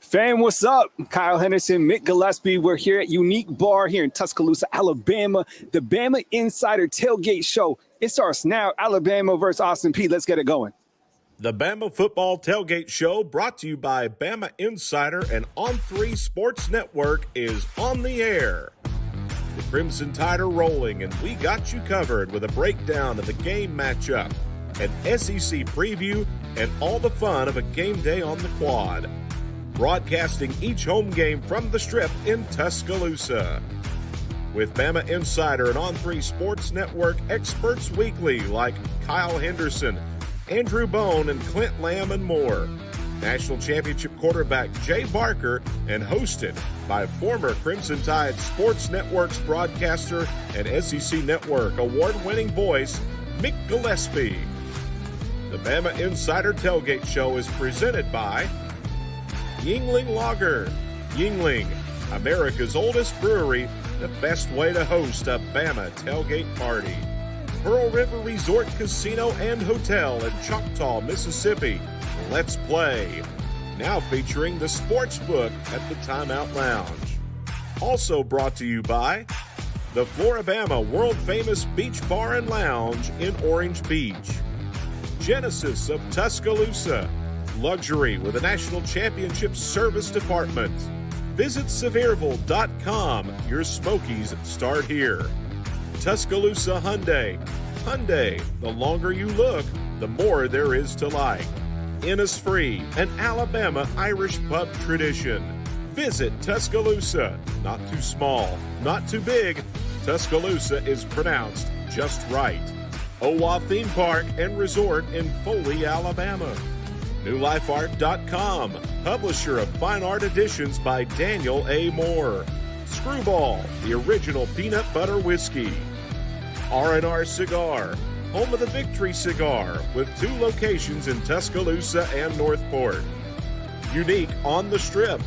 Fam, what's up? Kyle Henderson, Mick Gillispie. We're here at Unique Bar here in Tuscaloosa, Alabama. The BamaInsider Tailgate Show. It starts now. Alabama versus Austin Peay. Let's get it going. The Bama Football Tailgate Show, brought to you by BamaInsider and On3 Sports Network, is on the air. The Crimson Tide are rolling, and we got you covered with a breakdown of the game matchup, an SEC preview, and all the fun of a game day on the quad. Broadcasting each home game from the Strip in Tuscaloosa. With BamaInsider and On3 Sports Network experts weekly like Kyle Henderson, Andrew Bone, and Clint Lamb, and more. National championship quarterback Jay Barker, and hosted by former Crimson Tide Sports Network's broadcaster and SEC Network award-winning voice Mick Gillispie. The BamaInsider Tailgate Show is presented by Yuengling Lager. Yuengling, America's oldest brewery, the best way to host a Bama tailgate party. Pearl River Resort Casino and Hotel in Choctaw, Mississippi. Let's play. Now featuring the Sports Book at the Timeout Lounge. Also brought to you by the Floribama world-famous Beach Bar and Lounge in Orange Beach. Genesis of Tuscaloosa. Luxury with a national championship service department. Visit Sevierville.com. Your Smokies start here. Tuscaloosa Hyundai. Hyundai, the longer you look, the more there is to like. Innisfree, an Alabama Irish pub tradition. Visit Tuscaloosa. Not too small, not too big. Tuscaloosa is pronounced just right. Owa Theme Park and Resort in Foley, Alabama. NewLifeArt.com, publisher of fine art editions by Daniel A. Moore. Screwball, the original peanut butter whiskey. R&R Cigar, home of the Victory Cigar, with 2 locations in Tuscaloosa and Northport. Unique on the Strip.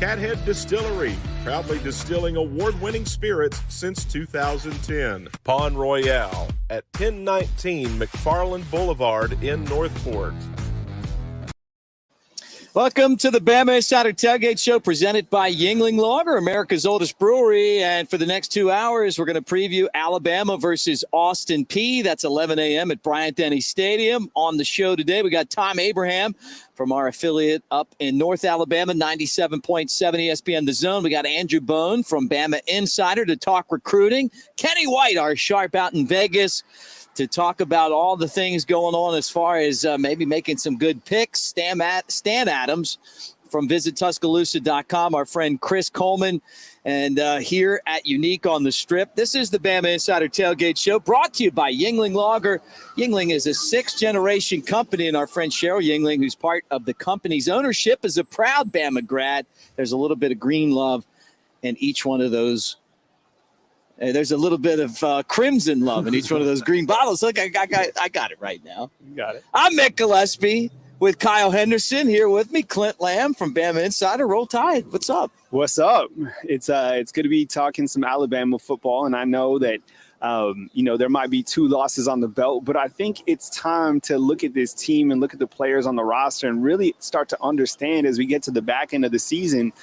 Cathead Distillery, proudly distilling award-winning spirits since 2010. Pawn Royale at 1019 McFarland Boulevard in Northport. Welcome to the BamaInsider Tailgate Show, presented by Yuengling Lager, America's oldest brewery. And for the next 2 hours, we're going to preview Alabama versus Austin Peay. That's 11 a.m. at Bryant-Denny Stadium. On the show today, we got Thom Abraham from our affiliate up in North Alabama, 97.7 ESPN The Zone. We got Andrew Bone from BamaInsider to talk recruiting. Kenny White, our sharp out in Vegas, to talk about all the things going on as far as maybe making some good picks. Stan Adams from visittuscaloosa.com, our friend Chris Coleman, and here at Unique on the Strip. This is the BamaInsider Tailgate Show, brought to you by Yuengling Lager. Yuengling is a 6th-generation company, and our friend Cheryl Yuengling, who's part of the company's ownership, is a proud Bama grad. There's a little bit of green love in each one of those. There's a little bit of crimson love in each one of those green bottles. Look, I got it right now. You got it. I'm Mick Gillispie with Kyle Henderson here with me. Clint Lamb from BamaInsider. Roll Tide. What's up? What's up? It's good to be talking some Alabama football, and I know that there might be 2 losses on the belt, but I think it's time to look at this team and look at the players on the roster and really start to understand as we get to the back end of the season,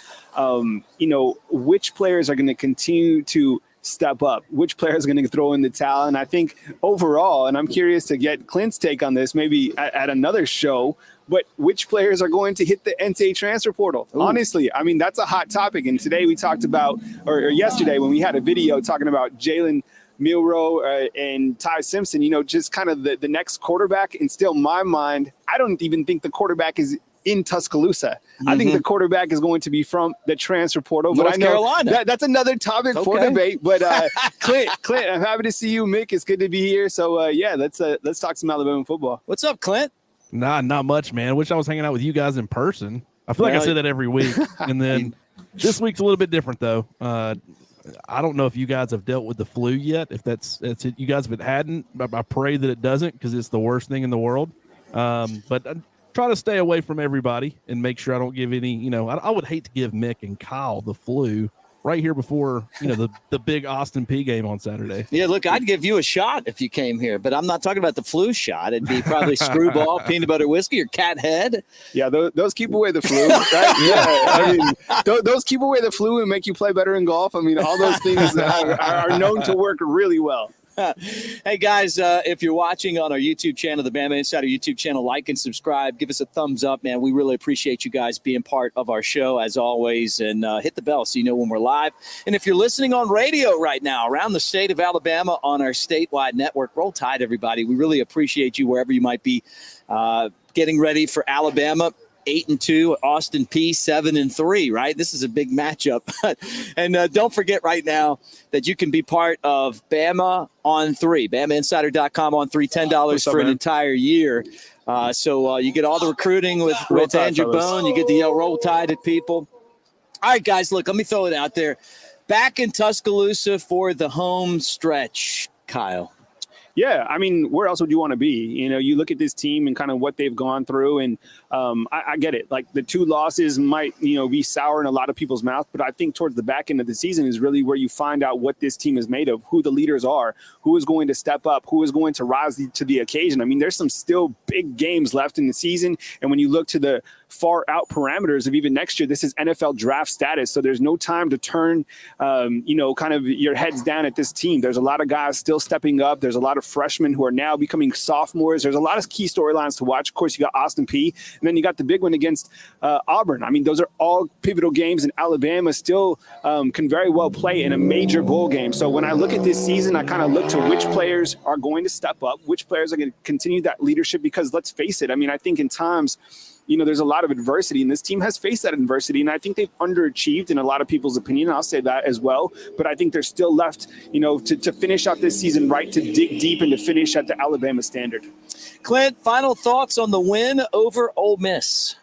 which players are going to continue to step up, which players are going to throw in the towel. And I think overall, and I'm curious to get Clint's take on this, maybe at another show, but which players are going to hit the NCAA transfer portal? Ooh. Honestly, I mean, that's a hot topic. And today we talked about, or yesterday when we had a video talking about Jalen Milroe and Ty Simpson, just kind of the next quarterback. And still, in my mind, I don't even think the quarterback is in Tuscaloosa. Mm-hmm. I think the quarterback is going to be from the transfer portal. North but I know Carolina. That's another topic for debate. But Clint, I'm happy to see you, Mick. It's good to be here. So let's talk some Alabama football. What's up, Clint? Nah, not much, man. Wish I was hanging out with you guys in person. I feel like I say that every week. And then this week's a little bit different, though. I don't know if you guys have dealt with the flu yet. If that's it, you guys, if it hadn't, I pray that it doesn't, because it's the worst thing in the world. But I try to stay away from everybody and make sure I don't give any, I would hate to give Mick and Kyle the flu right here before, the big Austin Peay game on Saturday. Yeah, look, I'd give you a shot if you came here, but I'm not talking about the flu shot. It'd be probably Screwball, peanut butter whiskey, or cat head. Yeah, those keep away the flu, right? Yeah, I mean, those keep away the flu and make you play better in golf. I mean, all those things are known to work really well. Hey, guys, if you're watching on our YouTube channel, the Bama Insider YouTube channel, like and subscribe. Give us a thumbs up, man. We really appreciate you guys being part of our show, as always. And hit the bell so you know when we're live. And if you're listening on radio right now around the state of Alabama on our statewide network, roll tide, everybody. We really appreciate you wherever you might be getting ready for Alabama. 8-2, Austin Peay 7-3, right? This is a big matchup. And don't forget right now that you can be part of Bama on 3, BamaInsider.com on 3, $10 for an entire year. So you get all the recruiting with Andrew Bone. You get to yell roll tide at people. All right, guys, look, let me throw it out there. Back in Tuscaloosa for the home stretch, Kyle. Yeah, I mean, where else would you want to be? You look at this team and kind of what they've gone through, and I get it. Like, the 2 losses might, be sour in a lot of people's mouth, but I think towards the back end of the season is really where you find out what this team is made of, who the leaders are, who is going to step up, who is going to rise to the occasion. I mean, there's some still big games left in the season, and when you look to the far out parameters of even next year, this is NFL draft status, so there's no time to turn, kind of your heads down at this team. There's a lot of guys still stepping up. There's a lot of freshmen who are now becoming sophomores. There's a lot of key storylines to watch. Of course, you got Austin Peay, and then you got the big one against Auburn. I mean, those are all pivotal games, and Alabama still can very well play in a major bowl game. So when I look at this season, I kind of look to which players are going to step up, which players are going to continue that leadership, because let's face it, I mean, I think in times – there's a lot of adversity, and this team has faced that adversity, and I think they've underachieved in a lot of people's opinion. I'll say that as well, but I think they're still left, to finish out this season right, to dig deep and to finish at the Alabama standard. Clint, final thoughts on the win over Ole Miss?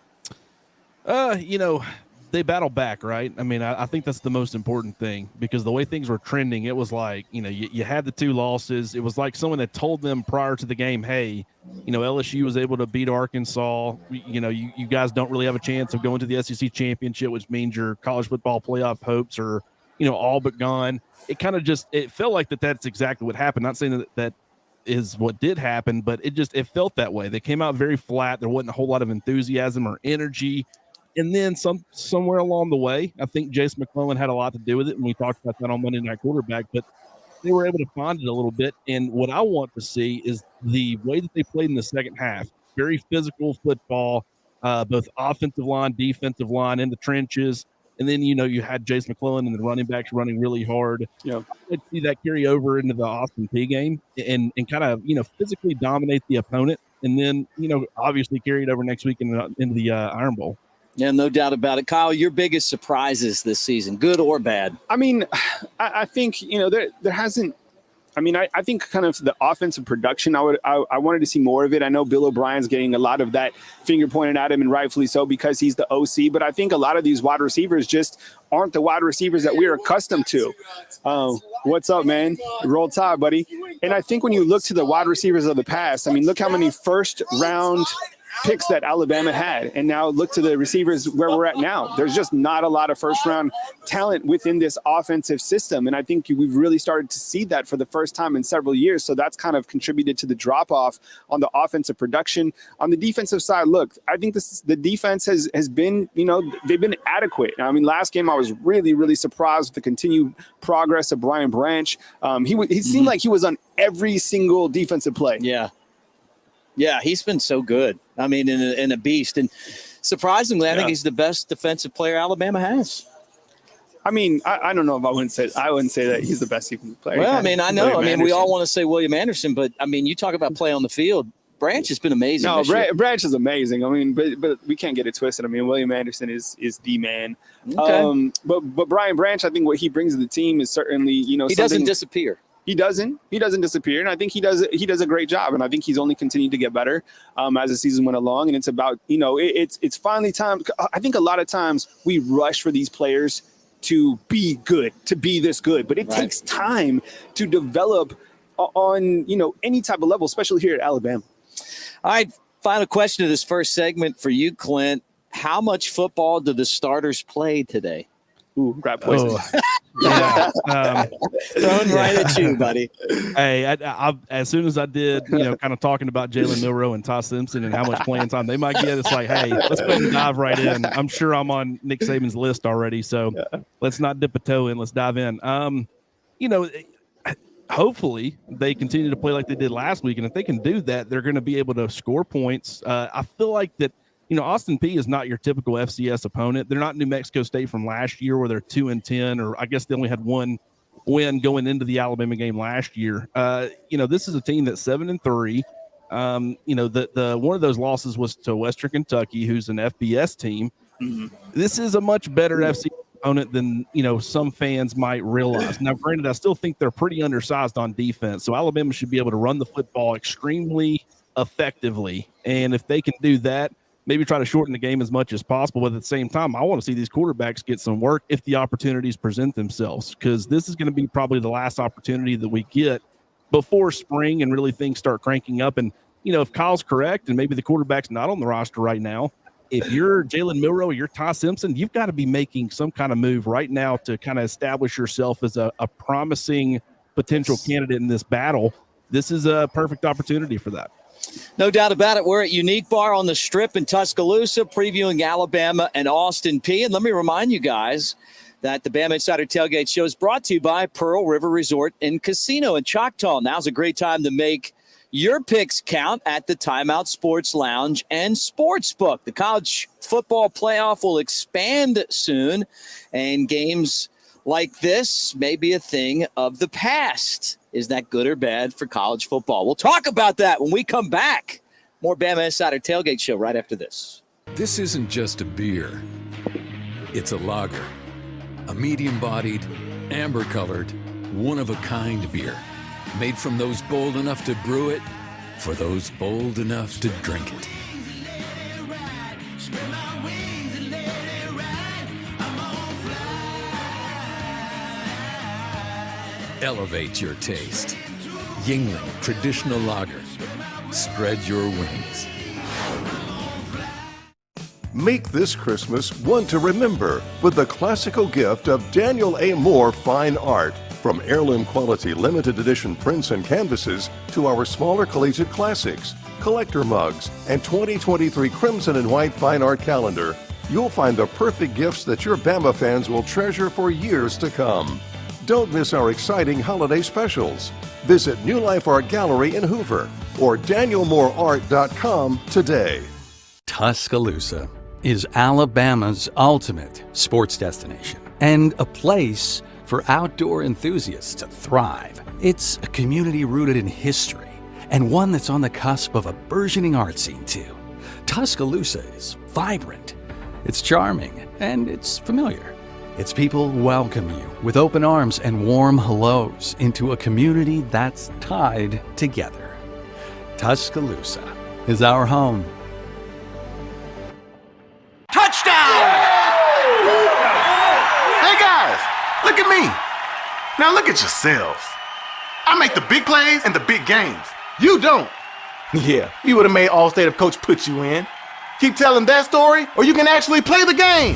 They battle back, right? I mean, I think that's the most important thing, because the way things were trending, it was like, you had the 2 losses. It was like someone that told them prior to the game, hey, LSU was able to beat Arkansas. You guys don't really have a chance of going to the SEC championship, which means your college football playoff hopes are, all but gone. It kind of it felt like that's exactly what happened. Not saying that is what did happen, but it felt that way. They came out very flat. There wasn't a whole lot of enthusiasm or energy. And then somewhere along the way, I think Jace McClellan had a lot to do with it, and we talked about that on Monday Night Quarterback, but they were able to find it a little bit. And what I want to see is the way that they played in the second half. Very physical football, both offensive line, defensive line, in the trenches. And then, you had Jace McClellan and the running backs running really hard. Yeah. I'd see that carry over into the Austin Peay game and kind of, physically dominate the opponent. And then, obviously carry it over next week into the Iron Bowl. Yeah, no doubt about it. Kyle, your biggest surprises this season, good or bad? I mean, I think, there hasn't – I mean, I think kind of the offensive production, I wanted to see more of it. I know Bill O'Brien's getting a lot of that finger pointed at him, and rightfully so, because he's the OC. But I think a lot of these wide receivers just aren't the wide receivers that we're accustomed to. What's up, man? Roll Tide, buddy. And I think when you look to the wide receivers of the past, I mean, look how many first-round – picks that Alabama had, and now look to the receivers where we're at now. There's just not a lot of first-round talent within this offensive system, and I think we've really started to see that for the first time in several years, so that's kind of contributed to the drop-off on the offensive production. On the defensive side, look, I think the defense has been, they've been adequate. I mean, last game I was really, really surprised with the continued progress of Brian Branch. He seemed like he was on every single defensive play. Yeah, he's been so good. I mean, in a beast. And surprisingly, I think he's the best defensive player Alabama has. I mean, I don't know if I wouldn't say that he's the best defensive player. Well, I mean, I know. I mean, we all want to say William Anderson, but, I mean, you talk about play on the field. Branch has been amazing. No, Branch is amazing. I mean, but we can't get it twisted. I mean, William Anderson is the man. Okay. But Brian Branch, I think what he brings to the team is certainly, he doesn't disappear. He doesn't disappear, and I think he does a great job, and I think he's only continued to get better as the season went along. And it's about, it's finally time. I think a lot of times we rush for these players to be good, to be this good, but it takes time to develop on any type of level, especially here at Alabama. All right, final question of this first segment for you, Clint. How much football do the starters play today? Ooh, rat poison. Yeah. Thrown right at you, buddy. Hey, I as soon as I did, kind of talking about Jalen Milroe and Ty Simpson and how much playing time they might get, it's like, hey, let's go ahead and dive right in. I'm sure I'm on Nick Saban's list already, so let's not dip a toe in. Let's dive in. Hopefully they continue to play like they did last week, and if they can do that, they're going to be able to score points. I feel like that. Austin Peay is not your typical FCS opponent. They're not New Mexico State from last year where they're 2-10, or I guess they only had one win going into the Alabama game last year. This is a team that's 7-3. The one of those losses was to Western Kentucky, who's an FBS team. Mm-hmm. This is a much better FCS opponent than some fans might realize. Now, granted, I still think they're pretty undersized on defense, so Alabama should be able to run the football extremely effectively, and if they can do that, maybe try to shorten the game as much as possible. But at the same time, I want to see these quarterbacks get some work if the opportunities present themselves, because this is going to be probably the last opportunity that we get before spring and really things start cranking up. And, if Kyle's correct and maybe the quarterback's not on the roster right now, if you're Jalen Milroe or you're Ty Simpson, you've got to be making some kind of move right now to kind of establish yourself as a promising potential candidate in this battle. This is a perfect opportunity for that. No doubt about it. We're at Unique Bar on the Strip in Tuscaloosa, previewing Alabama and Austin Peay. And let me remind you guys that the Bama Insider Tailgate Show is brought to you by Pearl River Resort and Casino in Choctaw. Now's a great time to make your picks count at the Timeout Sports Lounge and Sportsbook. The college football playoff will expand soon, and games like this may be a thing of the past. Is that good or bad for college football? We'll talk about that when we come back. More Bama Insider Tailgate Show right after this. This isn't just a beer. It's a lager. A medium-bodied, amber-colored, one-of-a-kind beer. Made from those bold enough to brew it, for those bold enough to drink it. Elevate your taste. Yingling Traditional Lager. Spread your wings. Make this Christmas one to remember with the classical gift of Daniel A. Moore Fine Art. From heirloom quality limited edition prints and canvases to our smaller collegiate classics, collector mugs, and 2023 Crimson and White Fine Art calendar, you'll find the perfect gifts that your Bama fans will treasure for years to come. Don't miss our exciting holiday specials. Visit New Life Art Gallery in Hoover or danielmooreart.com today. Tuscaloosa is Alabama's ultimate sports destination and a place for outdoor enthusiasts to thrive. It's a community rooted in history and one that's on the cusp of a burgeoning art scene too. Tuscaloosa is vibrant, it's charming, and it's familiar. Its people welcome you with open arms and warm hellos into a community that's tied together. Tuscaloosa is our home. Touchdown! Hey guys, look at me. Now look at yourselves. I make the big plays and the big games. You don't. Yeah, you would have made All-State if Coach put you in. Keep telling that story, or you can actually play the game.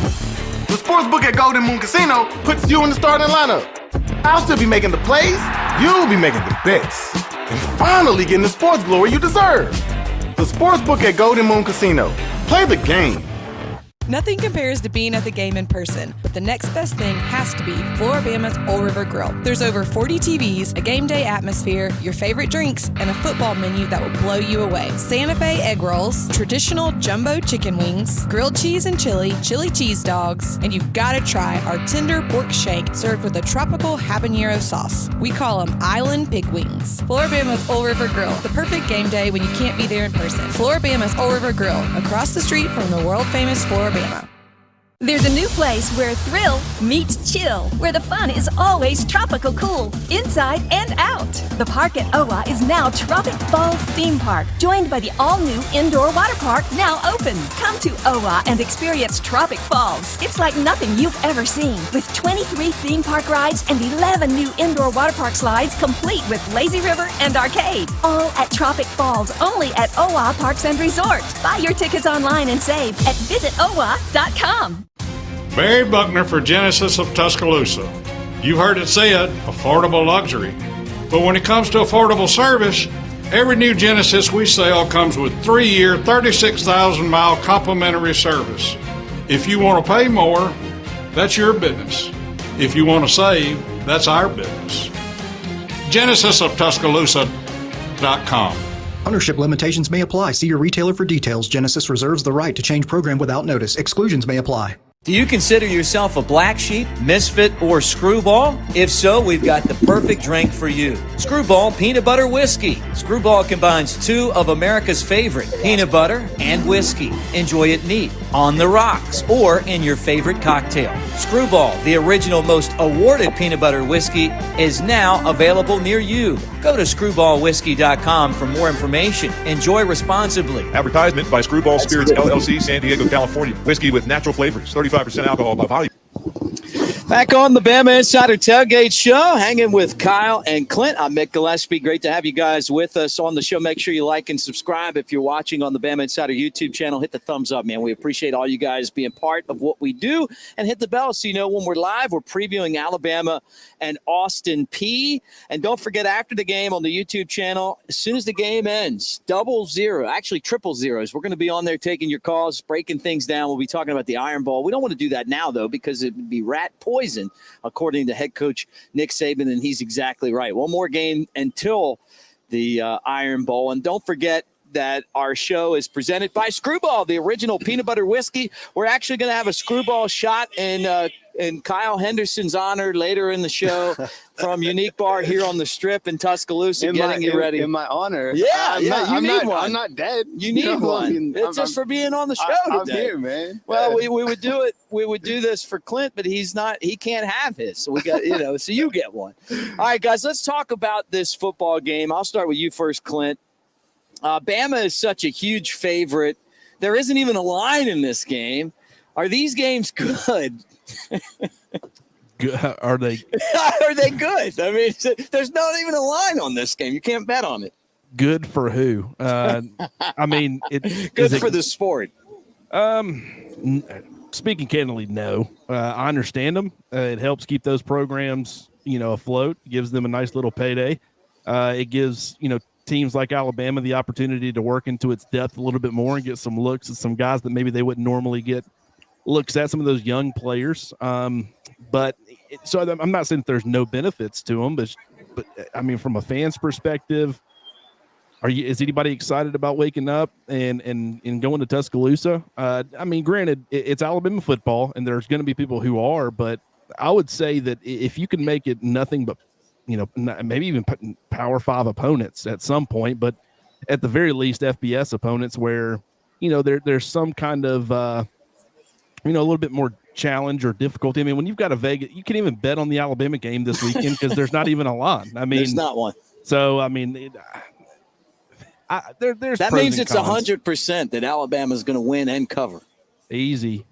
The sportsbook at Golden Moon Casino puts you in the starting lineup. I'll still be making the plays, you'll be making the bets, and finally getting the sports glory you deserve. The sportsbook at Golden Moon Casino. Play the game. Nothing compares to being at the game in person, but the next best thing has to be Floribama's Old River Grill. There's over 40 TVs, a game day atmosphere, your favorite drinks, and a football menu that will blow you away. Santa Fe egg rolls, traditional jumbo chicken wings, grilled cheese and chili cheese dogs, and you've got to try our tender pork shank served with a tropical habanero sauce. We call them Island Pig Wings. Floribama's Old River Grill, the perfect game day when you can't be there in person. Floribama's Old River Grill, across the street from the world-famous Floribama. There's a new place where thrill meets chill, where the fun is always tropical cool, inside and out. The park at OWA is now Tropic Falls Theme Park, joined by the all-new indoor water park now open. Come to OWA and experience Tropic Falls. It's like nothing you've ever seen, with 23 theme park rides and 11 new indoor water park slides, complete with lazy river and arcade. All at Tropic Falls, only at OWA Parks and Resort. Buy your tickets online and save at visitowa.com. Barry Buckner for Genesis of Tuscaloosa. You've heard it said, affordable luxury. But when it comes to affordable service, every new Genesis we sell comes with 3-year, 36,000-mile complimentary service. If you want to pay more, that's your business. If you want to save, that's our business. GenesisofTuscaloosa.com. Ownership limitations may apply. See your retailer for details. Genesis reserves the right to change program without notice. Exclusions may apply. Do you consider yourself a black sheep, misfit, or screwball? If so, we've got the perfect drink for you. Screwball Peanut Butter Whiskey. Screwball combines two of America's favorite, peanut butter and whiskey. Enjoy it neat, on the rocks, or in your favorite cocktail. Screwball, the original most awarded peanut butter whiskey, is now available near you. Go to screwballwhiskey.com for more information. Enjoy responsibly. Advertisement by Screwball Spirits LLC, San Diego, California. Whiskey with natural flavors, 35% alcohol by volume. Back on the Bama Insider Tailgate Show, hanging with Kyle and Clint. I'm Mick Gillispie. Great to have you guys with us on the show. Make sure you like and subscribe. If you're watching on the Bama Insider YouTube channel, hit the thumbs up, man. We appreciate all you guys being part of what we do. And hit the bell so you know when we're live. We're previewing Alabama and Austin Peay. And don't forget, after the game on the YouTube channel, as soon as the game ends, 00, actually 000s, we're going to be on there taking your calls, breaking things down. We'll be talking about the Iron Bowl. We don't want to do that now, though, because it would be rat poison, according to head coach Nick Saban, and he's exactly right. One more game until the Iron Bowl. And don't forget that our show is presented by Screwball, the original peanut butter whiskey. We're actually going to have a Screwball shot in Kyle Henderson's honor later in the show from Unique Bar here on the Strip in Tuscaloosa, getting you ready. In my honor. Yeah, you need one. I'm not dead. You need one. I mean, it's just for being on the show I'm today. here, man. Well, we would do it. We would do this for Clint, but he can't have his. So we got, so you get one. All right, guys, let's talk about this football game. I'll start with you first, Clint. Bama is such a huge favorite. There isn't even a line in this game. Are these games good? Are they? Are they good? I mean, there's not even a line on this game. You can't bet on it. Good for who? I mean, good for the sport. Speaking candidly, no. I understand them. It helps keep those programs, afloat. Gives them a nice little payday. It gives, teams like Alabama the opportunity to work into its depth a little bit more and get some looks at some guys that maybe they wouldn't normally get looks at, some of those young players. But I'm not saying that there's no benefits to them, but I mean, from a fan's perspective, is anybody excited about waking up and going to Tuscaloosa? I mean, granted, it's Alabama football, and there's going to be people who are, but I would say that if you can make it nothing but, maybe even Power 5 opponents at some point, but at the very least FBS opponents where, there's some kind of, a little bit more challenge or difficulty. I mean, when you've got a Vegas, you can't even bet on the Alabama game this weekend because there's not even a line. I mean, there's not one. So, I mean, there's that means it's 100% that Alabama's going to win and cover. Easy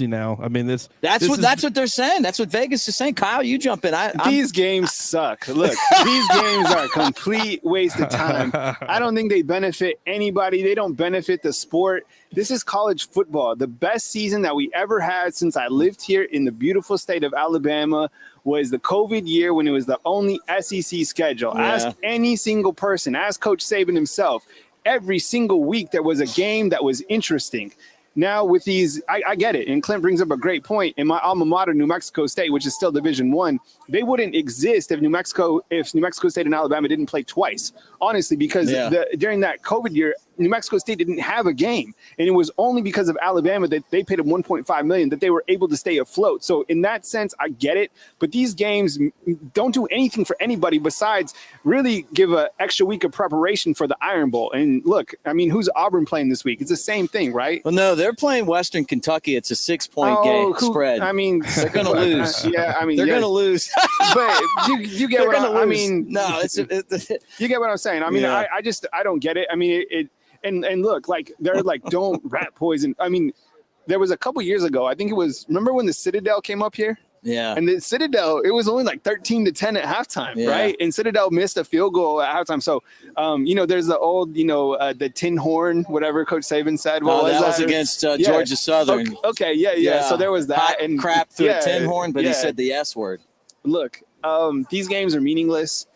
now. I mean, that's what they're saying. That's what Vegas is saying. Kyle, you jump in. These games suck. Look, these games are a complete waste of time. I don't think they benefit anybody. They don't benefit the sport. This is college football. The best season that we ever had since I lived here in the beautiful state of Alabama was the COVID year when it was the only SEC schedule. Yeah. Ask any single person. Ask Coach Saban himself. Every single week there was a game that was interesting. Now with these, I get it. And Clint brings up a great point. In my alma mater, New Mexico State, which is still Division I, they wouldn't exist if New Mexico State and Alabama didn't play twice. Honestly, because during that COVID year, New Mexico State didn't have a game. And it was only because of Alabama that they paid them $1.5 million that they were able to stay afloat. So in that sense, I get it. But these games don't do anything for anybody besides really give an extra week of preparation for the Iron Bowl. And look, I mean, who's Auburn playing this week? It's the same thing, right? Well, no, they're playing Western Kentucky. It's a 6-point game spread. I mean, they're going to lose. Yeah, I mean, they're going to lose. But you get what I mean. No, you get what I'm saying. I mean, I don't get it. I mean, And look, like they're like, don't rat poison. I mean, there was a couple years ago. I think it was. Remember when the Citadel came up here? Yeah. And the Citadel, it was only like 13-10 at halftime, right? And Citadel missed a field goal at halftime. So, there's the old, the tin horn, whatever Coach Saban said. That was against Georgia Southern. Okay, yeah. So there was that. Hot and crap through a tin horn, but he said the S word. Look, these games are meaningless.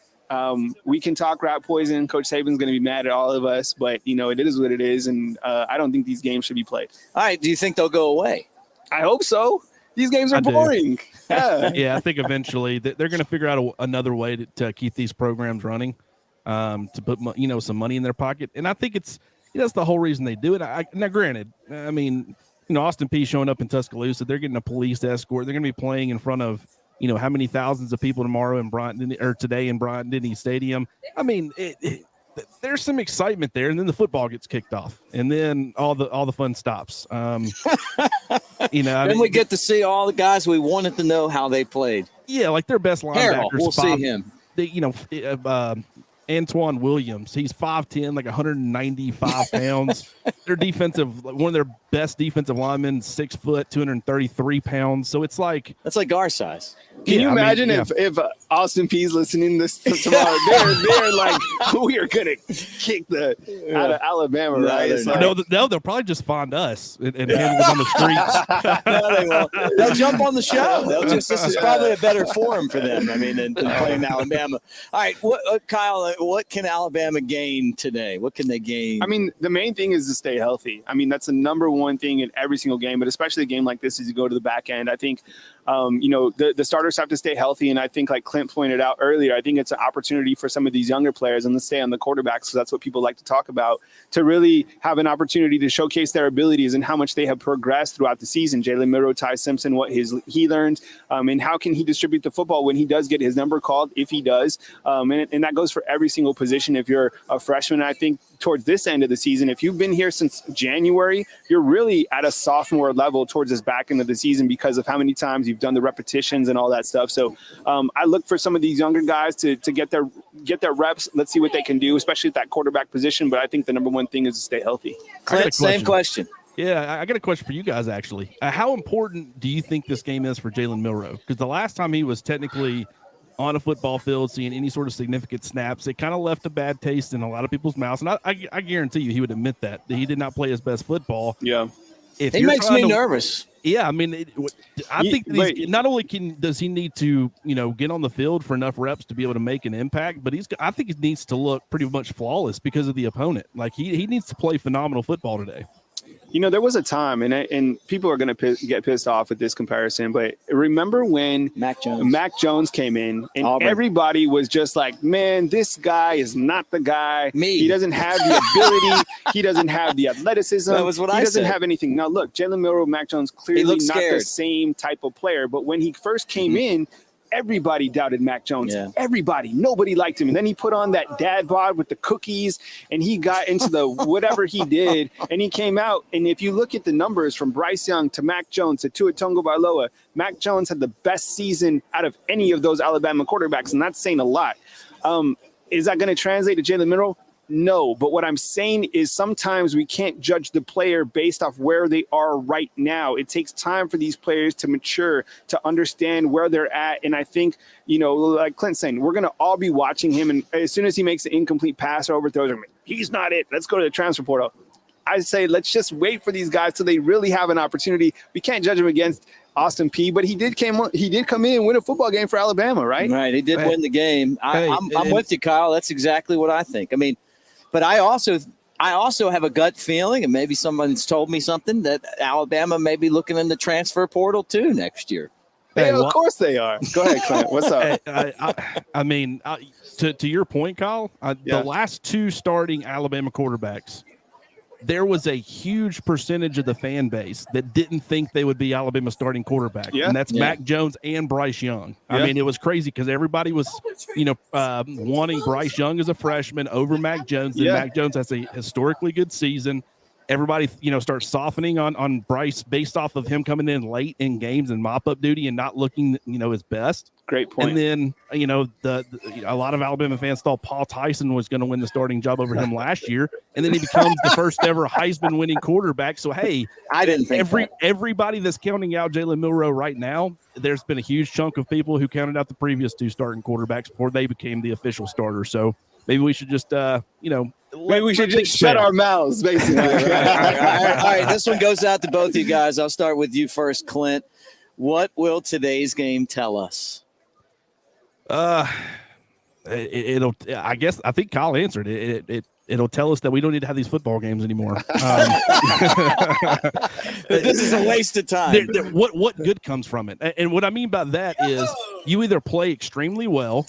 We can talk rat poison. Coach Saban's going to be mad at all of us, but, it is what it is. And I don't think these games should be played. All right. Do you think they'll go away? I hope so. These games are boring. Yeah, I think eventually they're going to figure out another way to keep these programs running, to put some money in their pocket. And I think that's the whole reason they do it. Now, granted, I mean, Austin Peay showing up in Tuscaloosa, they're getting a police escort. They're going to be playing in front of how many thousands of people today in Bryant-Denny Stadium. I mean, there's some excitement there, and then the football gets kicked off, and then all the fun stops. Then we get to see all the guys we wanted to know how they played. Yeah, like their best linebackers. We'll see him. Antoine Williams, he's 5'10", like 195 pounds. One of their best defensive linemen, 6 foot, 233 pounds. So it's like that's like our size. Can you imagine if Austin Peay's listening this tomorrow? they're like, we are gonna kick the out of Alabama, right? No, they'll probably just find us and handle them on the streets. No, they won't. They'll jump on the show. This is probably a better forum for them. I mean, than playing Alabama. All right, Kyle, what can Alabama gain today? What can they gain? I mean, the main thing is to stay healthy. I mean, that's the number one thing in every single game, but especially a game like this as you go to the back end. I think, the starters have to stay healthy. And I think, like Clint pointed out earlier, I think it's an opportunity for some of these younger players, and let's stay on the quarterbacks, because that's what people like to talk about, to really have an opportunity to showcase their abilities and how much they have progressed throughout the season. Jalen Milroe, Ty Simpson, what he learned, and how can he distribute the football when he does get his number called, if he does. And that goes for every single position. If you're a freshman, I think towards this end of the season, if you've been here since January, you're really at a sophomore level towards this back end of the season because of how many times you've done the repetitions and all that stuff. So I look for some of these younger guys to get their reps. Let's see what they can do, especially at that quarterback position. But I think the number one thing is to stay healthy. Clint, same question. Yeah, I got a question for you guys, actually. How important do you think this game is for Jalen Milroe? Because the last time he was technically on a football field, seeing any sort of significant snaps, it kind of left a bad taste in a lot of people's mouths. And I guarantee you he would admit that he did not play his best football. Yeah. It makes me nervous. Yeah, I mean, I think not only does he need to, get on the field for enough reps to be able to make an impact, but I think he needs to look pretty much flawless because of the opponent. Like he needs to play phenomenal football today. There was a time, and people are going to get pissed off at this comparison, but remember when Mac Jones came in and Auburn. Everybody was just like, man, this guy is not the guy. He doesn't have the ability. He doesn't have the athleticism. That was what he doesn't said. have anything. Now, look, Jalen Milroe, Mac Jones, clearly not the same type of player, but when he first came in, everybody doubted Mac Jones. Yeah. Everybody. Nobody liked him. And then he put on that dad bod with the cookies, and he got into the whatever he did, and he came out. And if you look at the numbers from Bryce Young to Mac Jones to Tua Tagovailoa, Mac Jones had the best season out of any of those Alabama quarterbacks, and that's saying a lot. Is that going to translate to Jalen Milroe? No, but what I'm saying is sometimes we can't judge the player based off where they are right now. It takes time for these players to mature, to understand where they're at. And I think, like Clint's saying, we're going to all be watching him. And as soon as he makes an incomplete pass or overthrows, he's not it. Let's go to the transfer portal. I say, let's just wait for these guys till they really have an opportunity. We can't judge him against Austin Peay, but he did come in and win a football game for Alabama, right? Right. He did win the game. I'm with you, Kyle. That's exactly what I think. I mean, but I also have a gut feeling, and maybe someone's told me something, that Alabama may be looking in the transfer portal too next year. Of course they are. Go ahead, Clint. What's up? I mean, to your point, Kyle, the last two starting Alabama quarterbacks, there was a huge percentage of the fan base that didn't think they would be Alabama starting quarterback. And that's Mac Jones and Bryce Young. I mean, it was crazy because everybody was, wanting Bryce Young as a freshman over Mac Jones. And Mac Jones has a historically good season. everybody, starts softening on Bryce based off of him coming in late in games and mop-up duty and not looking, his best. Great point. And then, a lot of Alabama fans thought Paul Tyson was going to win the starting job over him last year, and then he becomes the first ever Heisman-winning quarterback. So, hey, I didn't think everybody that's counting out Jalen Milroe right now, there's been a huge chunk of people who counted out the previous 2 starting quarterbacks before they became the official starter. So maybe we should just, maybe we should just shut our mouths, basically. All right. This one goes out to both you guys. I'll start with you first, Clint. What will today's game tell us? I think Kyle answered it. It'll tell us that we don't need to have these football games anymore. This is a waste of time. What good comes from it? And what I mean by that is you either play extremely well,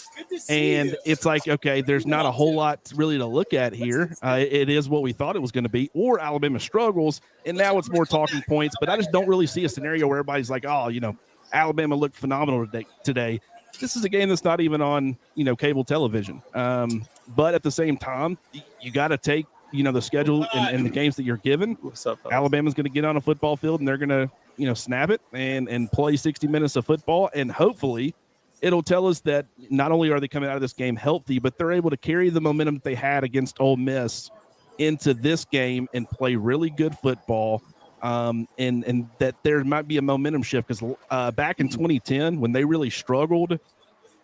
and it's like, okay, there's not a whole lot really to look at here. It is what we thought it was going to be, or Alabama struggles, and now it's more talking points. But I just don't really see a scenario where everybody's like, oh, Alabama looked phenomenal today. This is a game that's not even on, cable television. But at the same time, you got to take, the schedule and the games that you're given. Alabama's going to get on a football field and they're going to, snap it and play 60 minutes of football. And hopefully it'll tell us that not only are they coming out of this game healthy, but they're able to carry the momentum that they had against Ole Miss into this game and play really good football. And that there might be a momentum shift because back in 2010 when they really struggled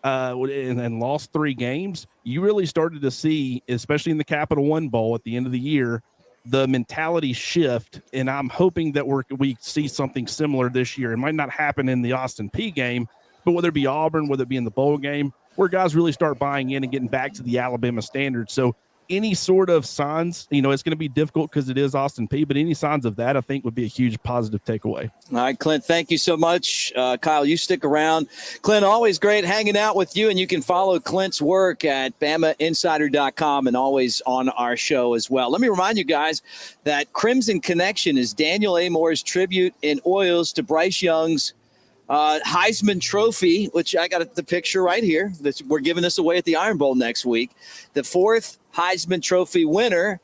and lost 3 games, you really started to see, especially in the Capital One Bowl at the end of the year, the mentality shift. And I'm hoping that we see something similar this year. It might not happen in the Austin Peay game, but whether it be Auburn, whether it be in the bowl game, where guys really start buying in and getting back to the Alabama standards. So any sort of signs, it's going to be difficult because it is Austin Peay, but any signs of that, I think, would be a huge positive takeaway. All right, Clint, thank you so much. Kyle, you stick around. Clint, always great hanging out with you, and you can follow Clint's work at BamaInsider.com and always on our show as well. Let me remind you guys that Crimson Connection is Daniel Amore's tribute in oils to Bryce Young's Heisman Trophy, which I got the picture right here. We're giving this away at the Iron Bowl next week. The 4th Heisman Trophy winner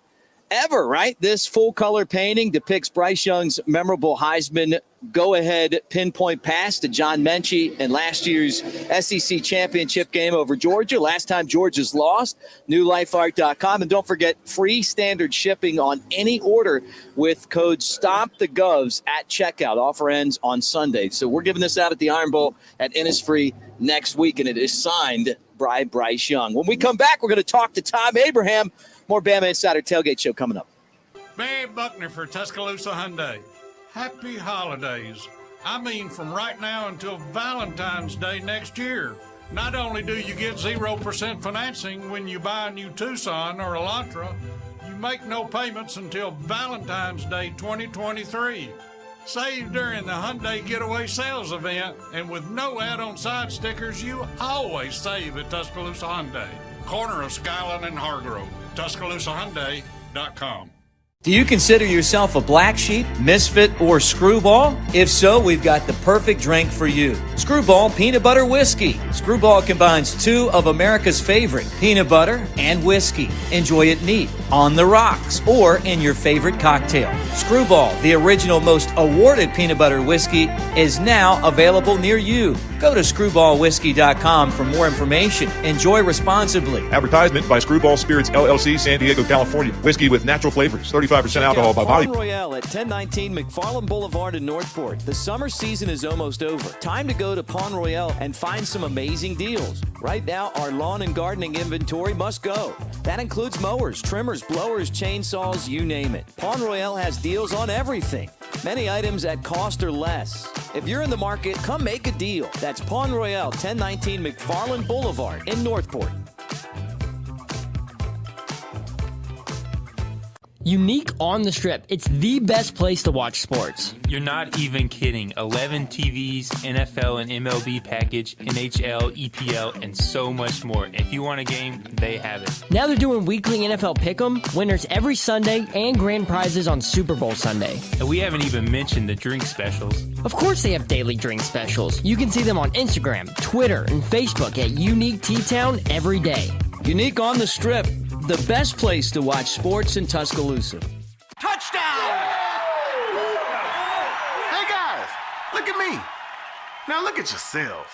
ever, right? This full-color painting depicts Bryce Young's memorable Heisman go-ahead pinpoint pass to John Mechie in last year's SEC championship game over Georgia. Last time Georgia's lost, newlifeart.com. And don't forget, free standard shipping on any order with code STOMPTheGovs at checkout. Offer ends on Sunday. So we're giving this out at the Iron Bowl at Innisfree next week, and it is signed by Bryce Young. When we come back, we're going to talk to Thom Abraham. More Bama Insider Tailgate Show coming up. Barry Buckner for Tuscaloosa Hyundai. Happy holidays. I mean, from right now until Valentine's Day next year. Not only do you get 0% financing when you buy a new Tucson or Elantra, you make no payments until Valentine's Day 2023. Save during the Hyundai Getaway Sales event, and with no add-on side stickers, you always save at Tuscaloosa Hyundai. Corner of Skyline and Hargrove. TuscaloosaHyundai.com. Do you consider yourself a black sheep, misfit, or screwball? If so, we've got the perfect drink for you. Screwball Peanut Butter Whiskey. Screwball combines 2 of America's favorite, peanut butter and whiskey. Enjoy it neat, on the rocks, or in your favorite cocktail. Screwball, the original most awarded peanut butter whiskey, is now available near you. Go to screwballwhiskey.com for more information. Enjoy responsibly. Advertisement by Screwball Spirits LLC, San Diego, California. Whiskey with natural flavors, 35% alcohol by volume. Pond Royale at 1019 McFarland Boulevard in Northport. The summer season is almost over. Time to go to Pond Royale and find some amazing deals. Right now, our lawn and gardening inventory must go. That includes mowers, trimmers, blowers, chainsaws, you name it. Pond Royale has deals on everything. Many items at cost or less. If you're in the market, come make a deal. That's Pond Royale, 1019 McFarland Boulevard in Northport. Unique on the Strip. It's the best place to watch sports. You're not even kidding. 11 TVs, NFL and MLB package, NHL, EPL, and so much more. If you want a game, they have it. Now they're doing weekly NFL Pick'em, winners every Sunday, and grand prizes on Super Bowl Sunday. And we haven't even mentioned the drink specials. Of course they have daily drink specials. You can see them on Instagram, Twitter, and Facebook at Unique T-Town every day. Unique on the Strip, the best place to watch sports in Tuscaloosa. Touchdown! Look at me. Now look at yourselves.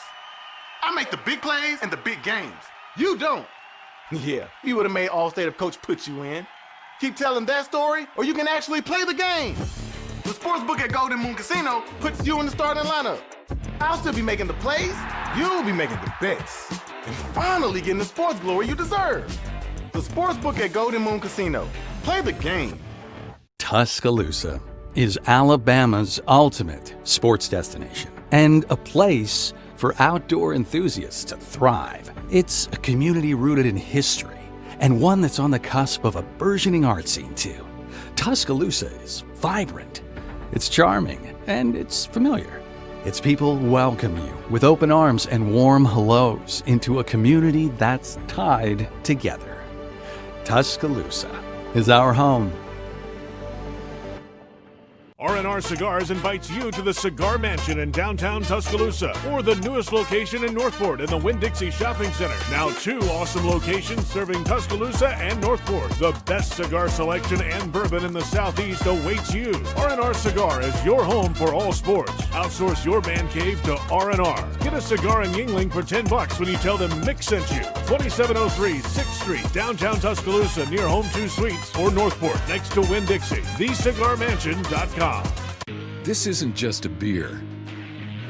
I make the big plays and the big games. You don't. Yeah, you would have made All-State if Coach put you in. Keep telling that story, or you can actually play the game. The sportsbook at Golden Moon Casino puts you in the starting lineup. I'll still be making the plays, you'll be making the bets, and finally getting the sports glory you deserve. The sportsbook at Golden Moon Casino. Play the game. Tuscaloosa is Alabama's ultimate sports destination and a place for outdoor enthusiasts to thrive. It's a community rooted in history and one that's on the cusp of a burgeoning art scene too. Tuscaloosa is vibrant, it's charming, and it's familiar. Its people welcome you with open arms and warm hellos into a community that's tied together. Tuscaloosa is our home. R&R Cigars invites you to the Cigar Mansion in downtown Tuscaloosa, or the newest location in Northport in the Winn-Dixie Shopping Center. Now 2 awesome locations serving Tuscaloosa and Northport. The best cigar selection and bourbon in the Southeast awaits you. R&R Cigar is your home for all sports. Outsource your man cave to R&R. Get a cigar in Yingling for $10 when you tell them Mick sent you. 2703 6th Street, downtown Tuscaloosa, near Home 2 Suites, or Northport, next to Winn-Dixie. TheCigarMansion.com. This isn't just a beer.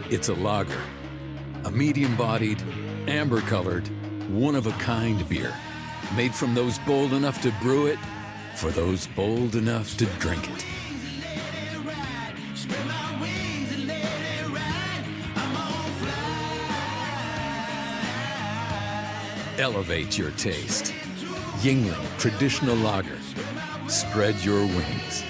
It's a lager. A medium-bodied, amber-colored, one-of-a-kind beer. Made from those bold enough to brew it, for those bold enough to drink it. Elevate your taste. Yingling Traditional Lager. Spread your wings.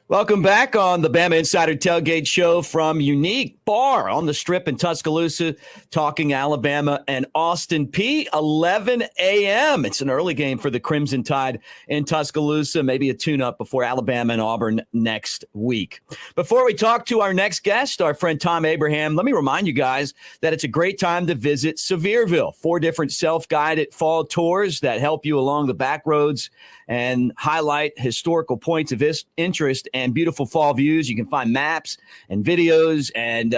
Welcome back on the Bama Insider Tailgate Show from Unique Bar on the Strip in Tuscaloosa, talking Alabama and Austin Peay. 11 a.m. It's an early game for the Crimson Tide in Tuscaloosa, maybe a tune-up before Alabama and Auburn next week. Before we talk to our next guest, our friend Thom Abraham, let me remind you guys that it's a great time to visit Sevierville. 4 different self-guided fall tours that help you along the back roads and highlight historical points of interest and beautiful fall views. You can find maps and videos and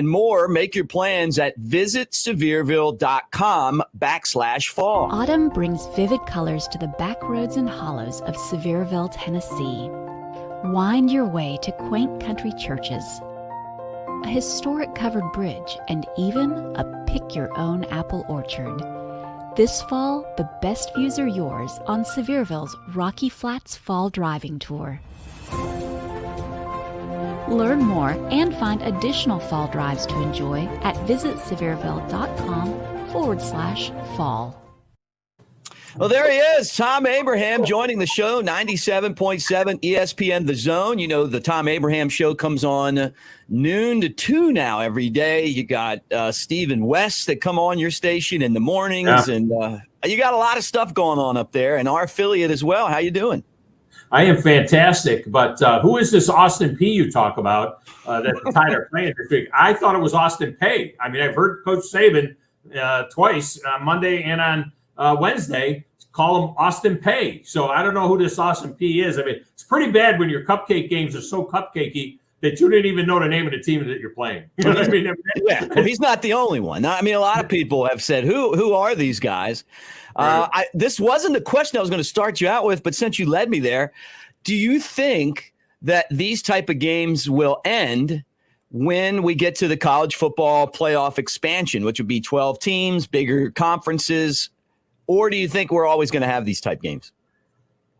more. Make your plans at visitsevierville.com/fall. Autumn brings vivid colors to the back roads and hollows of Sevierville, Tennessee. Wind your way to quaint country churches, a historic covered bridge, and even a pick-your-own apple orchard. This fall, the best views are yours on Sevierville's Rocky Flats Fall Driving Tour. Learn more and find additional fall drives to enjoy at visitsevierville.com/fall. Well, there he is, Thom Abraham, joining the show, 97.7 ESPN The Zone. You know, the Thom Abraham Show comes on noon to 2 now every day. You got Steve and Wes that come on your station in the mornings, and you got a lot of stuff going on up there, and our affiliate as well. How you doing? I am fantastic, but who is this Austin Peay you talk about that the Tide are playing this week? I thought it was Austin Peay. I mean, I've heard Coach Saban twice, on Monday and on Wednesday, call him Austin Peay. So I don't know who this Austin Peay is. I mean, it's pretty bad when your cupcake games are so cupcakey that you didn't even know the name of the team that you're playing. You know what I mean? Yeah, well, he's not the only one. I mean, a lot of people have said, who are these guys? Right. This wasn't the question I was going to start you out with, but since you led me there, do you think that these type of games will end when we get to the college football playoff expansion, which would be 12 teams, bigger conferences, or do you think we're always going to have these type games?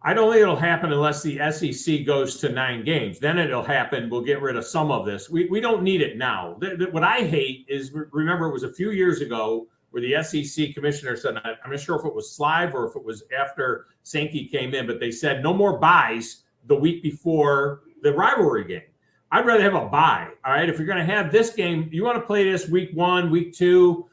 I don't think it'll happen unless the SEC goes to 9 games. Then it'll happen. We'll get rid of some of this. We don't need it now. What I hate is, remember, it was a few years ago where the SEC commissioner said, I'm not sure if it was Slive or if it was after Sankey came in, but they said no more buys the week before the rivalry game. I'd rather have a bye. All right. If you're going to have this game, you want to play this week 1, week 2,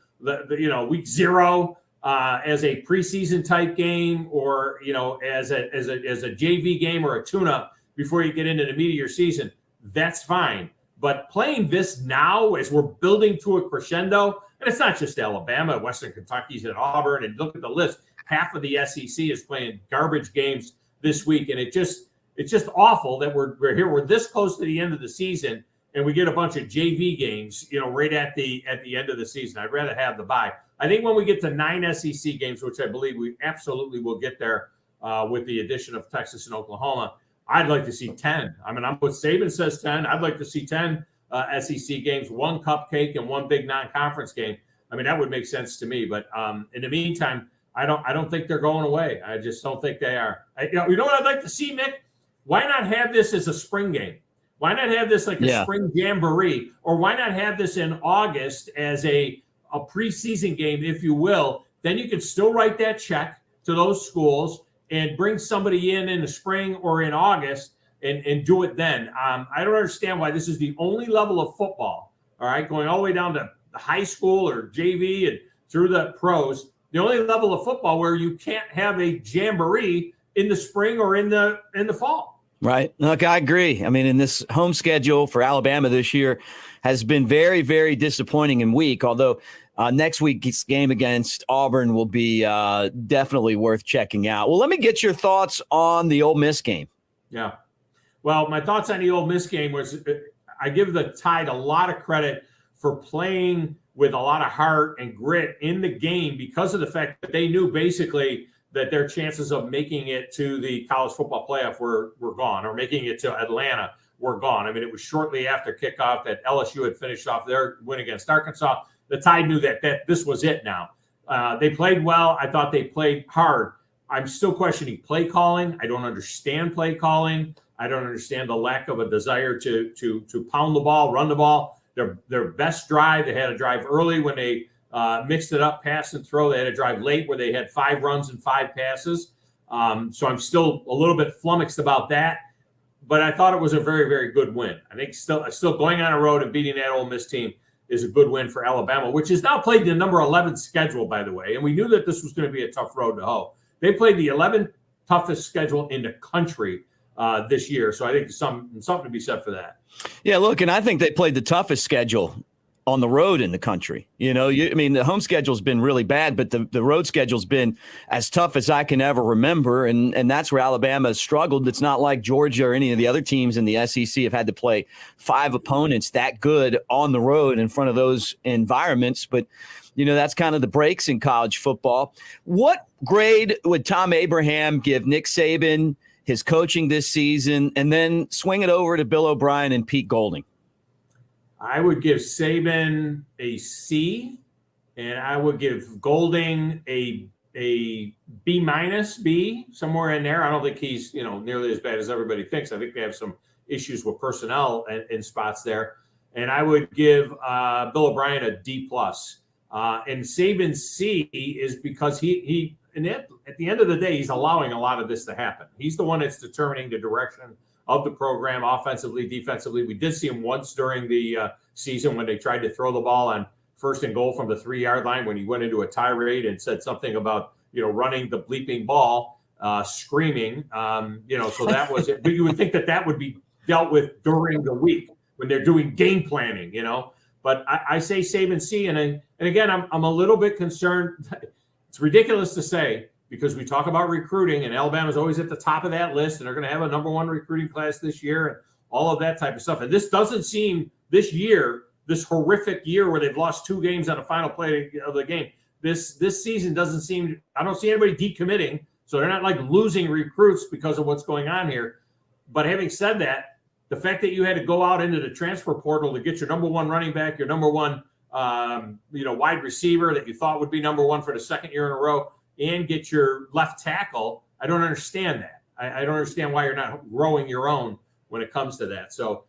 week 0 as a preseason type game, or, as a JV game or a tune-up before you get into the meat of your season. That's fine. But playing this now as we're building to a crescendo, and it's not just Alabama, Western Kentucky's at Auburn, and look at the list. Half of the SEC is playing garbage games this week, and it just It's just awful that we're here. We're this close to the end of the season, and we get a bunch of JV games, right at the end of the season. I'd rather have the bye. I think when we get to 9 SEC games, which I believe we absolutely will get there with the addition of Texas and Oklahoma, I'd like to see 10. I mean, I'm what Saban says 10. I'd like to see 10 SEC games, 1 cupcake and 1 big non-conference game. I mean, that would make sense to me. But in the meantime, I don't think they're going away. I just don't think they are. You know what I'd like to see, Mick? Why not have this as a spring game? Why not have this like a spring jamboree? Or why not have this in August as a preseason game, if you will? Then you can still write that check to those schools and bring somebody in the spring or in August and do it then. I don't understand why this is the only level of football, all right, going all the way down to high school or JV and through the pros, the only level of football where you can't have a jamboree in the spring or in the fall. Right. Look, I agree. I mean, in this home schedule for Alabama this year has been very, very disappointing and weak, although next week's game against Auburn will be definitely worth checking out. Well, let me get your thoughts on the Ole Miss game. Yeah. Well, my thoughts on the Ole Miss game was I give the Tide a lot of credit for playing with a lot of heart and grit in the game because of the fact that they knew basically that their chances of making it to the college football playoff were gone, or making it to Atlanta were gone. I mean, it was shortly after kickoff that LSU had finished off their win against Arkansas. The Tide knew that this was it now. They played well. I thought they played hard. I'm still questioning play calling. I don't understand play calling. I don't understand the lack of a desire to pound the ball, run the ball. Their best drive, they had a drive early when they mixed it up, pass and throw. They had a drive late where they had 5 runs and 5 passes. So I'm still a little bit flummoxed about that. But I thought it was a very, very good win. I think still going on a road and beating that Ole Miss team is a good win for Alabama, which is now played the number 11 schedule, by the way. And we knew that this was going to be a tough road to hoe. They played the 11th toughest schedule in the country this year. So I think something to be said for that. Yeah, look, and I think they played the toughest schedule on the road in the country. The home schedule's been really bad, but the road schedule's been as tough as I can ever remember. And that's where Alabama has struggled. It's not like Georgia or any of the other teams in the SEC have had to play 5 opponents that good on the road in front of those environments. But, that's kind of the breaks in college football. What grade would Thom Abraham give Nick Saban, his coaching this season, and then swing it over to Bill O'Brien and Pete Golding? I would give Saban a C, and I would give Golding a B-, somewhere in there. I don't think he's nearly as bad as everybody thinks. I think they have some issues with personnel in spots there. And I would give Bill O'Brien a D+. And Saban's C is because he at the end of the day, he's allowing a lot of this to happen. He's the one that's determining the direction of the program, offensively, defensively. We did see him once during the season when they tried to throw the ball on 1st and goal from the 3-yard line, when he went into a tirade and said something about, running the bleeping ball, screaming. So that was it. But you would think that would be dealt with during the week when they're doing game planning, But I say Saban C, and again, I'm a little bit concerned. It's ridiculous to say, because we talk about recruiting, and Alabama's always at the top of that list, and they're going to have a number 1 recruiting class this year and all of that type of stuff. And this doesn't seem this year, this horrific year where they've lost 2 games on a final play of the game. This season doesn't seem, I don't see anybody decommitting. So they're not like losing recruits because of what's going on here. But having said that, the fact that you had to go out into the transfer portal to get your number 1 running back, your number 1, wide receiver that you thought would be number 1 for the 2nd year in a row, and get your left tackle, I don't understand that. I don't understand why you're not growing your own when it comes to that. So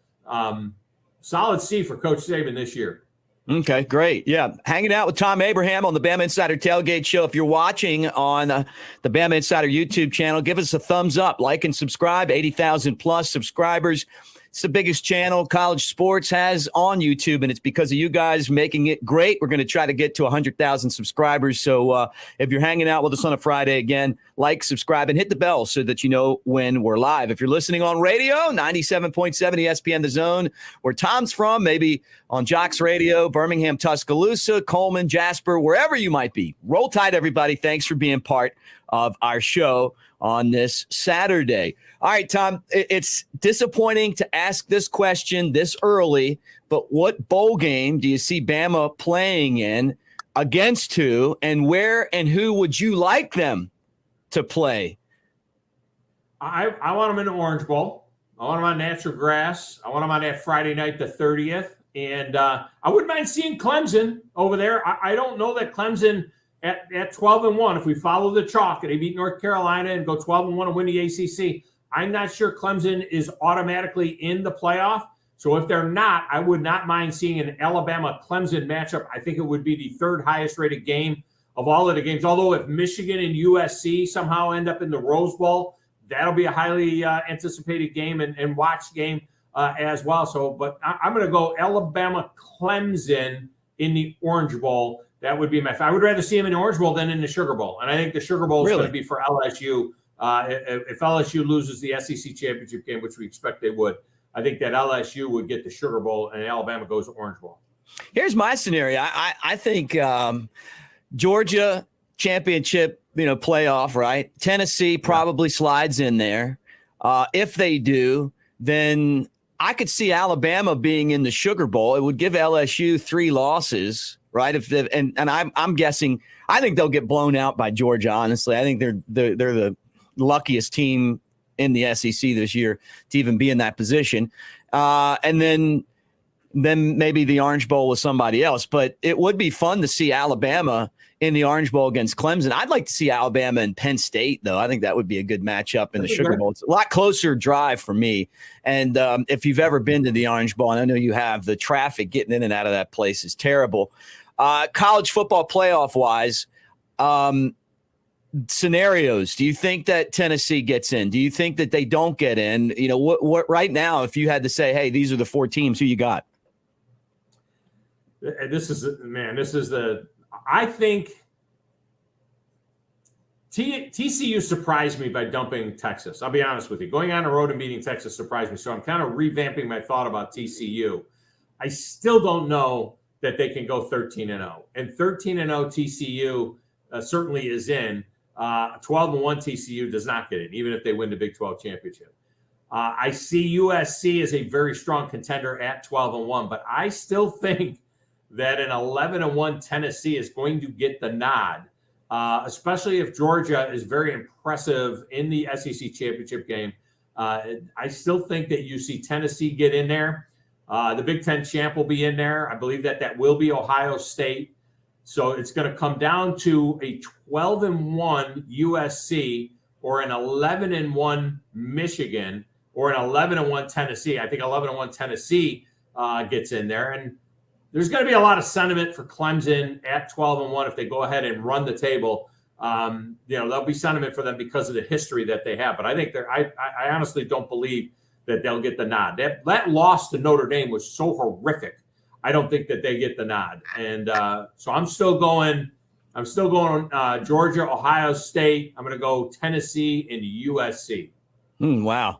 solid C for Coach Saban this year. Okay, great. Yeah, hanging out with Thom Abraham on the Bama Insider Tailgate Show. If you're watching on the Bama Insider YouTube channel, give us a thumbs up, like and subscribe. 80,000 plus subscribers. It's the biggest channel college sports has on YouTube, and it's because of you guys making it great. We're going to try to get to 100,000 subscribers. So if you're hanging out with us on a Friday, again, like, subscribe, and hit the bell so that you know when we're live. If you're listening on radio, 97.7 ESPN The Zone, where Tom's from, maybe on Jocks Radio, Birmingham, Tuscaloosa, Coleman, Jasper, wherever you might be. Roll Tide, everybody. Thanks for being part of our show on this Saturday. All right, Tom, it's disappointing to ask this question this early, but what bowl game do you see Bama playing in, against who, and where and who would you like them to play? I want them in the Orange Bowl. I want them on natural grass. I want them on that Friday night, the 30th. And I wouldn't mind seeing Clemson over there. I don't know that Clemson at 12-1, if we follow the chalk and they beat North Carolina and go 12-1 and win the ACC, I'm not sure Clemson is automatically in the playoff. So if they're not, I would not mind seeing an Alabama-Clemson matchup. I think it would be the third highest rated game of all of the games. Although if Michigan and USC somehow end up in the Rose Bowl, that'll be a highly anticipated game and watched game as well. So, but I'm going to go Alabama-Clemson in the Orange Bowl. That would be I would rather see him in the Orange Bowl than in the Sugar Bowl. And I think the Sugar Bowl is going to be for LSU. If LSU loses the SEC championship game, which we expect they would, I think that LSU would get the Sugar Bowl and Alabama goes to Orange Bowl. Here's my scenario. I think Georgia championship, playoff, right? Tennessee probably slides in there. If they do, then I could see Alabama being in the Sugar Bowl. It would give LSU 3 losses, right? And I'm guessing, I think they'll get blown out by Georgia. Honestly, I think they're the luckiest team in the SEC this year to even be in that position. And then maybe the Orange Bowl with somebody else. But it would be fun to see Alabama in the Orange Bowl against Clemson. I'd like to see Alabama and Penn State, though. I think that would be a good matchup in the Sugar Bowl. It's a lot closer drive for me. And if you've ever been to the Orange Bowl, and I know you have, the traffic getting in and out of that place is terrible. College football playoff-wise, scenarios. Do you think that Tennessee gets in? Do you think that they don't get in? What right now, if you had to say, hey, these are the 4 teams, who you got? I think TCU surprised me by dumping Texas. I'll be honest with you. Going on the road and beating Texas surprised me. So I'm kind of revamping my thought about TCU. I still don't know that they can go 13-0. And 13-0 TCU certainly is in. 12-1 TCU does not get in, even if they win the Big 12 championship. I see USC as a very strong contender at 12-1, but I still think that an 11-1 Tennessee is going to get the nod, especially if Georgia is very impressive in the SEC championship game. I still think that you see Tennessee get in there. The Big Ten champ will be in there. I believe that will be Ohio State. So it's going to come down to a 12-1 USC or an 11-1 Michigan or an 11-1 Tennessee. I think 11-1 Tennessee gets in there. And there's going to be a lot of sentiment for Clemson at 12-1 if they go ahead and run the table. There'll be sentiment for them because of the history that they have. But I think I honestly don't believe that they'll get the nod. That loss to Notre Dame was so horrific. I don't think that they get the nod. And so I'm still going Georgia, Ohio State. I'm going to go Tennessee and USC. Wow.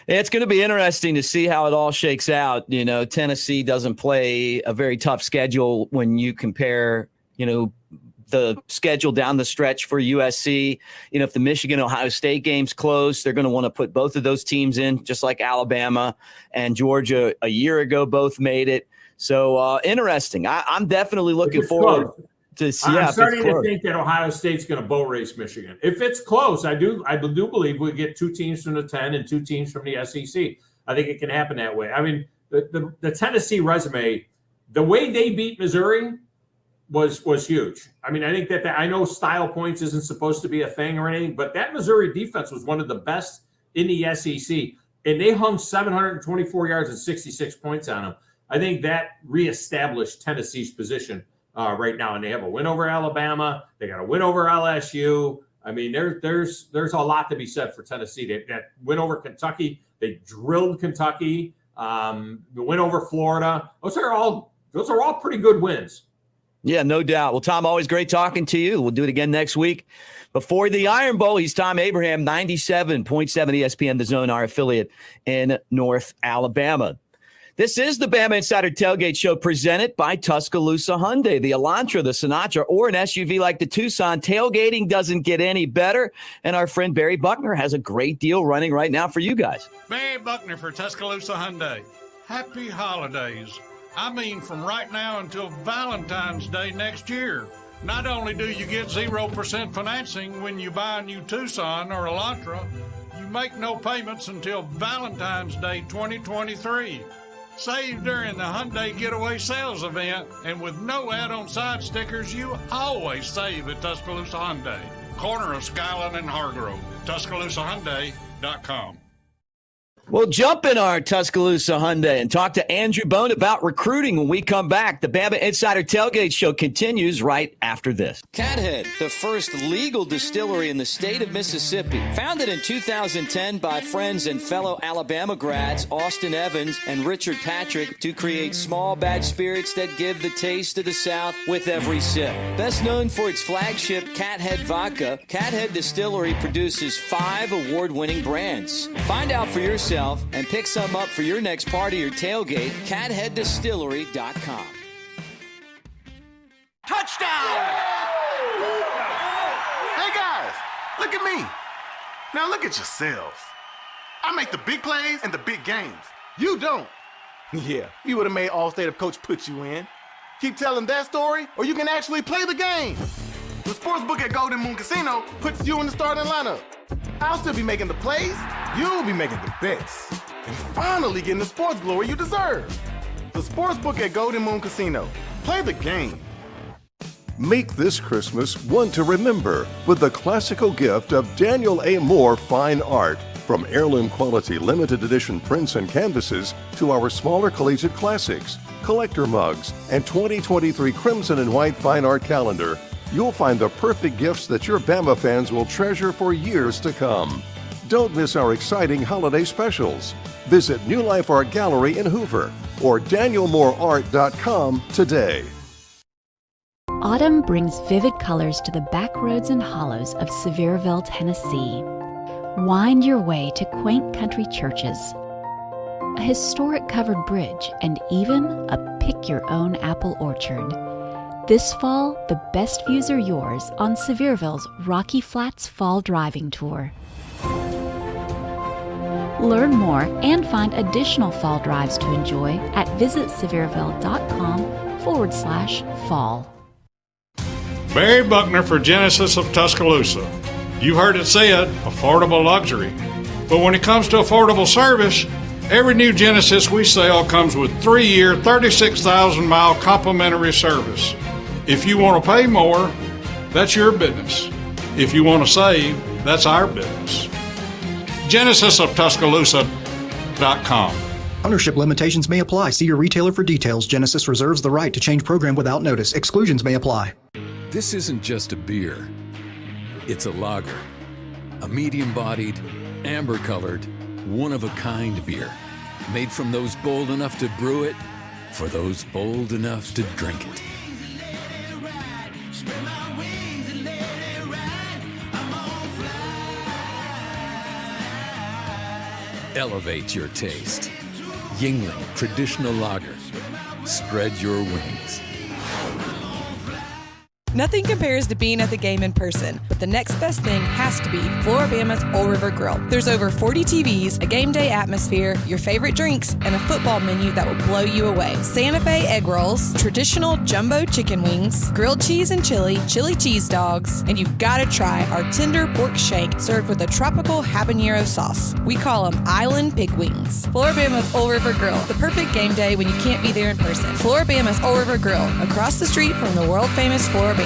It's going to be interesting to see how it all shakes out. Tennessee doesn't play a very tough schedule when you compare, the schedule down the stretch for USC. If the Michigan-Ohio State game's close, they're going to want to put both of those teams in, just like Alabama and Georgia a year ago both made it. So interesting. I'm definitely looking forward to see. I'm starting to think that Ohio State's going to boat race Michigan. If it's close, I do believe we get 2 teams from the 10 and 2 teams from the SEC. I think it can happen that way. I mean, the Tennessee resume, the way they beat Missouri was huge. I mean, I think that I know style points isn't supposed to be a thing or anything, but that Missouri defense was one of the best in the SEC, and they hung 724 yards and 66 points on them. I think that reestablished Tennessee's position right now, and they have a win over Alabama. They got a win over LSU. I mean, there's a lot to be said for Tennessee. That win over Kentucky, they drilled Kentucky. The win over Florida. Those are all pretty good wins. Yeah, no doubt. Well, Tom, always great talking to you. We'll do it again next week. Before the Iron Bowl, he's Thom Abraham, 97.7 ESPN, The Zone, our affiliate in North Alabama. This is the Bama Insider Tailgate Show presented by Tuscaloosa Hyundai. The Elantra, the Sinatra, or an SUV like the Tucson, tailgating doesn't get any better. And our friend Barry Buckner has a great deal running right now for you guys. Barry Buckner for Tuscaloosa Hyundai. Happy holidays. I mean, from right now until Valentine's Day next year. Not only do you get 0% financing when you buy a new Tucson or Elantra, you make no payments until Valentine's Day 2023. Save during the Hyundai Getaway Sales event, and with no add-on side stickers, you always save at Tuscaloosa Hyundai, corner of Skyline and Hargrove. TuscaloosaHyundai.com. We'll jump in our Tuscaloosa Hyundai and talk to Andrew Bone about recruiting when we come back. The Bama Insider Tailgate Show continues right after this. Cathead, the first legal distillery in the state of Mississippi. Founded in 2010 by friends and fellow Alabama grads Austin Evans and Richard Patrick to create small batch spirits that give the taste of the South with every sip. Best known for its flagship Cathead Vodka, Cathead Distillery produces 5 award-winning brands. Find out for yourself and pick some up for your next party or tailgate. CatheadDistillery.com. Touchdown! Hey guys, look at me. Now look at yourselves. I make the big plays and the big games. You don't. Yeah, you would have made All-State if Coach put you in. Keep telling that story, or you can actually play the game. The sportsbook at Golden Moon Casino puts you in the starting lineup. I'll still be making the plays, you'll be making the bets, and finally getting the sports glory you deserve. The sportsbook at Golden Moon Casino. Play the game. Make this Christmas one to remember with the classical gift of Daniel A. Moore Fine Art. From heirloom quality limited edition prints and canvases to our smaller collegiate classics, collector mugs, and 2023 Crimson and White Fine Art calendar, you'll find the perfect gifts that your Bama fans will treasure for years to come. Don't miss our exciting holiday specials. Visit New Life Art Gallery in Hoover or DanielMooreArt.com today. Autumn brings vivid colors to the back roads and hollows of Sevierville, Tennessee. Wind your way to quaint country churches, a historic covered bridge, and even a pick-your-own apple orchard. This fall, the best views are yours on Sevierville's Rocky Flats Fall Driving Tour. Learn more and find additional fall drives to enjoy at visitsevierville.com/fall. Barry Buckner for Genesis of Tuscaloosa. You heard it said, affordable luxury. But when it comes to affordable service, every new Genesis we sell comes with 3-year, 36,000-mile complimentary service. If you want to pay more, that's your business. If you want to save, that's our business. GenesisofTuscaloosa.com. Ownership limitations may apply. See your retailer for details. Genesis reserves the right to change program without notice. Exclusions may apply. This isn't just a beer. It's a lager. A medium-bodied, amber-colored, one-of-a-kind beer. Made from those bold enough to brew it, for those bold enough to drink it. Elevate your taste. Yingling Traditional Lager. Spread your wings. Nothing compares to being at the game in person, but the next best thing has to be Alabama's Old River Grill. There's over 40 TVs, a game day atmosphere, your favorite drinks, and a football menu that will blow you away. Santa Fe egg rolls, traditional jumbo chicken wings, grilled cheese and chili cheese dogs, and you've got to try our tender pork shank served with a tropical habanero sauce. We call them Island Pig Wings. Alabama's Old River Grill, the perfect game day when you can't be there in person. Alabama's Old River Grill, across the street from the world-famous Alabama.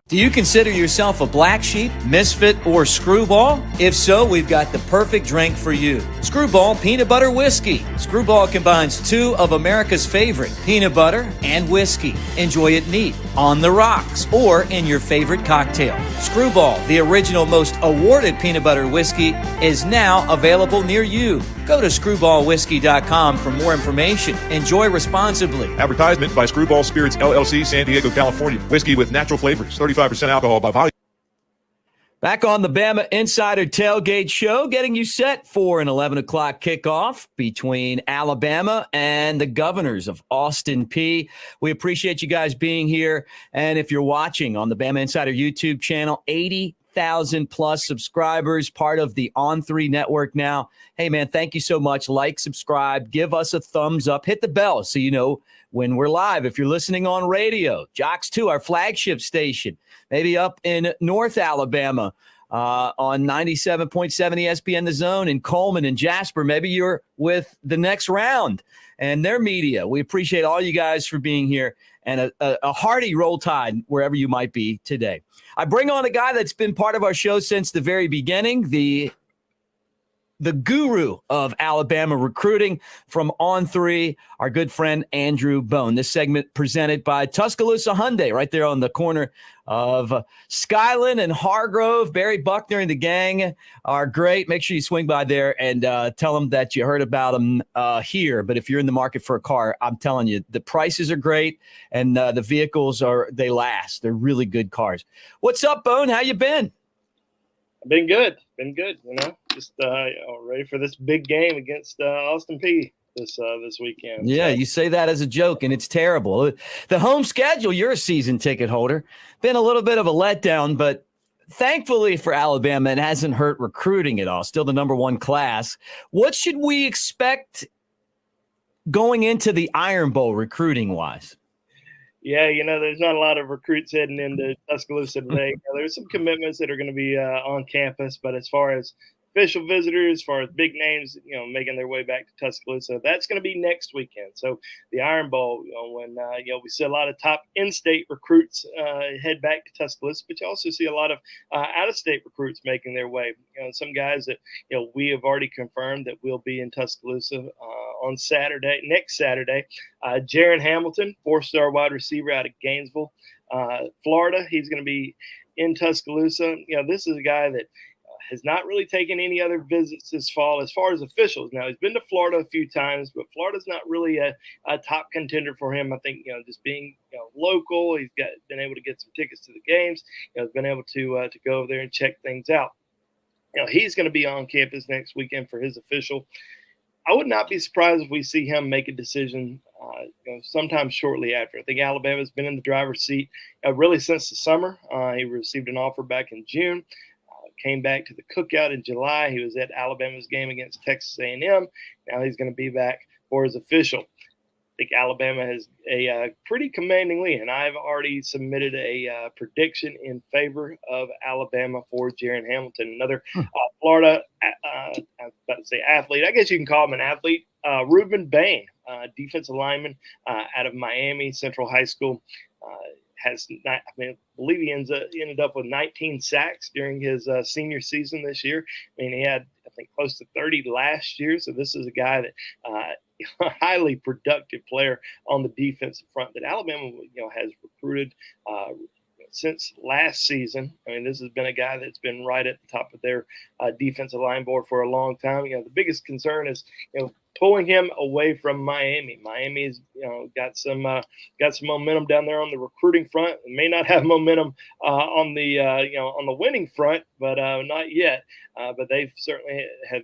Do you consider yourself a black sheep, misfit, or screwball? If so, we've got the perfect drink for you. Screwball Peanut Butter Whiskey. Screwball combines 2 of America's favorite, peanut butter and whiskey. Enjoy it neat, on the rocks, or in your favorite cocktail. Screwball, the original most awarded peanut butter whiskey, is now available near you. Go to screwballwhiskey.com for more information. Enjoy responsibly. Advertisement by Screwball Spirits LLC, San Diego, California. Whiskey with natural flavors, 35% alcohol by volume. Back on the Bama Insider Tailgate Show, getting you set for an 11 o'clock kickoff between Alabama and the Governors of Austin Peay. We appreciate you guys being here. And if you're watching on the Bama Insider YouTube channel, 80,000 plus subscribers, part of the On3 network now. Hey, man, thank you so much. Like, subscribe, give us a thumbs up, hit the bell so you know when we're live. If you're listening on radio, Jocks 2, our flagship station, maybe up in North Alabama on 97.7 ESPN The Zone, in Coleman and Jasper. Maybe you're with The Next Round and their media. We appreciate all you guys for being here, and a hearty Roll Tide wherever you might be today. I bring on a guy that's been part of our show since the very beginning, the guru of Alabama recruiting from On3, our good friend Andrew Bone. This segment presented by Tuscaloosa Hyundai, right there on the corner of Skyland and Hargrove. Barry Buckner and the gang are great. Make sure you swing by there and tell them that you heard about them here. But if you're in the market for a car, I'm telling you, the prices are great, and the vehicles they last. They're really good cars. What's up, Bone? How you been? Been good. Just ready for this big game against Austin Peay this weekend. Yeah, so. You say that as a joke, and it's terrible. The home schedule, you're a season ticket holder. Been a little bit of a letdown, but thankfully for Alabama, it hasn't hurt recruiting at all. Still the number one class. What should we expect going into the Iron Bowl recruiting-wise? Yeah, there's not a lot of recruits heading into Tuscaloosa today. There's some commitments that are going to be on campus, but as far as official visitors, as far as big names, making their way back to Tuscaloosa, that's going to be next weekend. So the Iron Bowl, when we see a lot of top in-state recruits head back to Tuscaloosa, but you also see a lot of out-of-state recruits making their way. Some guys that we have already confirmed that will be in Tuscaloosa on next Saturday. Jaron Hamilton, 4-star wide receiver out of Gainesville, Florida. He's going to be in Tuscaloosa. This is a guy that has not really taken any other visits this fall as far as officials. Now, he's been to Florida a few times, but Florida's not really a top contender for him. I think, just being local, he's been able to get some tickets to the games. He's been able to go over there and check things out. He's going to be on campus next weekend for his official. I would not be surprised if we see him make a decision sometime shortly after. I think Alabama's been in the driver's seat really since the summer. He received an offer back in June. Came back to the cookout in July. He was at Alabama's game against Texas A&M. Now he's going to be back for his official. I think Alabama has a pretty commanding lead, and I've already submitted a prediction in favor of Alabama for Jaron Hamilton. Another Florida, I was about to say athlete. I guess you can call him an athlete. Ruben Bain, defensive lineman out of Miami Central High School. I believe he ended up with 19 sacks during his senior season this year. He had, I think, close to 30 last year. So this is a guy that a highly productive player on the defensive front that Alabama, has recruited since last season. This has been a guy that's been right at the top of their defensive line board for a long time. The biggest concern is, pulling him away from Miami. Miami's, got some momentum down there on the recruiting front. It may not have momentum on the winning front, but not yet. But they've certainly have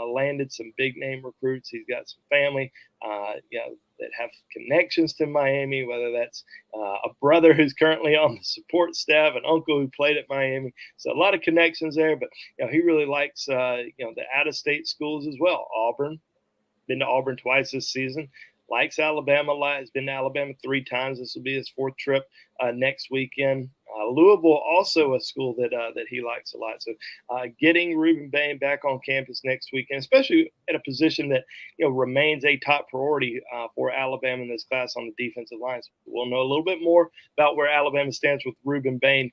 landed some big name recruits. He's got some family, that have connections to Miami, whether that's a brother who's currently on the support staff, an uncle who played at Miami. So a lot of connections there, but he really likes the out-of-state schools as well. Auburn, been to Auburn twice this season. Likes Alabama a lot. Has been to Alabama 3 times. This will be his 4th trip next weekend. Louisville, also a school that he likes a lot. So getting Ruben Bain back on campus next weekend, especially at a position that remains a top priority for Alabama in this class on the defensive line. So we'll know a little bit more about where Alabama stands with Ruben Bain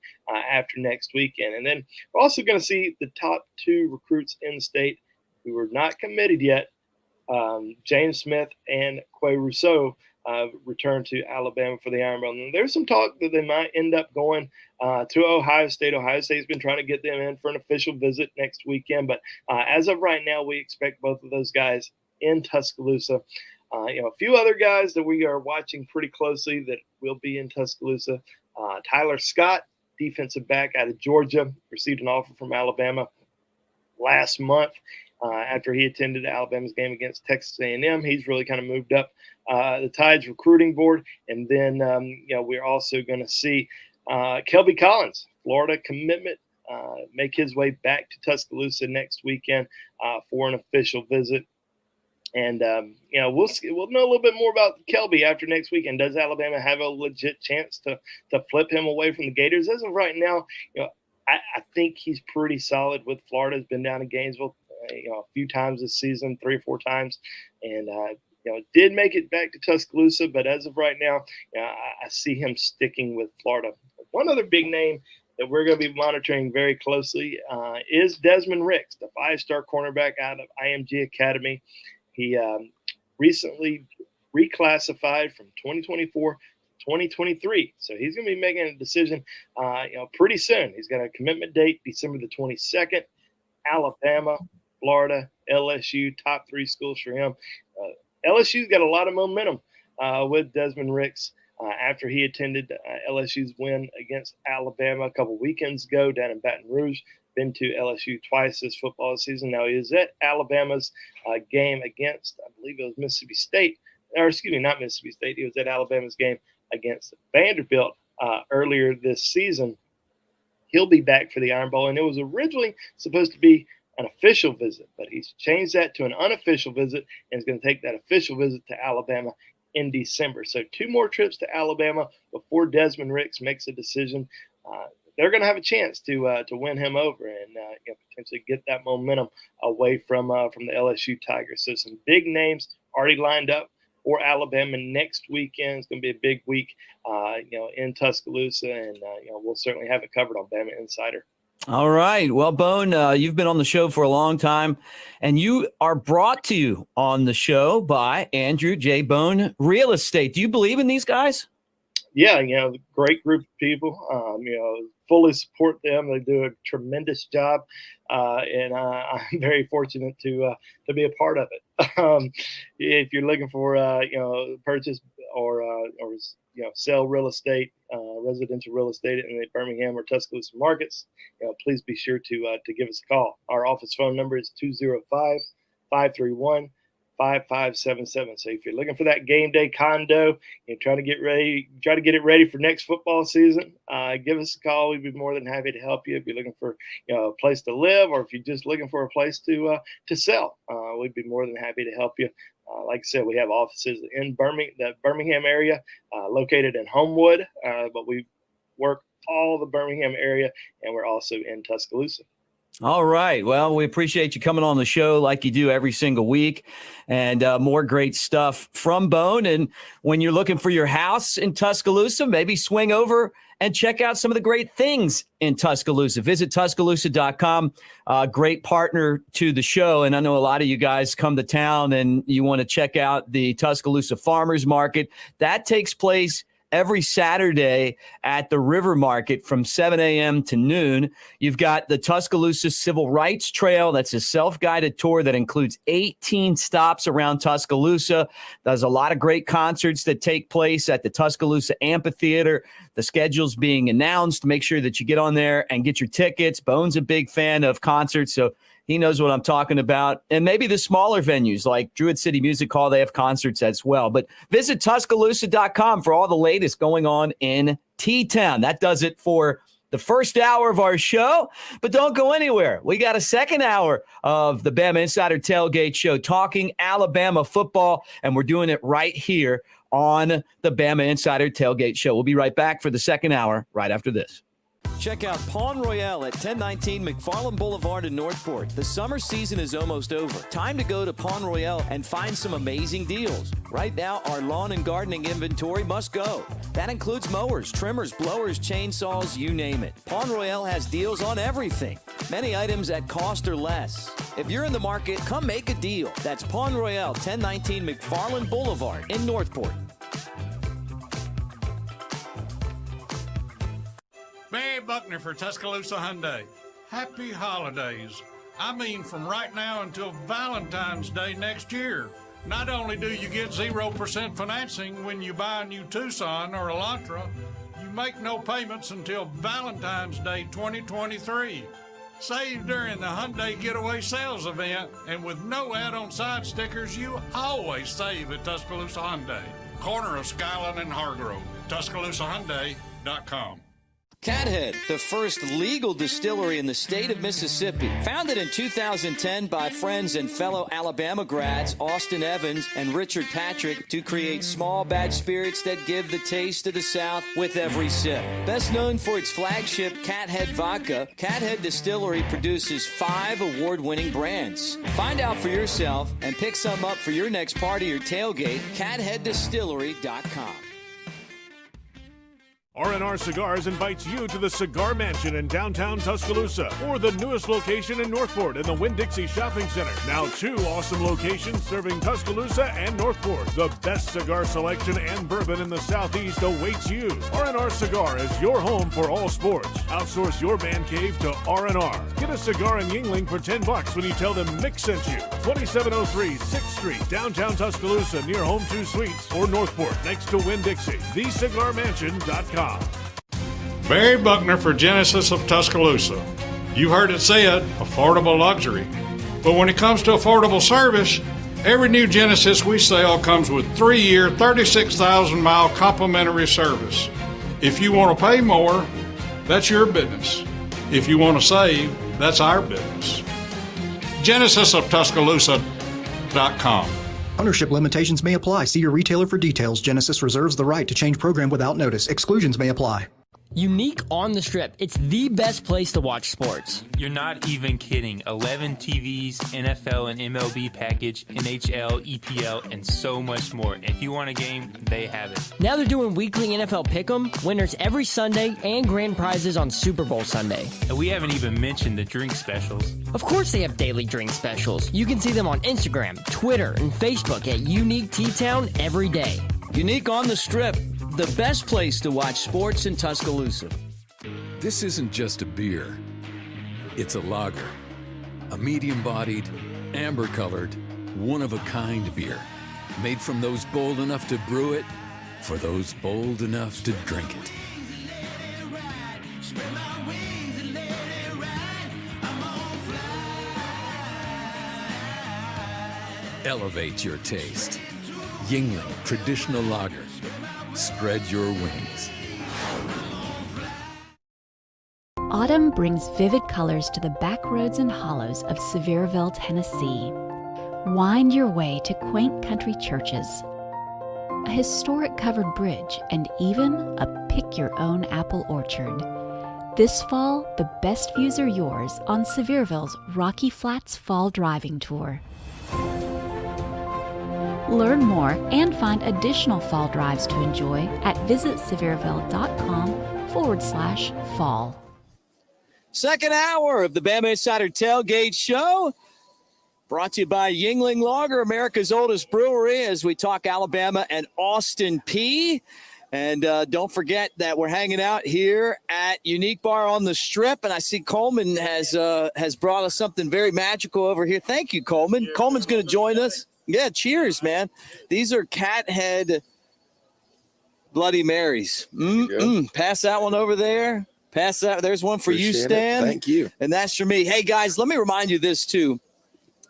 after next weekend. And then we're also going to see the top 2 recruits in the state who are not committed yet. James Smith and Quay Rousseau return to Alabama for the Iron Bowl. And there's some talk that they might end up going to Ohio State. Ohio State's been trying to get them in for an official visit next weekend. But as of right now, we expect both of those guys in Tuscaloosa. A few other guys that we are watching pretty closely that will be in Tuscaloosa. Tyler Scott, defensive back out of Georgia, received an offer from Alabama last month after he attended Alabama's game against Texas A&M. He's really kind of moved up the Tide's recruiting board. And then, we're also going to see Kelby Collins, Florida commitment, make his way back to Tuscaloosa next weekend for an official visit. And, we'll know a little bit more about Kelby after next weekend. Does Alabama have a legit chance to flip him away from the Gators? As of right now, I think he's pretty solid with Florida. Has been down in Gainesville, a few times this season, 3 or 4 times, and did make it back to Tuscaloosa. But as of right now, I see him sticking with Florida. One other big name that we're going to be monitoring very closely is Desmond Ricks, the 5-star cornerback out of IMG Academy. He recently reclassified from 2024. 2023. So he's going to be making a decision, pretty soon. He's got a commitment date, December the 22nd. Alabama, Florida, LSU, top 3 schools for him. LSU's got a lot of momentum with Desmond Ricks after he attended LSU's win against Alabama a couple weekends ago down in Baton Rouge. Been to LSU twice this football season. Now he is at Alabama's game against, I believe it was Mississippi State. Or excuse me, not Mississippi State. He was at Alabama's game against Vanderbilt earlier this season. He'll be back for the Iron Bowl, and it was originally supposed to be an official visit, but he's changed that to an unofficial visit and is going to take that official visit to Alabama in December. So 2 more trips to Alabama before Desmond Ricks makes a decision. They're going to have a chance to win him over and potentially get that momentum away from the LSU Tigers. So some big names already lined up for Alabama next weekend. It's going to be a big week, in Tuscaloosa, and we'll certainly have it covered on Bama Insider. All right. Well, Bone, you've been on the show for a long time, and you are brought to you on the show by Andrew J. Bone Real Estate. Do you believe in these guys? Yeah, great group of people. Fully support them. They do a tremendous job, and I'm very fortunate to be a part of it. If you're looking for purchase or sell real estate, residential real estate in the Birmingham or Tuscaloosa markets, please be sure to give us a call. Our office phone number is 205-531-5577. So if you're looking for that game day condo and try to get it ready for next football season, give us a call. We'd be more than happy to help you. If you're looking for a place to live, or if you're just looking for a place to sell, we'd be more than happy to help you. Like I said, we have offices in the Birmingham area, located in Homewood, but we work all the Birmingham area, and we're also in Tuscaloosa. All right. Well, we appreciate you coming on the show like you do every single week, and more great stuff from Bone. And when you're looking for your house in Tuscaloosa, maybe swing over and check out some of the great things in Tuscaloosa. Visit Tuscaloosa.com. Great partner to the show. And I know a lot of you guys come to town and you want to check out the Tuscaloosa Farmers Market. That takes place every Saturday at the River Market from 7 a.m. to noon. You've got the Tuscaloosa Civil Rights Trail. That's a self-guided tour that includes 18 stops around Tuscaloosa. There's a lot of great concerts that take place at the Tuscaloosa Amphitheater. The schedule's being announced. Make sure that you get on there and get your tickets. Bone's a big fan of concerts, so he knows what I'm talking about. And maybe the smaller venues like Druid City Music Hall, they have concerts as well. But visit Tuscaloosa.com for all the latest going on in T-Town. That does it for the first hour of our show. But don't go anywhere. We got a second hour of the Bama Insider Tailgate Show talking Alabama football, and we're doing it right here on the Bama Insider Tailgate Show. We'll be right back for the second hour right after this. Check out Pawn Royale at 1019 McFarland Boulevard in Northport. The summer season is almost over. Time to go to Pawn Royale and find some amazing deals. Right now, our lawn and gardening inventory must go. That includes mowers, trimmers, blowers, chainsaws, you name it. Pawn Royale has deals on everything. Many items at cost or less. If you're in the market, come make a deal. That's Pawn Royale, 1019 McFarland Boulevard in Northport. Barry Buckner for Tuscaloosa Hyundai. Happy holidays. I mean, from right now until Valentine's Day next year. Not only do you get 0% financing when you buy a new Tucson or Elantra, you make no payments until Valentine's Day 2023. Save during the Hyundai Getaway Sales event, and with no add-on side stickers, you always save at Tuscaloosa Hyundai, corner of Skyline and Hargrove. TuscaloosaHyundai.com. Cathead, the first legal distillery in the state of Mississippi. Founded in 2010 by friends and fellow Alabama grads Austin Evans and Richard Patrick to create small batch spirits that give the taste of the South with every sip. Best known for its flagship Cathead Vodka, Cathead Distillery produces 5 award-winning brands. Find out for yourself and pick some up for your next party or tailgate. CatheadDistillery.com. R&R Cigars invites you to the Cigar Mansion in downtown Tuscaloosa, or the newest location in Northport in the Winn-Dixie Shopping Center. Now 2 awesome locations serving Tuscaloosa and Northport. The best cigar selection and bourbon in the Southeast awaits you. R&R Cigar is your home for all sports. Outsource your man cave to R&R. Get a cigar in Yingling for $10 when you tell them Mick sent you. 2703 6th Street, downtown Tuscaloosa, near Home 2 Suites, or Northport, next to Winn-Dixie. TheCigarMansion.com. Barry Buckner for Genesis of Tuscaloosa. You heard it said, affordable luxury. But when it comes to affordable service, every new Genesis we sell comes with 3-year, 36,000-mile complimentary service. If you want to pay more, that's your business. If you want to save, that's our business. GenesisofTuscaloosa.com. Ownership limitations may apply. See your retailer for details. Genesis reserves the right to change program without notice. Exclusions may apply. Unique on the Strip. It's the best place to watch sports. You're not even kidding. 11 TVs, NFL and MLB package, NHL, EPL, and so much more. If you want a game, they have it. Now they're doing weekly NFL Pick'em, winners every Sunday, and grand prizes on Super Bowl Sunday. And we haven't even mentioned the drink specials. Of course they have daily drink specials. You can see them on Instagram, Twitter, and Facebook at Unique T-Town every day. Unique on the Strip, the best place to watch sports in Tuscaloosa. This isn't just a beer. It's a lager. A medium-bodied, amber-colored, one-of-a-kind beer. Made from those bold enough to brew it, for those bold enough to drink it. Elevate your taste. Yingling Traditional Lager. Spread your wings. Autumn brings vivid colors to the back roads and hollows of Sevierville, Tennessee. Wind your way to quaint country churches, a historic covered bridge, and even a pick-your-own apple orchard. This fall, the best views are yours on Sevierville's Rocky Flats Fall Driving Tour. Learn more and find additional fall drives to enjoy at visitsevierville.com/fall. Second hour of the Bama Insider Tailgate Show, brought to you by Yingling Lager, America's oldest brewery, as we talk Alabama and Austin Peay. And don't forget that we're hanging out here at Unique Bar on the Strip, and I see Coleman has brought us something very magical over here. Thank you, Coleman. Coleman's going to join us. Yeah, cheers, man. These are Cathead Bloody Marys. Pass that one over there. Pass that. There's one for you, Stan. Thank you. And that's for me. Hey, guys, let me remind you this, too.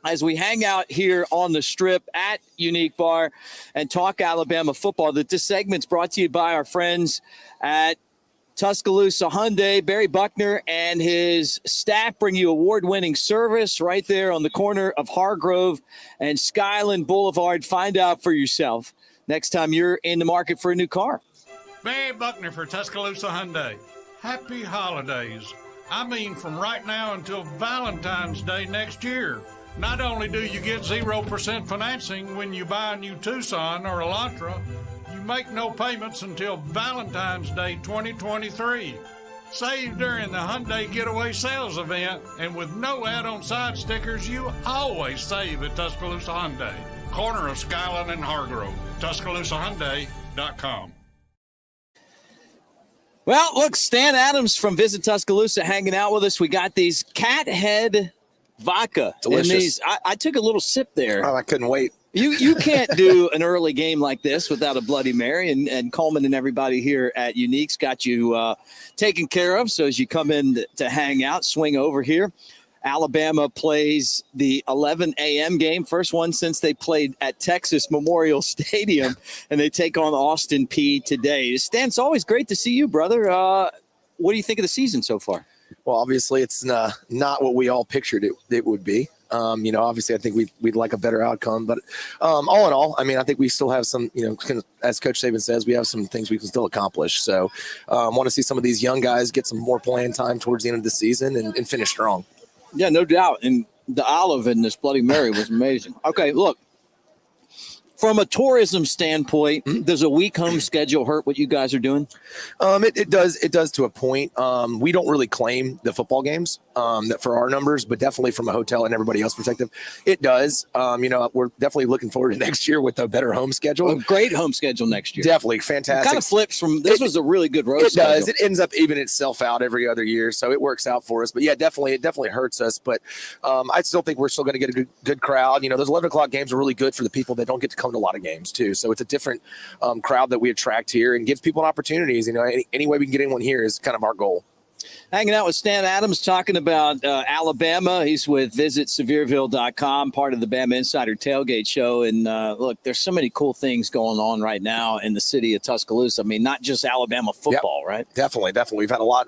As we hang out here on the Strip at Unique Bar and talk Alabama football, that this segment's brought to you by our friends at Tuscaloosa Hyundai. Barry Buckner and his staff bring you award-winning service right there on the corner of Hargrove and Skyland Boulevard. Find out for yourself next time you're in the market for a new car. Barry Buckner for Tuscaloosa Hyundai. Happy holidays. I mean, from right now until Valentine's Day next year. Not only do you get 0% financing when you buy a new Tucson or Elantra, you make no payments until Valentine's Day 2023. Save during the Hyundai Getaway Sales event, and with no add-on side stickers, you always save at Tuscaloosa Hyundai, corner of Skyline and Hargrove. TuscaloosaHyundai.com. Well, look, Stan Adams from Visit Tuscaloosa hanging out with us. We got these Cathead vodka. Delicious. And these, I took a little sip there. Oh, I couldn't wait. You can't do an early game like this without a Bloody Mary, and Coleman and everybody here at Unique's got you taken care of. So as you come in to hang out, swing over here. Alabama plays the 11 a.m. game, first one since they played at Texas Memorial Stadium, and they take on Austin Peay today. Stan, it's always great to see you, brother. What do you think of the season so far? Well, obviously, it's not what we all pictured it would be. Obviously, I think we'd like a better outcome. But all in all, I mean, I think we still have some, as Coach Saban says, we have some things we can still accomplish. So I want to see some of these young guys get some more playing time towards the end of the season and finish strong. Yeah, no doubt. And the olive in this Bloody Mary was amazing. Okay, look. From a tourism standpoint, does a week home schedule hurt what you guys are doing? It does. It does to a point. We don't really claim the football games that for our numbers, but definitely from a hotel and everybody else perspective, it does. We're definitely looking forward to next year with a better home schedule. A great home schedule next year. Definitely fantastic. It kind of flips from this was a really good road schedule. It does. It ends up evening itself out every other year, so it works out for us. But yeah, definitely, it definitely hurts us. But I still think we're still going to get a good crowd. Those 11 o'clock games are really good for the people that don't get to come to a lot of games too. So it's a different crowd that we attract here and gives people opportunities. Any way we can get in one here is kind of our goal. Hanging out with Stan Adams, talking about Alabama. He's with VisitSevierville.com, part of the BamaInsider Tailgate Show. And look, there's so many cool things going on right now in the city of Tuscaloosa. I mean, not just Alabama football, right? Definitely. We've had a lot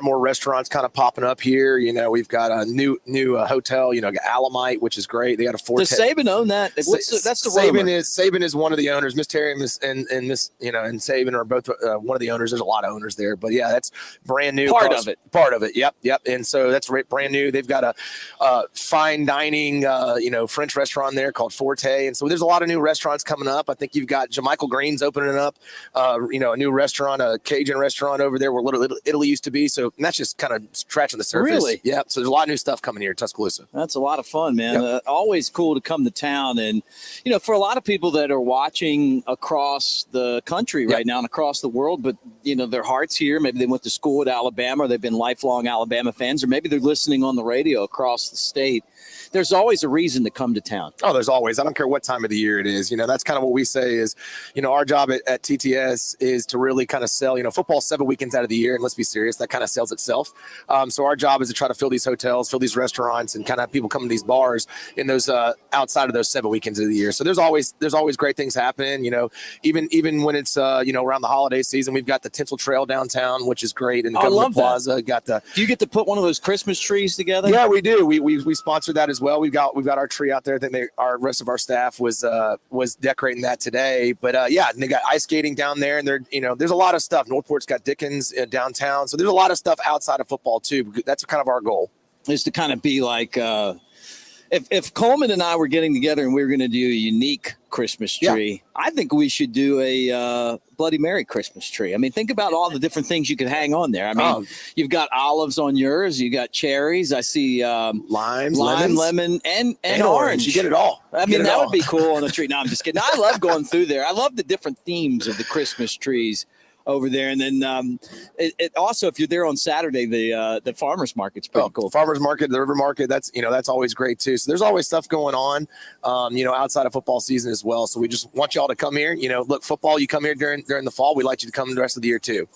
more restaurants kind of popping up here. We've got a new hotel. Alamite, which is great. They got a Forte. Does Saban own that? That's the Saban is one of the owners. Miss Terry and Saban are both one of the owners. There's a lot of owners there, but yeah, that's brand new. Part of it. Yep. And so that's brand new. They've got a fine dining, French restaurant there called Forte. And so there's a lot of new restaurants coming up. I think you've got Jamichael Green's opening up, a new restaurant, a Cajun restaurant over there where Little Italy used to be. So that's just kind of scratching the surface. Really? Yeah. So there's a lot of new stuff coming here in Tuscaloosa. That's a lot of fun, man. Yep. Always cool to come to town. And, for a lot of people that are watching across the country right now and across the world, but, their heart's here. Maybe they went to school at Alabama, or they've been lifelong Alabama fans, or maybe they're listening on the radio across the state. There's always a reason to come to town. Oh, there's always. I don't care what time of the year it is. That's kind of what we say is, our job at TTS is to really kind of sell, football 7 weekends out of the year. And let's be serious, that kind of sells itself. So our job is to try to fill these hotels, fill these restaurants, and kind of have people come to these bars in those outside of those 7 weekends of the year. So there's always great things happening. Even when it's around the holiday season, we've got the Tinsel Trail downtown, which is great, and the Government Plaza. Do you get to put one of those Christmas trees together? Yeah, we do. We sponsored that as well. We've got our tree out there. I think our rest of our staff was decorating that today. But and they got ice skating down there, and there's a lot of stuff. Northport's got Dickens downtown, so there's a lot of stuff outside of football too. That's kind of our goal. Is to kind of be like if Coleman and I were getting together and we were going to do a unique Christmas tree, I think we should do a Bloody Mary Christmas tree. I mean, think about all the different things you could hang on there. I mean, you've got olives on yours, you got cherries. I see lime, lemon, and orange. You get it all. I mean, that would be cool on a tree. No, I'm just kidding. I love going through there. I love the different themes of the Christmas trees over there. And then it also, if you're there on Saturday, the farmers market's pretty cool. Farmers market, the river market, that's always great too. So there's always stuff going on, outside of football season as well. So we just want y'all to come here. Look, football, you come here during the fall. We like you to come the rest of the year too.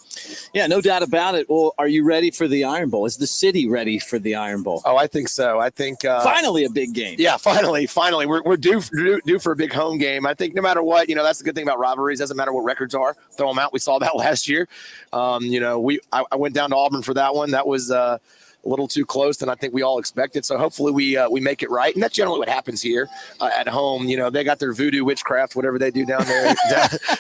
Yeah, no doubt about it. Well, are you ready for the Iron Bowl? Is the city ready for the Iron Bowl? Oh, I think so. I think finally a big game. Yeah, finally, we're due for a big home game. I think no matter what, that's the good thing about rivalries. Doesn't matter what records are, throw them out. We saw that last year. I went down to Auburn for that one. That was a little too close than I think we all expected. So hopefully we make it right. And that's generally what happens here at home. They got their voodoo witchcraft, whatever they do down there,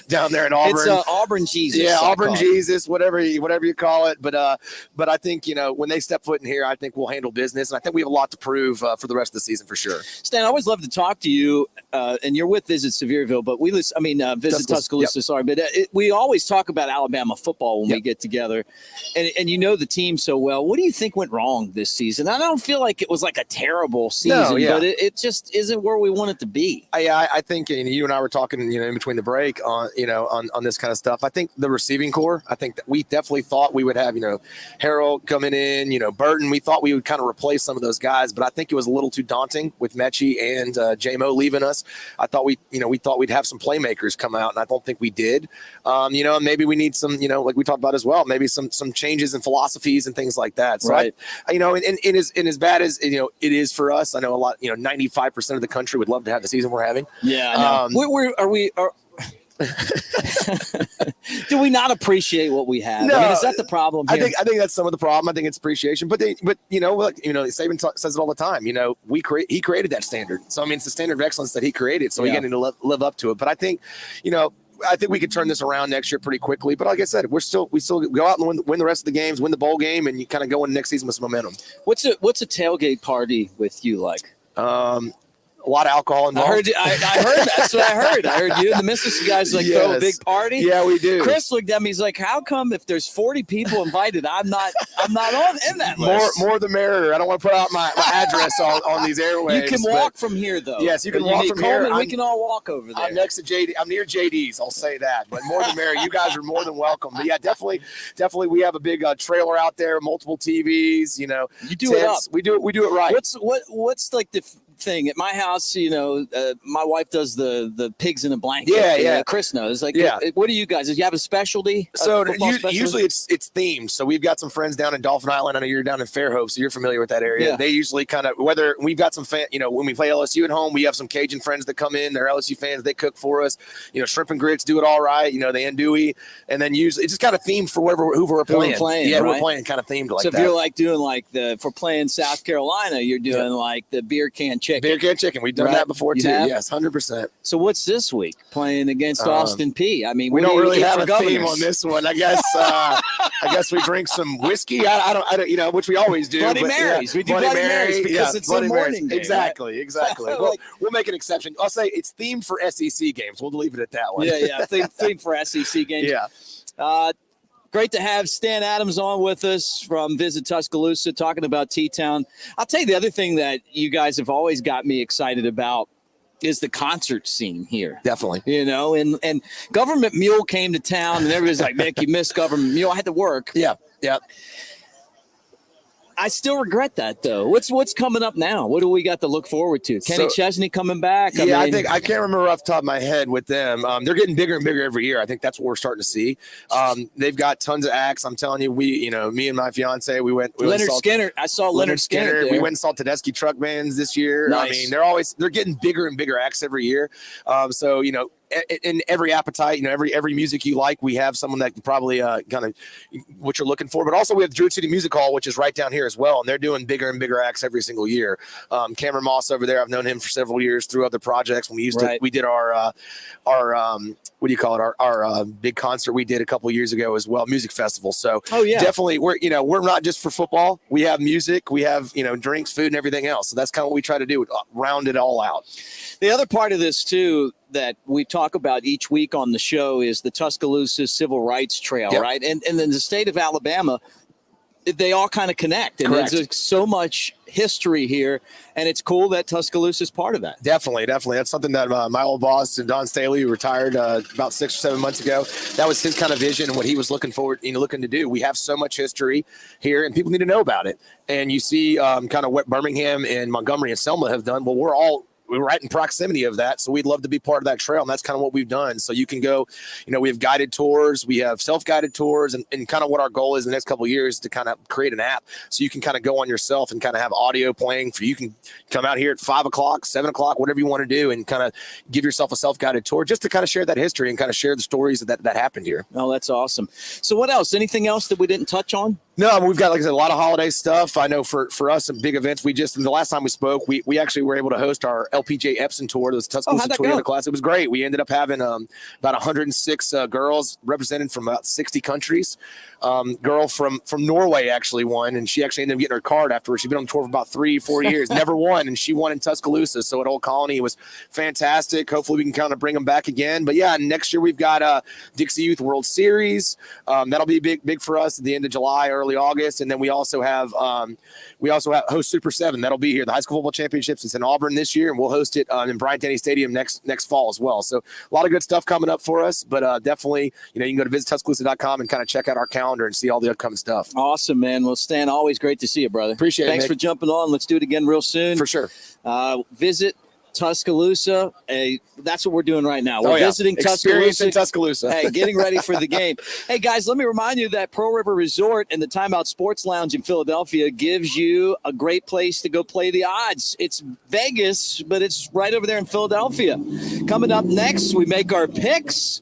down there in Auburn. It's Auburn Jesus. Yeah, Auburn Jesus, whatever you call it. But I think, when they step foot in here, I think we'll handle business. And I think we have a lot to prove for the rest of the season for sure. Stan, I always love to talk to you. And you're with Visit Sevierville, but Visit Tuscaloosa. Yep. Sorry, but we always talk about Alabama football when we get together, and the team so well. What do you think went went wrong this season. I don't feel like it was like a terrible season, but it just isn't where we want it to be. I think you and I were talking, in between the break on this kind of stuff. I think the receiving core, I think that we definitely thought we would have, Harold coming in, Burton. We thought we would kind of replace some of those guys, but I think it was a little too daunting with Mechie and J-Mo leaving us. I thought we thought we'd have some playmakers come out, and I don't think we did. And maybe we need some, like we talked about as well, maybe some changes in philosophies and things like that. So right. And as bad as it is for us, I know a lot. 95% of the country would love to have the season we're having. Yeah, I know. Do we not appreciate what we have? No, is that the problem here? I think that's some of the problem. I think it's appreciation, but Saban says it all the time. He created that standard, so it's the standard of excellence that he created. So we got to live up to it. But I think, I think we could turn this around next year pretty quickly. But like I said, we still go out and win the rest of the games, win the bowl game, and you kind of go into next season with some momentum. What's a tailgate party with you like? A lot of alcohol involved. I heard that's what I heard. I heard you and the Mississippi guys throw a big party. Yeah, we do. Chris looked at me. He's like, "How come if there's 40 people invited, I'm not in that list?" More the merrier. I don't want to put out my address on these airwaves. You can walk from here, though. Yes, you can walk from Coleman, here. We can all walk over there. I'm next to JD. I'm near JD's. I'll say that. But more the merrier. You guys are more than welcome. But yeah, definitely. We have a big trailer out there, multiple TVs. You do tents. it up. We do it right. What's like the thing at my house? My wife does the pigs in a blanket. Yeah. Chris knows. What do you guys? Do you have a specialty? So usually it's themed. So we've got some friends down in Dolphin Island. I know you're down in Fairhope, so you're familiar with that area. Yeah. They usually kind of, whether we've got some fan, when we play LSU at home, we have some Cajun friends that come in. They're LSU fans. They cook for us. Shrimp and grits do it all right. The andouille, and then usually it's just kind of themed for who we're playing. Yeah, we're playing kind of themed like that. So if you're doing for playing South Carolina, you're doing the beer can chicken. Beer can chicken. We've done that before too. Yes, 100%. So what's this week playing against Austin Peay? We don't really have a theme on this one. I guess. I guess we drink some whiskey. I don't. Which we always do. Bloody Marys. We do Bloody Marys because it's a morning game. Exactly. We'll make an exception. I'll say it's themed for SEC games. We'll leave it at that one. Yeah. Themed for SEC games. Yeah. Great to have Stan Adams on with us from Visit Tuscaloosa, talking about T-Town. I'll tell you the other thing that you guys have always got me excited about is the concert scene here. Definitely. And Government Mule came to town, and everybody's like, Mick, you missed Government Mule. I had to work. Yeah. I still regret that, though. What's coming up now? What do we got to look forward to? Kenny Chesney coming back? I think I can't remember off the top of my head with them. They're getting bigger and bigger every year. I think that's what we're starting to see. They've got tons of acts. I'm telling you, me and my fiance, we went. Leonard Skinner. I saw Leonard Skinner. We went and saw Tedeschi Truck Bands this year. Nice. They're getting bigger and bigger acts every year. In every appetite, every music you like, we have someone that can probably kind of what you're looking for. But also we have Druid City Music Hall, which is right down here as well, and they're doing bigger and bigger acts every single year. Cameron Moss over there, I've known him for several years through other projects. When we did our what do you call it? Our big concert we did a couple of years ago as well, music festival. So definitely we're not just for football. We have music, we have drinks, food, and everything else. So that's kind of what we try to do, round it all out. The other part of this too that we talk about each week on the show is the Tuscaloosa Civil Rights Trail, right? And then the state of Alabama, they all kind of connect. And there's so much history here, and it's cool that Tuscaloosa is part of that. Definitely. That's something that my old boss, Don Staley, who retired about 6 or 7 months ago, that was his kind of vision and what he was looking to do. We have so much history here, and people need to know about it. And you see kind of what Birmingham and Montgomery and Selma have done. Well, we're right in proximity of that, so we'd love to be part of that trail, and that's kind of what we've done. So you can go, we have guided tours, we have self-guided tours, and kind of what our goal is in the next couple of years is to kind of create an app so you can kind of go on yourself and kind of have audio playing for you. Can come out here at 5 o'clock, 7 o'clock, whatever you want to do, and kind of give yourself a self-guided tour just to kind of share that history and kind of share the stories that happened here. Oh, that's awesome. So what else? Anything else that we didn't touch on? No, we've got, like I said, a lot of holiday stuff. I know for us, some big events. The last time we spoke, we actually were able to host our LPJ Epson tour. It was Tuscaloosa Toyota class. It was great. We ended up having about 106 girls represented from about 60 countries. Girl from Norway actually won, and she actually ended up getting her card afterwards. She'd been on tour for about 3-4 years, never won, and she won in Tuscaloosa. So at Old Colony, it was fantastic. Hopefully we can kind of bring them back again. But yeah, next year we've got Dixie Youth World Series. That'll be big for us at the end of July, early early August, and then we also have host Super 7 that'll be here. The high school football championships. It's in Auburn this year, and we'll host it in Bryant-Denny Stadium next fall as well. So a lot of good stuff coming up for us, but definitely, you can go to visittuscaloosa.com and kind of check out our calendar and see all the upcoming stuff. Awesome, man. Well, Stan, always great to see you, brother. Appreciate it. Thanks for jumping on. Let's do it again real soon. For sure. Visit Tuscaloosa. That's what we're doing right now. We're visiting Experience Tuscaloosa. in Tuscaloosa. Hey, getting ready for the game. Hey, guys, let me remind you that Pearl River Resort and the Timeout Sports Lounge in Philadelphia gives you a great place to go play the odds. It's Vegas, but it's right over there in Philadelphia. Coming up next, we make our picks,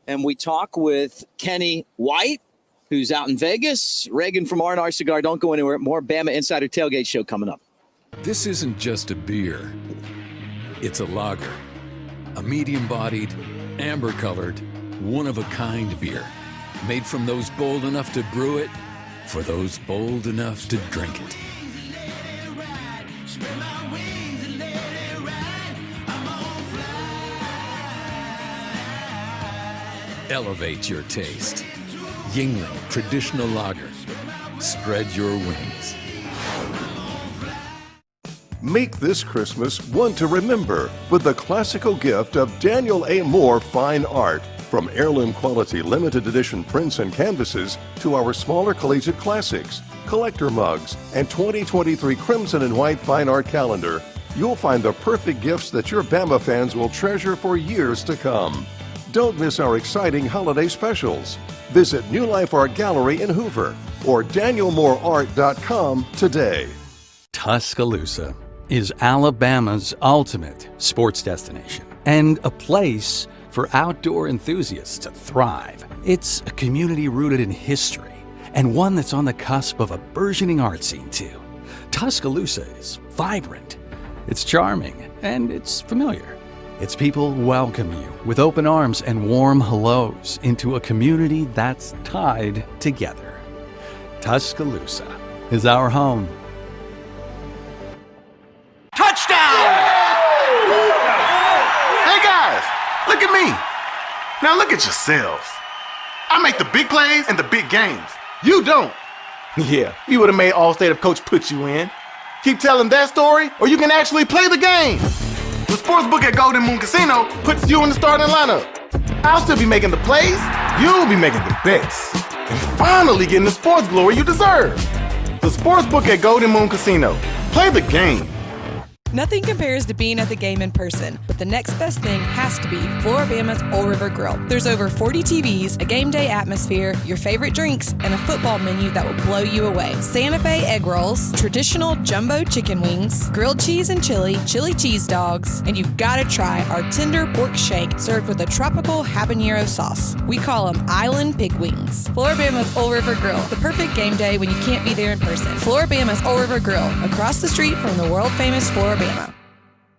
and we talk with Kenny White, who's out in Vegas. Reagan from R&R Cigar. Don't go anywhere. More Bama Insider Tailgate Show coming up. This isn't just a beer. It's a lager. A medium-bodied, amber-colored, one-of-a-kind beer. Made from those bold enough to brew it, for those bold enough to drink it. Elevate your taste. Yingling Traditional Lager. Spread your wings. Make this Christmas one to remember with the classical gift of Daniel A. Moore Fine Art. From heirloom quality limited edition prints and canvases to our smaller collegiate classics, collector mugs, and 2023 Crimson and White Fine Art calendar, you'll find the perfect gifts that your Bama fans will treasure for years to come. Don't miss our exciting holiday specials. Visit New Life Art Gallery in Hoover or danielmooreart.com today. Tuscaloosa is Alabama's ultimate sports destination and a place for outdoor enthusiasts to thrive. It's a community rooted in history and one that's on the cusp of a burgeoning art scene too. Tuscaloosa is vibrant, it's charming, and it's familiar. Its people welcome you with open arms and warm hellos into a community that's tied together. Tuscaloosa is our home. Touchdown! Hey guys, look at me. Now look at yourselves. I make the big plays and the big games. You don't. Yeah, you would have made All-State if Coach put you in. Keep telling that story, or you can actually play the game. The sportsbook at Golden Moon Casino puts you in the starting lineup. I'll still be making the plays, you'll be making the bets, and finally getting the sports glory you deserve. The sportsbook at Golden Moon Casino. Play the game. Nothing compares to being at the game in person, but the next best thing has to be Floribama's Old River Grill. There's over 40 TVs, a game day atmosphere, your favorite drinks, and a football menu that will blow you away. Santa Fe egg rolls, traditional jumbo chicken wings, grilled cheese and chili cheese dogs, and you've got to try our tender pork shank served with a tropical habanero sauce. We call them Island Pig Wings. Floribama's Old River Grill, the perfect game day when you can't be there in person. Floribama's Old River Grill, across the street from the world-famous Floribama.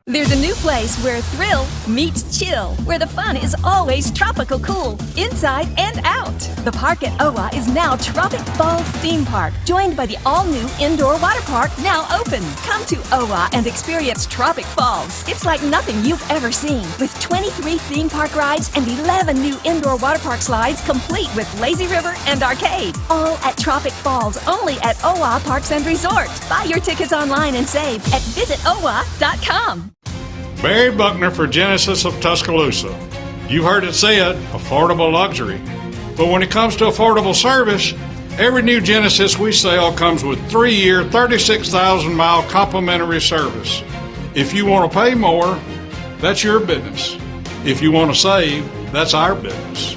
There's a new place where thrill meets chill, where the fun is always tropical cool, inside and out. The park at OWA is now Tropic Falls Theme Park, joined by the all-new indoor water park now open. Come to OWA and experience Tropic Falls. It's like nothing you've ever seen, with 23 theme park rides and 11 new indoor water park slides, complete with lazy river and arcade. All at Tropic Falls, only at OWA Parks and Resort. Buy your tickets online and save at visitowa.com. Barry Buckner for Genesis of Tuscaloosa. You heard it said, affordable luxury. But when it comes to affordable service, every new Genesis we sell comes with 3-year, 36,000-mile complimentary service. If you want to pay more, that's your business. If you want to save, that's our business.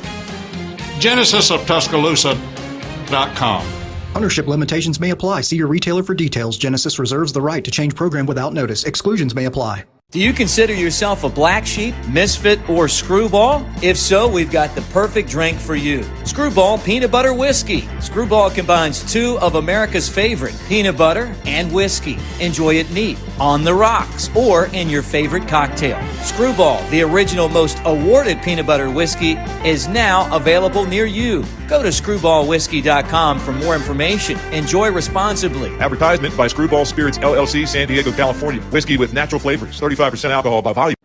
GenesisofTuscaloosa.com. Ownership limitations may apply. See your retailer for details. Genesis reserves the right to change program without notice. Exclusions may apply. Do you consider yourself a black sheep, misfit, or screwball? If so, we've got the perfect drink for you. Screwball Peanut Butter Whiskey. Screwball combines two of America's favorite, peanut butter and whiskey. Enjoy it neat, on the rocks, or in your favorite cocktail. Screwball, the original most awarded peanut butter whiskey, is now available near you. Go to screwballwhiskey.com for more information. Enjoy responsibly. Advertisement by Screwball Spirits LLC, San Diego, California. Whiskey with natural flavors, 35% alcohol by volume.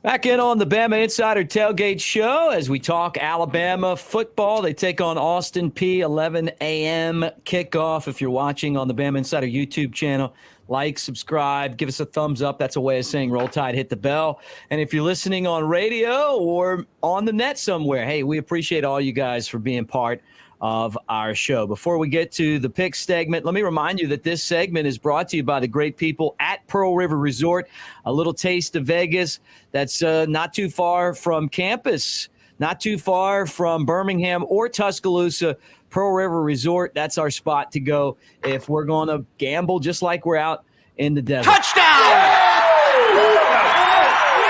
Back in on the Bama Insider Tailgate Show as we talk Alabama football. They take on Austin Peay, 11 a.m. kickoff. If you're watching on the Bama Insider YouTube channel, like, subscribe, give us a thumbs up. That's a way of saying Roll Tide, hit the bell. And if you're listening on radio or on the net somewhere, hey, we appreciate all you guys for being part of our show. Before we get to the pick segment, let me remind you that this segment is brought to you by the great people at Pearl River Resort, a little taste of Vegas that's not too far from campus, not too far from Birmingham or Tuscaloosa. Pearl River Resort, that's our spot to go if we're going to gamble just like we're out in the desert. Touchdown!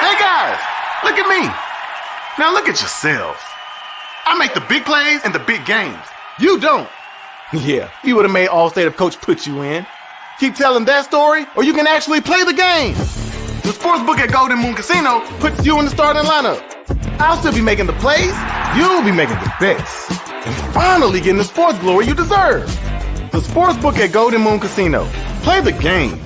Hey, guys, look at me. Now look at yourselves. I make the big plays and the big games. You don't. Yeah, you would have made All-State if Coach put you in. Keep telling that story, or you can actually play the game. The sportsbook at Golden Moon Casino puts you in the starting lineup. I'll still be making the plays. You'll be making the bets. And finally getting the sports glory you deserve. The sportsbook at Golden Moon Casino. Play the game.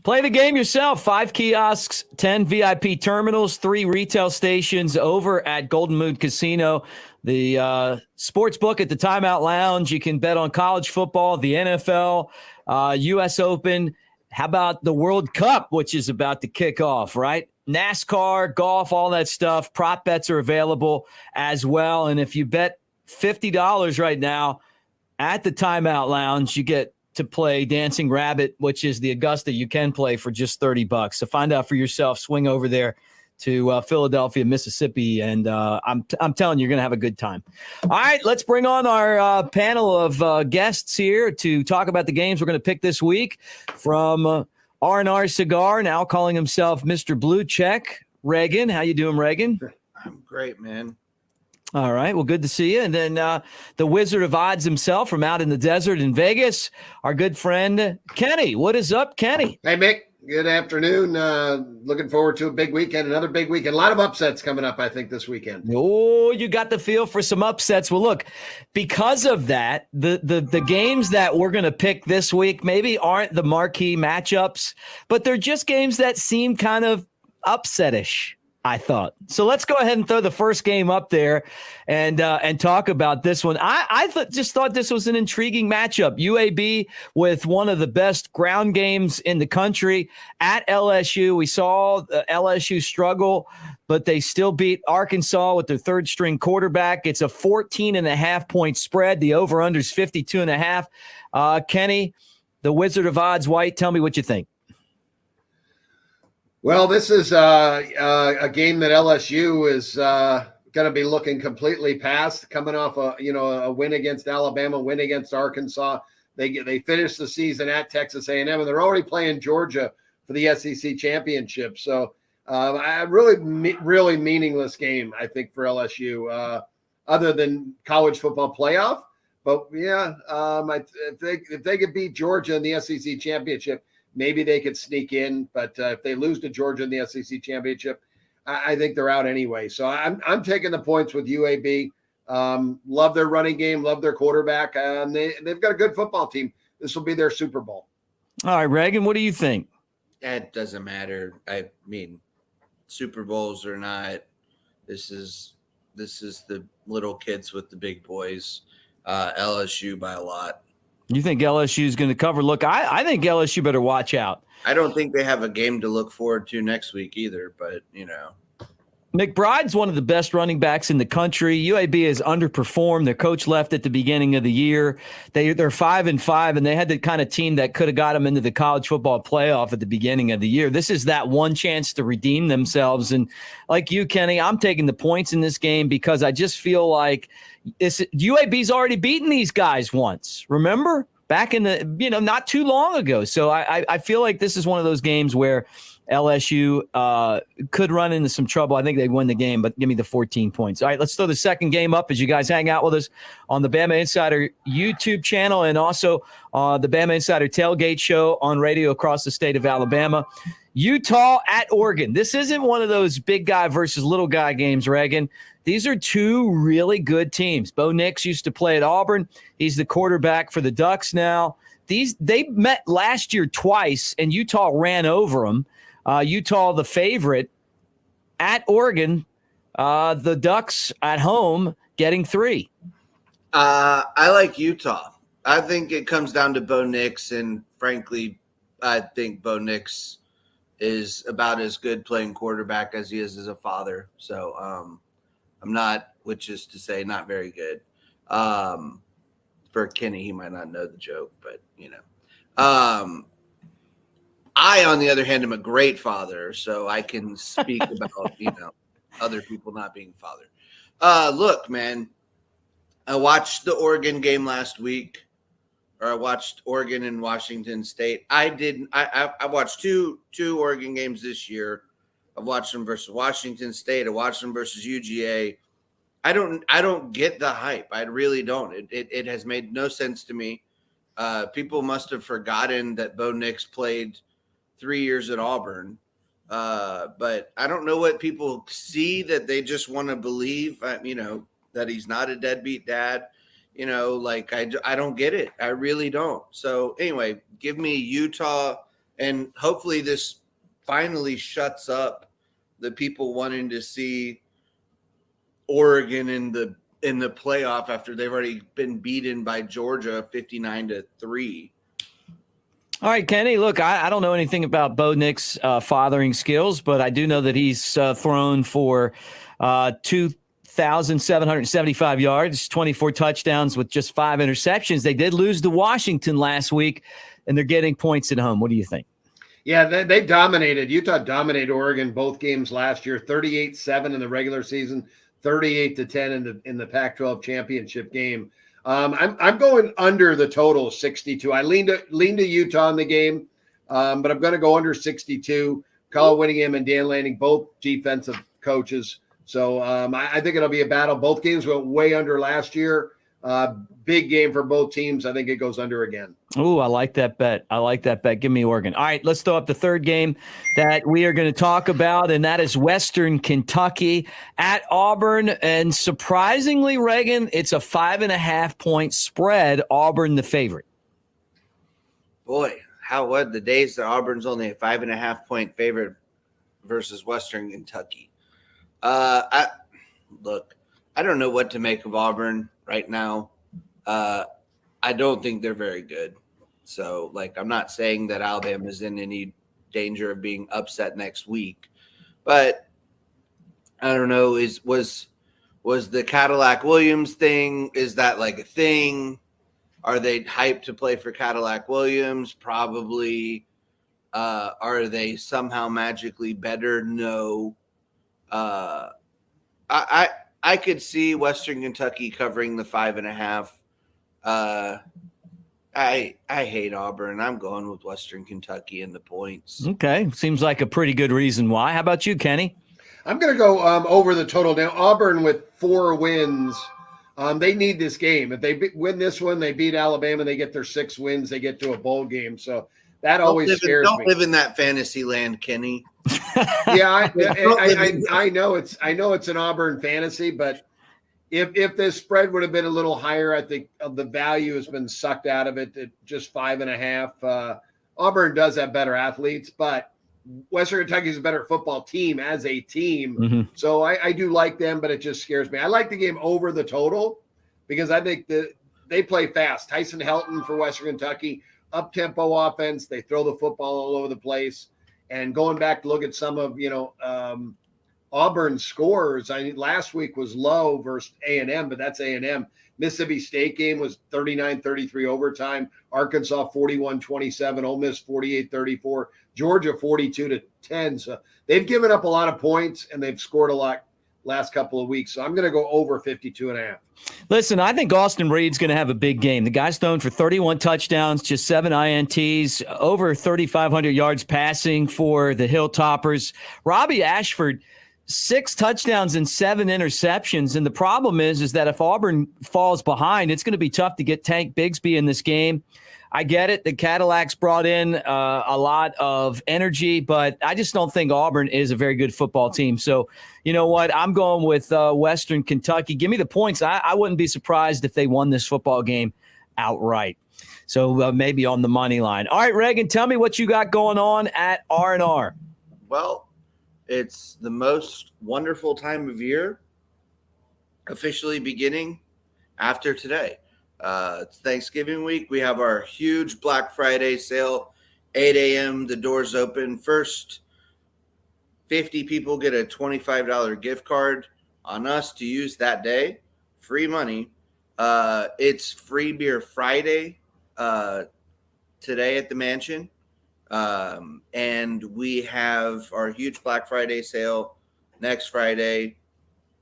Play the game yourself. 5 kiosks, 10 VIP terminals, 3 retail stations over at Golden Moon Casino. The sports book at the Timeout Lounge. You can bet on college football, the NFL, U.S. Open. How about the World Cup, which is about to kick off, right? NASCAR, golf, all that stuff. Prop bets are available as well. And if you bet $50 right now at the Timeout Lounge, you get to play Dancing Rabbit, which is the Augusta you can play for just $30. So find out for yourself. Swing over there to Philadelphia, Mississippi, and I'm telling you, you're going to have a good time. All right, let's bring on our panel of guests here to talk about the games we're going to pick this week. From R&R Cigar, now calling himself Mr. Blue Check, Reagan. How you doing, Reagan? I'm great, man. All right. Well, good to see you. And then the Wizard of Odds himself from out in the desert in Vegas, our good friend, Kenny. What is up, Kenny? Hey, Mick. Good afternoon. Looking forward to a big weekend, another big weekend. A lot of upsets coming up, I think, this weekend. Oh, you got the feel for some upsets. Well, look, because of that, the games that we're going to pick this week maybe aren't the marquee matchups, but they're just games that seem kind of upset-ish, I thought. So let's go ahead and throw the first game up there and talk about this one. I just thought this was an intriguing matchup. UAB with one of the best ground games in the country at LSU. We saw LSU struggle, but they still beat Arkansas with their third string quarterback. It's a 14.5-point spread. The over-under is 52.5. Kenny, the Wizard of Odds, White, tell me what you think. Well, this is a game that LSU is going to be looking completely past, coming off a win against Alabama, win against Arkansas. They finished the season at Texas A&M, and they're already playing Georgia for the SEC championship. So a really meaningless game, I think, for LSU, other than college football playoff. But yeah, if they could beat Georgia in the SEC championship, maybe they could sneak in, but if they lose to Georgia in the SEC championship, I think they're out anyway. So I'm taking the points with UAB. Love their running game, love their quarterback. They've got a good football team. This will be their Super Bowl. All right, Reagan, what do you think? It doesn't matter. I mean, Super Bowls or not, this is the little kids with the big boys. LSU by a lot. You think LSU is going to cover? Look, I think LSU better watch out. I don't think they have a game to look forward to next week either, but, McBride's one of the best running backs in the country. UAB has underperformed. Their coach left at the beginning of the year. They're 5-5, and they had the kind of team that could have got them into the college football playoff at the beginning of the year. This is that one chance to redeem themselves. And like you, Kenny, I'm taking the points in this game because I just feel like UAB's already beaten these guys once. Remember? Back in the, not too long ago. So I feel like this is one of those games where LSU could run into some trouble. I think they win the game, but give me the 14 points. All right, let's throw the second game up as you guys hang out with us on the Bama Insider YouTube channel and also the Bama Insider Tailgate Show on radio across the state of Alabama. Utah at Oregon. This isn't one of those big guy versus little guy games, Reagan. These are two really good teams. Bo Nix used to play at Auburn. He's the quarterback for the Ducks now. They met last year twice, and Utah ran over them. Utah, the favorite at Oregon. The Ducks at home getting 3. I like Utah. I think it comes down to Bo Nix, and frankly, I think Bo Nix is about as good playing quarterback as he is as a father. So I'm not, which is to say, not very good. For Kenny, he might not know the joke, but I, on the other hand, am a great father, so I can speak about other people not being father. Look, man, I watched the Oregon game last week, or I watched Oregon and Washington State. I watched two Oregon games this year. I've watched them versus Washington State. I watched them versus UGA. I don't get the hype. I really don't. It has made no sense to me. People must have forgotten that Bo Nix played 3 years at Auburn. But I don't know what people see that they just want to believe, that he's not a deadbeat dad. I don't get it. I really don't. So anyway, give me Utah, and hopefully this finally shuts up the people wanting to see Oregon in the playoff after they've already been beaten by Georgia 59-3. All right, Kenny, look, I don't know anything about Bo Nix' fathering skills, but I do know that he's thrown for 2,775 yards, 24 touchdowns with just 5 interceptions. They did lose to Washington last week, and they're getting points at home. What do you think? Yeah, they dominated. Utah dominated Oregon both games last year, 38-7 in the regular season, 38-10 in the Pac-12 championship game. I'm going under the total 62. I lean to Utah in the game, but I'm going to go under 62. Kyle Whittingham and Dan Lanning, both defensive coaches. So I think it'll be a battle. Both games went way under last year. Big game for both teams. I think it goes under again. Oh, I like that bet. Give me Oregon. All right, let's throw up the third game that we are going to talk about, and that is Western Kentucky at Auburn. And surprisingly, Reagan, it's a 5.5-point spread. Auburn the favorite. Boy, what the days that Auburn's only a 5.5-point favorite versus Western Kentucky. I don't know what to make of Auburn right now. I don't think they're very good. So, I'm not saying that Alabama is in any danger of being upset next week, but I don't know. Was the Cadillac Williams thing? Is that a thing? Are they hyped to play for Cadillac Williams? Probably. Are they somehow magically better? No. I could see Western Kentucky covering the 5.5. I hate Auburn. I'm going with Western Kentucky in the points. Okay. Seems like a pretty good reason why. How about you, Kenny? I'm going to go over the total. Now, Auburn with 4 wins, they need this game. If they win this one, they beat Alabama, they get their 6 wins, they get to a bowl game. So that always scares me. Don't live in that fantasy land, Kenny. Yeah, I know it's an Auburn fantasy, but if this spread would have been a little higher, I think the value has been sucked out of it at just 5.5. Auburn does have better athletes, but Western Kentucky is a better football team as a team. Mm-hmm. So I do like them, but it just scares me. I like the game over the total because I think that they play fast. Tyson Helton for Western Kentucky, up-tempo offense. They throw the football all over the place. And going back to look at some of, Auburn scores. Last week was low versus A&M, but that's A&M. Mississippi State game was 39-33 overtime. Arkansas 41-27. Ole Miss 48-34. Georgia 42-10. So they've given up a lot of points and they've scored a lot last couple of weeks. So I'm going to go over 52.5. Listen, I think Austin Reed's going to have a big game. The guy's thrown for 31 touchdowns, just 7 INTs, over 3,500 yards passing for the Hilltoppers. Robbie Ashford, 6 touchdowns and 7 interceptions. And the problem is that if Auburn falls behind, it's going to be tough to get Tank Bigsby in this game. I get it. The Cadillacs brought in a lot of energy, but I just don't think Auburn is a very good football team. So, you know what? I'm going with Western Kentucky. Give me the points. I wouldn't be surprised if they won this football game outright. So maybe on the money line. All right, Reagan, tell me what you got going on at R&R. Well, it's the most wonderful time of year, officially beginning after today. It's Thanksgiving week. We have our huge Black Friday sale, 8 a.m. The doors open. First 50 people get a $25 gift card on us to use that day. Free money. It's Free Beer Friday today at the mansion. And we have our huge Black Friday sale next Friday,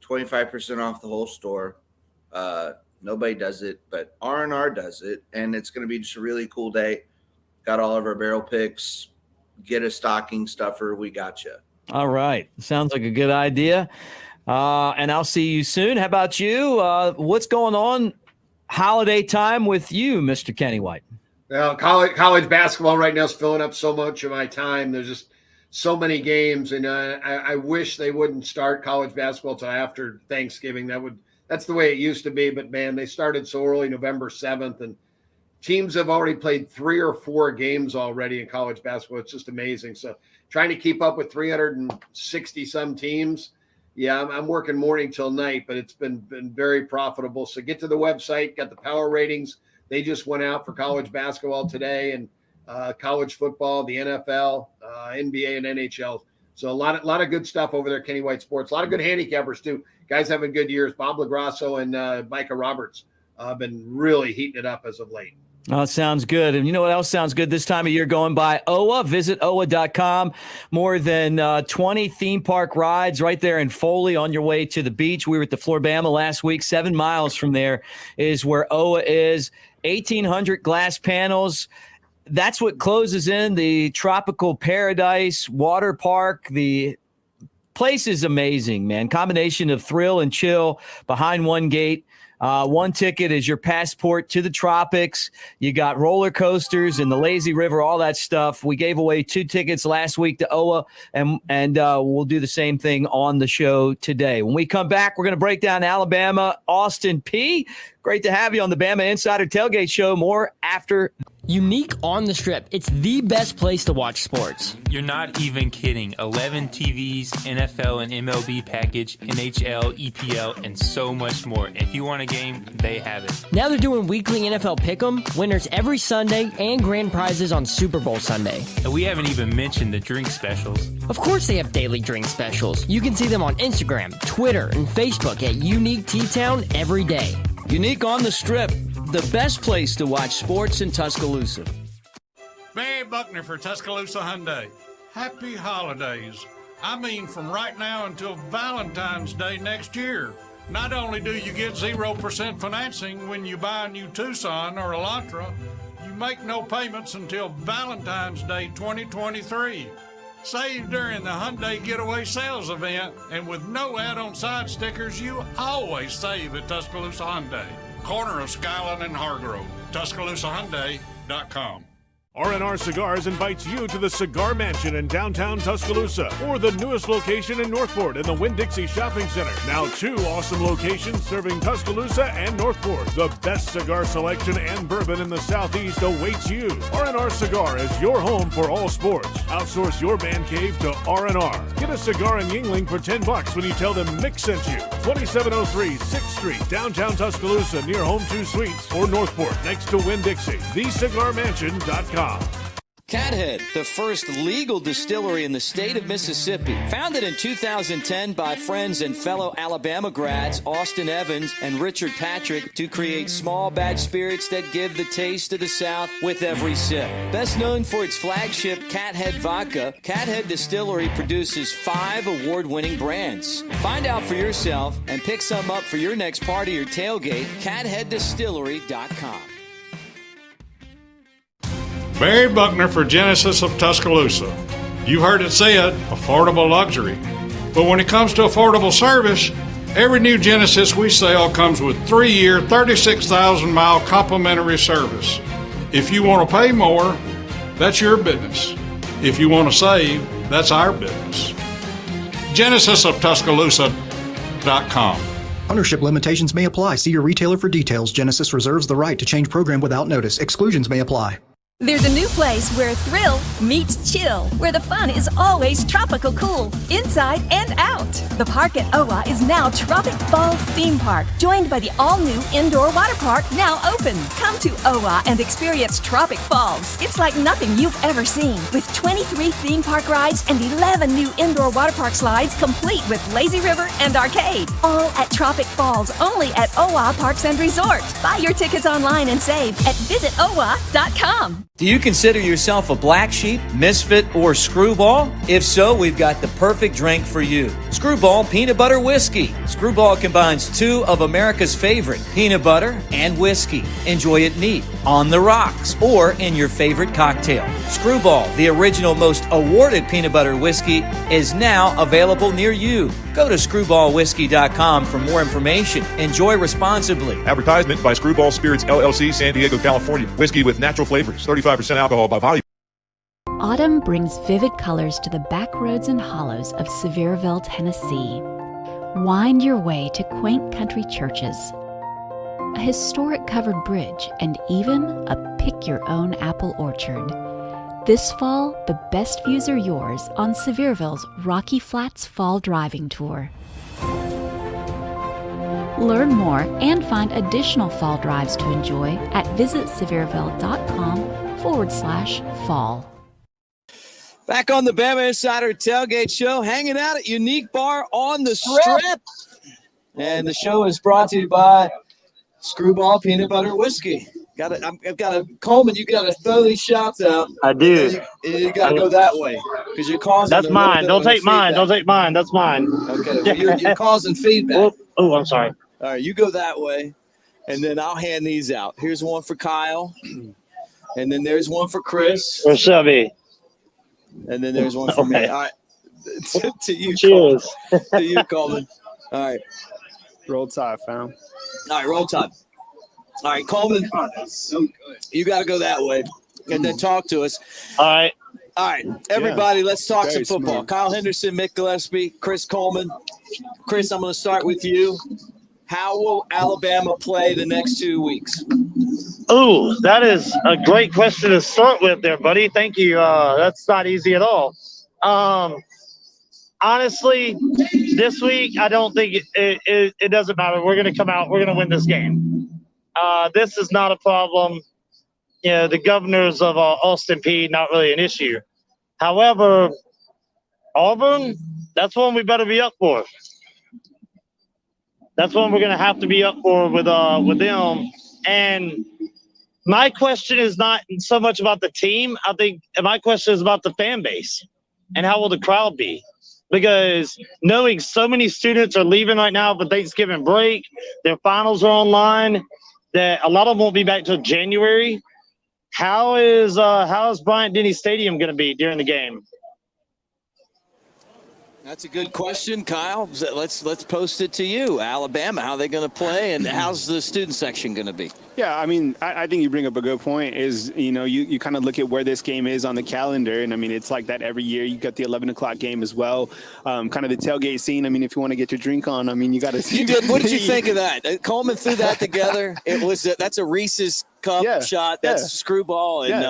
25% off the whole store. Nobody does it, but R&R does it, and it's going to be just a really cool day. Got all of our barrel picks. Get a stocking stuffer. We got you. All right. Sounds like a good idea. And I'll see you soon. How about you? What's going on holiday time with you, Mr. Kenny White? Well, college basketball right now is filling up so much of my time. There's just so many games, and I wish they wouldn't start college basketball till after Thanksgiving. That's the way it used to be, but man, they started so early, November 7th, and teams have already played 3 or 4 games already in college basketball. It's just amazing. So trying to keep up with 360 some teams. Yeah, I'm working morning till night, but it's been very profitable. So get to the website, got the power ratings. They just went out for college basketball today, and college football, the NFL, NBA, and NHL. So a lot of good stuff over there, Kenny White Sports. A lot of good handicappers too. Guys having good years. Bob LaGrasso and Micah Roberts have been really heating it up as of late. Oh, sounds good. And you know what else sounds good this time of year going by? OWA. Visit OWA.com. More than 20 theme park rides right there in Foley on your way to the beach. We were at the Floribama last week. 7 miles from there is where OWA is. 1,800 glass panels. That's what closes in the Tropical Paradise water park. The place is amazing, man. Combination of thrill and chill behind one gate. One ticket is your passport to the tropics. You got roller coasters and the lazy river, all that stuff. We gave away 2 tickets last week to OWA, and we'll do the same thing on the show today. When we come back, we're going to break down Alabama, Austin Peay. Great to have you on the Bama Insider Tailgate Show. More after. Unique on the Strip. It's the best place to watch sports. You're not even kidding. 11 TVs, NFL and MLB package, NHL, EPL, and so much more. If you want a game, they have it. Now they're doing weekly NFL Pick'em, winners every Sunday, and grand prizes on Super Bowl Sunday. And we haven't even mentioned the drink specials. Of course they have daily drink specials. You can see them on Instagram, Twitter, and Facebook at Unique T-Town every day. Unique on the Strip, the best place to watch sports in Tuscaloosa. Barry Buckner for Tuscaloosa Hyundai. Happy holidays. I mean, from right now until Valentine's Day next year. Not only do you get 0% financing when you buy a new Tucson or Elantra, you make no payments until Valentine's Day 2023. Save during the Hyundai Getaway Sales event, and with no add-on side stickers, you always save at Tuscaloosa Hyundai. Corner of Skyline and Hargrove. TuscaloosaHyundai.com. R&R Cigars invites you to the Cigar Mansion in downtown Tuscaloosa, or the newest location in Northport in the Winn-Dixie Shopping Center. Now 2 awesome locations serving Tuscaloosa and Northport. The best cigar selection and bourbon in the Southeast awaits you. R&R Cigar is your home for all sports. Outsource your man cave to R&R. Get a cigar in Yingling for $10 when you tell them Mick sent you. 2703 6th Street, downtown Tuscaloosa, near Home 2 Suites, or Northport, next to Winn-Dixie. TheCigarMansion.com. Cathead, the first legal distillery in the state of Mississippi. Founded in 2010 by friends and fellow Alabama grads Austin Evans and Richard Patrick to create small batch spirits that give the taste of the South with every sip. Best known for its flagship Cathead Vodka, Cathead Distillery produces 5 award-winning brands. Find out for yourself and pick some up for your next party or tailgate. CatheadDistillery.com. Barry Buckner for Genesis of Tuscaloosa. You heard it said, affordable luxury. But when it comes to affordable service, every new Genesis we sell comes with 3-year, 36,000-mile complimentary service. If you want to pay more, that's your business. If you want to save, that's our business. GenesisofTuscaloosa.com. Ownership limitations may apply. See your retailer for details. Genesis reserves the right to change program without notice. Exclusions may apply. There's a new place where thrill meets chill, where the fun is always tropical cool, inside and out. The park at OWA is now Tropic Falls Theme Park, joined by the all-new indoor water park now open. Come to OWA and experience Tropic Falls. It's like nothing you've ever seen, with 23 theme park rides and 11 new indoor water park slides, complete with lazy river and arcade. All at Tropic Falls, only at OWA Parks and Resort. Buy your tickets online and save at visitowa.com. Do you consider yourself a black sheep, misfit, or screwball? If so, we've got the perfect drink for you. Screwball Peanut Butter Whiskey. Screwball combines two of America's favorite, peanut butter and whiskey. Enjoy it neat, on the rocks, or in your favorite cocktail. Screwball, the original most awarded peanut butter whiskey, is now available near you. Go to screwballwhiskey.com for more information. Enjoy responsibly. Advertisement by Screwball Spirits LLC, San Diego, California. Whiskey with natural flavors, 35% alcohol by volume. Autumn brings vivid colors to the back roads and hollows of Sevierville, Tennessee. Wind your way to quaint country churches, a historic covered bridge, and even a pick-your-own apple orchard. This fall, the best views are yours on Sevierville's Rocky Flats Fall Driving Tour. Learn more and find additional fall drives to enjoy at visitsevierville.com/fall. Back on the Bama Insider Tailgate Show, hanging out at Unique Bar on the Strip. And the show is brought to you by Screwball Peanut Butter Whiskey. I've got a Coleman. You got to throw these shots out. I do. You got to go that way because you're causing. That's mine. Don't take mine. Don't take mine. That's mine. Okay, well, you're causing feedback. Oh, I'm sorry. All right, you go that way, and then I'll hand these out. Here's one for Kyle, and then there's one for Chris. For Shelby. And then there's one for me. All right, to you. Cheers. To you, Coleman. All right. Roll Tide, fam. All right, roll Tide. All right, Coleman, you got to go that way and then talk to us. All right. All right, everybody, let's talk Very some football. smart. Kyle Henderson, Mick Gillispie, Chris Coleman. Chris, I'm going to start with you. How will Alabama play the next 2 weeks? Ooh, that is a great question to start with there, buddy. Thank you. That's not easy at all. Honestly, this week, I don't think it doesn't matter. We're going to come out. We're going to win this game. This is not a problem. You know, the governors of Austin Peay, not really an issue. However, Auburn, that's one we better be up for. That's one we're going to have to be up for with them. And my question is not so much about the team. I think my question is about the fan base and how will the crowd be? Because knowing so many students are leaving right now for Thanksgiving break, their finals are online, that a lot of them won't be back till January. How is Bryant-Denny Stadium going to be during the game? That's a good question, Kyle. Let's post it to you. Alabama, how are they going to play, and how's the student section going to be? Yeah, I mean, I think you bring up a good point is, you know, you kind of look at where this game is on the calendar. And, I mean, it's like that every year. You got the 11 o'clock game as well. Kind of the tailgate scene. I mean, if you want to get your drink on, I mean, you got to – You did. What did you think of that? Coleman threw that together. That's a Reese's cup shot. That's a screwball. And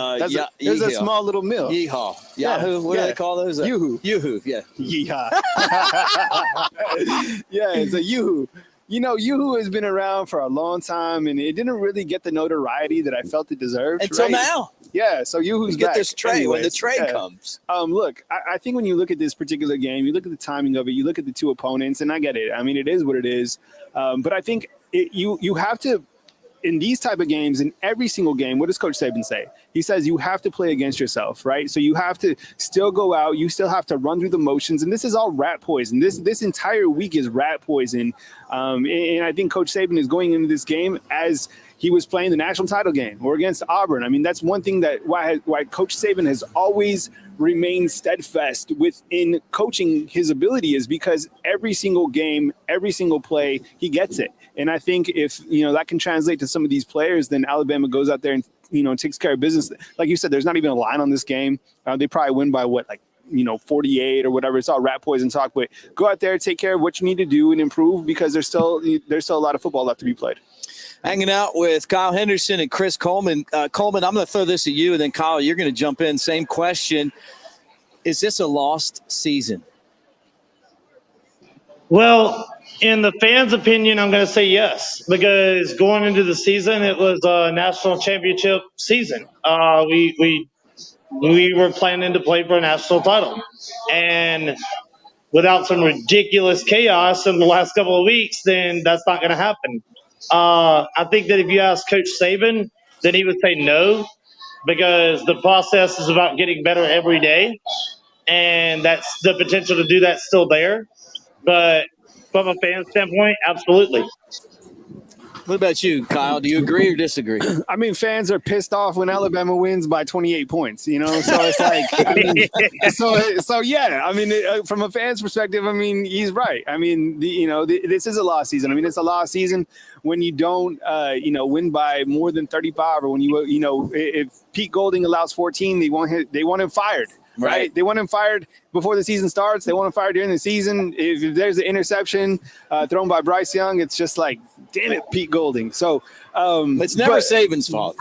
there's a small little meal. Yeehaw. Yahoo. What do they call those? Yoo-hoo. Yoo-hoo, yeah. Yeehaw. Yeah, it's a yoo-hoo. You know, Yoo-hoo has been around for a long time, and it didn't really get the notoriety that I felt it deserved. Until now. Yeah, so Yoo-hoo's get back. this tray when the tray comes. Look, I think when you look at this particular game, you look at the timing of it, you look at the two opponents, and I get it. I mean, it is what it is. But I think you have to, in these type of games, in every single game, what does Coach Saban say? He says you have to play against yourself, right? So you have to still go out. You still have to run through the motions. And this is all rat poison. This entire week is rat poison. And I think Coach Saban is going into this game as he was playing the national title game or against Auburn. I mean, that's one thing that why Coach Saban has always remained steadfast within coaching his ability is because every single game, every single play, he gets it. And I think if, you know, that can translate to some of these players, then Alabama goes out there and, you know, takes care of business. Like you said, there's not even a line on this game. They probably win by 48 or whatever. It's all rat poison talk, but go out there, take care of what you need to do and improve because there's still a lot of football left to be played. Hanging out with Kyle Henderson and Chris Coleman. Coleman, I'm going to throw this at you, and then Kyle, you're going to jump in. Same question. Is this a lost season? Well, in the fans' opinion, I'm going to say yes, because going into the season, it was a national championship season. We were planning to play for a national title, and without some ridiculous chaos in the last couple of weeks, then that's not going to happen. I think that if you ask Coach Saban, then he would say no, because the process is about getting better every day, and that's the potential to do that still there. But from a fan standpoint, absolutely. What about you, Kyle? Do you agree or disagree? I mean, fans are pissed off when Alabama wins by 28 points, you know? So it's like, I mean, so yeah, I mean, from a fan's perspective, I mean, he's right. I mean, this is a lost season. I mean, it's a lost season when you don't, win by more than 35, or when if Pete Golding allows 14, they want him fired. Right. They want him fired before the season starts. They want him fired during the season. If there's an interception thrown by Bryce Young, it's just like, damn it, Pete Golding. So it's never Saban's fault.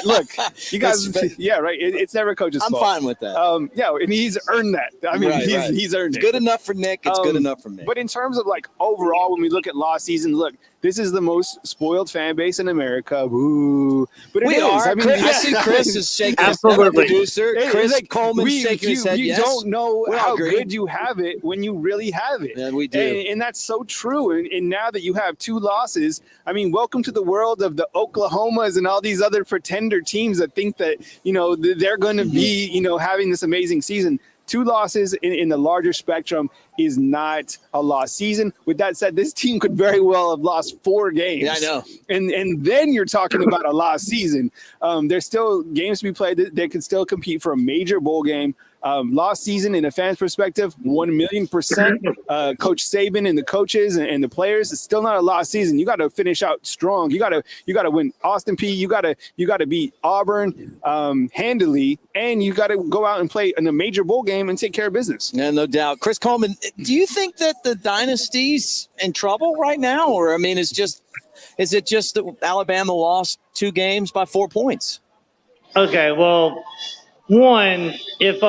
Look, you guys, yeah, right. It's never coach's fault. I'm fine with that. And he's earned that. I mean, he's earned it. Good enough for Nick. It's good enough for me. But in terms of like overall, when we look at lost season, look, this is the most spoiled fan base in America. Woo! But it is. I mean, I see Chris is shaking his head. Producer Chris Coleman shaking his head. You don't know how good you have it when you really have it. Yeah, we do. And that's so true. And now that you have 2 losses, I mean, welcome to the world of the Oklahomas and all these other pretender teams that think that, they're going to be, having this amazing season. 2 losses in the larger spectrum is not a lost season. With that said, this team could very well have lost 4 games. Yeah, I know. And then you're talking about a lost season. There's still games to be played. They can still compete for a major bowl game. Lost season in a fan's perspective, 1,000,000%. Coach Saban and the coaches and the players, it's still not a lost season. You got to finish out strong. You got to win Austin Peay. You got to beat Auburn handily, and you got to go out and play in a major bowl game and take care of business. Yeah, no doubt. Chris Coleman, do you think that the dynasty's in trouble right now, or I mean, is it just that Alabama lost 2 games by 4 points? Okay, well. One, if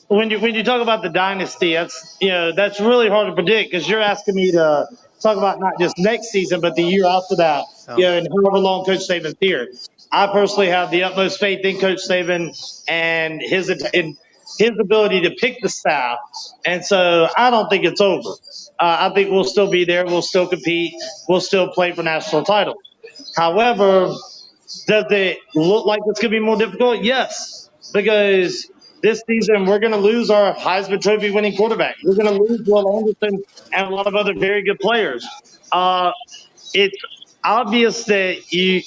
when you talk about the dynasty, that's really hard to predict, because you're asking me to talk about not just next season but the year after that, and however long Coach Saban's here. I personally have the utmost faith in Coach Saban and his ability to pick the staff, and so I don't think it's over. I think we'll still be there, we'll still compete, we'll still play for national title. However, does it look like it's going to be more difficult? Yes, because this season we're going to lose our Heisman Trophy winning quarterback. We're going to lose Will Anderson and a lot of other very good players. It's obvious that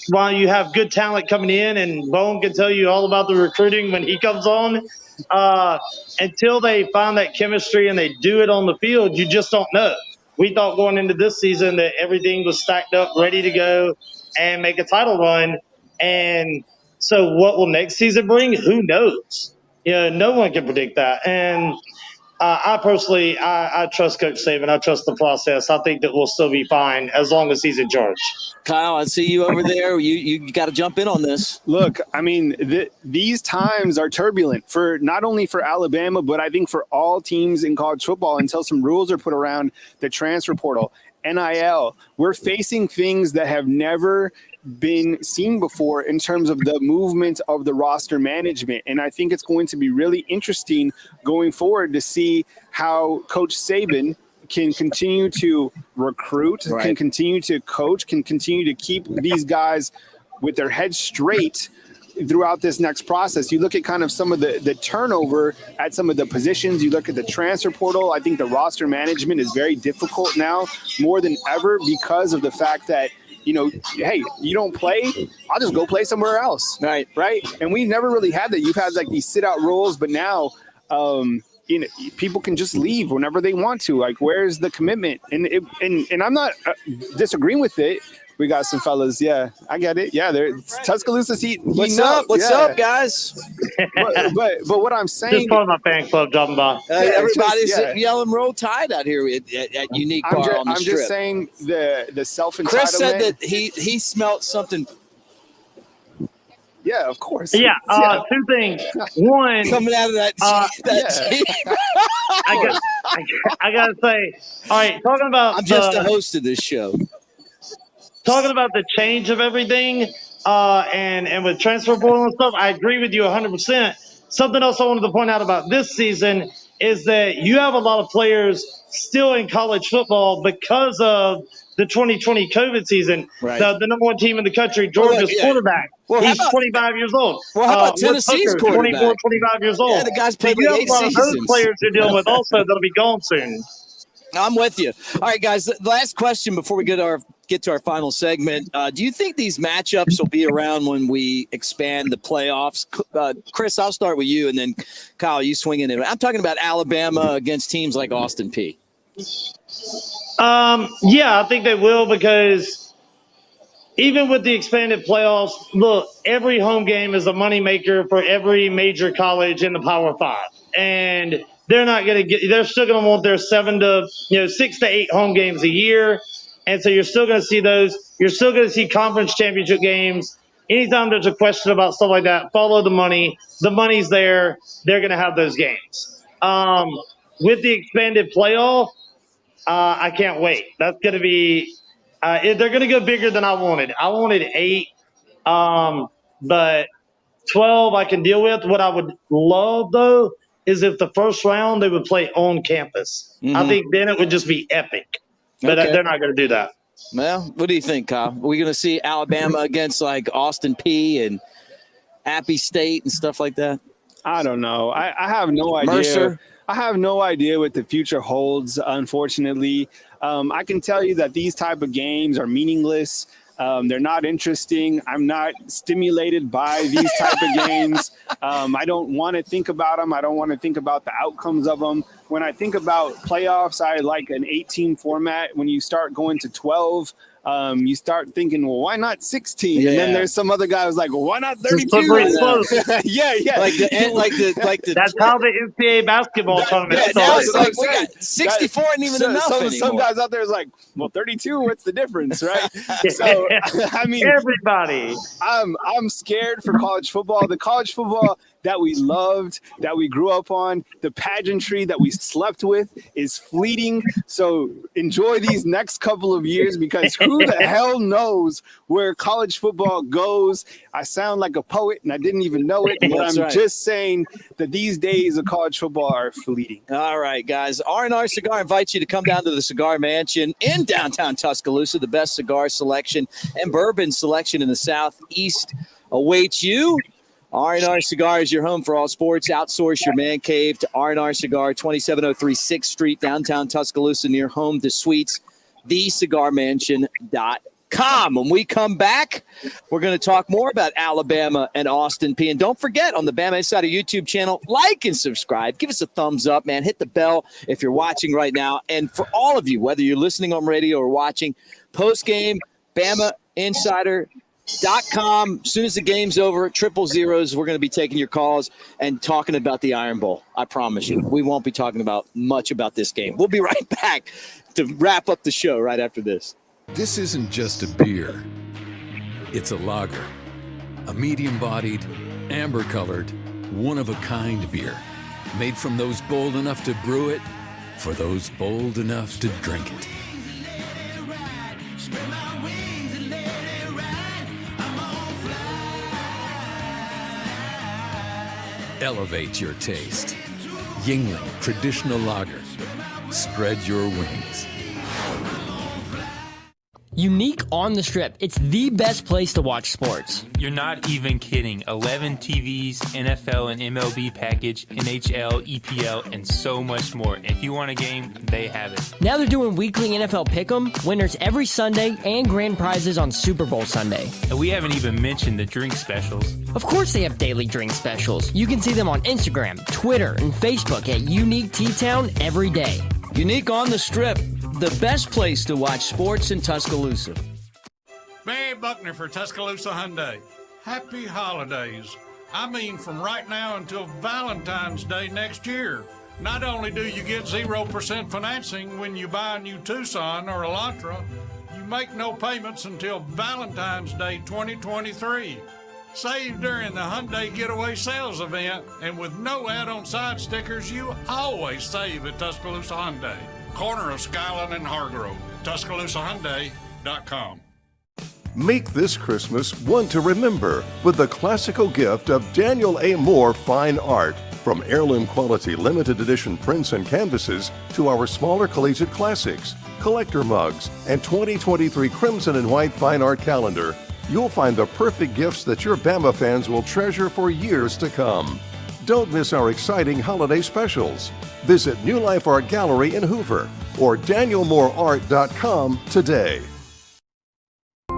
while you have good talent coming in, and Bone can tell you all about the recruiting when he comes on, until they find that chemistry and they do it on the field, you just don't know. We thought going into this season that everything was stacked up, ready to go and make a title run. And so what will next season bring? Who knows? No one can predict that. And I personally trust Coach Saban. I trust the process. I think that we'll still be fine as long as he's in charge. Kyle, I see you over there. You got to jump in on this. Look, I mean, these times are turbulent for not only for Alabama, but I think for all teams in college football until some rules are put around the transfer portal, NIL. We're facing things that have never been seen before in terms of the movement of the roster management. And I think it's going to be really interesting going forward to see how Coach Saban can continue to recruit, can continue to coach, can continue to keep these guys with their heads straight throughout this next process. You look at kind of some of the turnover at some of the positions. You look at the transfer portal. I think the roster management is very difficult now, more than ever, because of the fact that, hey, you don't play, I'll just go play somewhere else. Right. And we never really had that. You've had like these sit-out rules, but now people can just leave whenever they want to. Like, where's the commitment? And I'm not disagreeing with it, we got some fellas. Yeah, I get it. Yeah, they're Tuscaloosa's heating up. What's up, guys? but what I'm saying, Just part of my fan club dropping by. Everybody's yelling "Roll Tide" out here at Unique Bar on the Strip. I'm just saying the self-entitlement. Chris said that he smelled something. Yeah, of course. Yeah, two things. One, coming out of that. I gotta say, all right, talking about. I'm just the host of this show. Talking about the change of everything, and with transfer portal and stuff, I agree with you 100%. Something else I wanted to point out about this season is that you have a lot of players still in college football because of the 2020 COVID season. Right. The number one team in the country, Georgia's quarterback, he's 25 years old. Well, how about Tennessee's quarterback? 24, 25 years old. Yeah, the guy's played you like have a lot 8 of those seasons. players you're dealing with also that'll be gone soon. I'm with you. All right, guys. The last question before we get to our final segment. Do you think these matchups will be around when we expand the playoffs? Chris, I'll start with you, and then Kyle, you swing in. I'm talking about Alabama against teams like Austin Peay. Yeah, I think they will, because even with the expanded playoffs, look, every home game is a moneymaker for every major college in the Power Five, and they're not going to get. They're still going to want their 6 to 8 home games a year, and so you're still going to see those. You're still going to see conference championship games. Anytime there's a question about stuff like that, follow the money. The money's there. They're going to have those games. With the expanded playoff, I can't wait. That's going to be. They're going to go bigger than I wanted. I wanted 8, but 12 I can deal with. What I would love, though, is if the first round they would play on campus. Mm-hmm. I think then it would just be epic. But they're not going to do that. Well, what do you think, Kyle? Are we going to see Alabama against like Austin Peay and Appy State and stuff like that? I don't know. I have no idea. Mercer? I have no idea what the future holds, unfortunately. I can tell you that these type of games are meaningless. They're not interesting. I'm not stimulated by these type of games. I don't want to think about them. I don't want to think about the outcomes of them. When I think about playoffs, I like an 18 format. When you start going to 12, you start thinking, well, why not 16? Yeah. And then there's some other guy who's like, well, why not 32? yeah. That's how the NCAA basketball tournament starts. Now it's like we got 64 and even enough anymore. Some guys out there is like, well, 32, what's the difference, right? So, I mean, everybody. I'm scared for college football. The college football that we loved, that we grew up on, the pageantry that we slept with is fleeting. So enjoy these next couple of years, because who the hell knows where college football goes. I sound like a poet and I didn't even know it, but I'm just saying that these days of college football are fleeting. All right, guys. R&R Cigar invites you to come down to the Cigar Mansion in downtown Tuscaloosa. The best cigar selection and bourbon selection in the Southeast awaits you. R&R Cigar is your home for all sports. Outsource your man cave to R&R Cigar, 2703 6th Street, downtown Tuscaloosa, near home to suites, thecigarmansion.com. When we come back, we're going to talk more about Alabama and Austin Peay. And don't forget, on the Bama Insider YouTube channel, like and subscribe. Give us a thumbs up, man. Hit the bell if you're watching right now. And for all of you, whether you're listening on radio or watching, post-game, BamaInsider.com. As soon as the game's over, 000, we're going to be taking your calls and talking about the Iron Bowl. I promise you. We won't be talking about much about this game. We'll be right back to wrap up the show right after this. This isn't just a beer. It's a lager. A medium-bodied, amber-colored, one-of-a-kind beer. Made from those bold enough to brew it, for those bold enough to drink it. Elevate your taste. Yingling Traditional Lager. Spread your wings. Unique on the Strip. It's the best place to watch sports. You're not even kidding. 11 TVs, NFL and MLB package, NHL, EPL, and so much more. If you want a game, they have it. Now they're doing weekly NFL Pick'em, winners every Sunday, and grand prizes on Super Bowl Sunday. And we haven't even mentioned the drink specials. Of course they have daily drink specials. You can see them on Instagram, Twitter, and Facebook at Unique T-Town every day. Unique on the Strip, the best place to watch sports in Tuscaloosa. Barry Buckner for Tuscaloosa Hyundai. Happy holidays. I mean, from right now until Valentine's Day next year. Not only do you get 0% financing when you buy a new Tucson or Elantra, you make no payments until Valentine's Day 2023. Save during the Hyundai Getaway Sales event, and with no add-on side stickers, you always save at Tuscaloosa Hyundai. Corner of Skyline and Hargrove. TuscaloosaHyundai.com. Make this Christmas one to remember with the classical gift of Daniel A. Moore Fine Art. From heirloom quality limited edition prints and canvases to our smaller collegiate classics, collector mugs, and 2023 Crimson and White Fine Art calendar, you'll find the perfect gifts that your Bama fans will treasure for years to come. Don't miss our exciting holiday specials. Visit New Life Art Gallery in Hoover or DanielMooreArt.com today.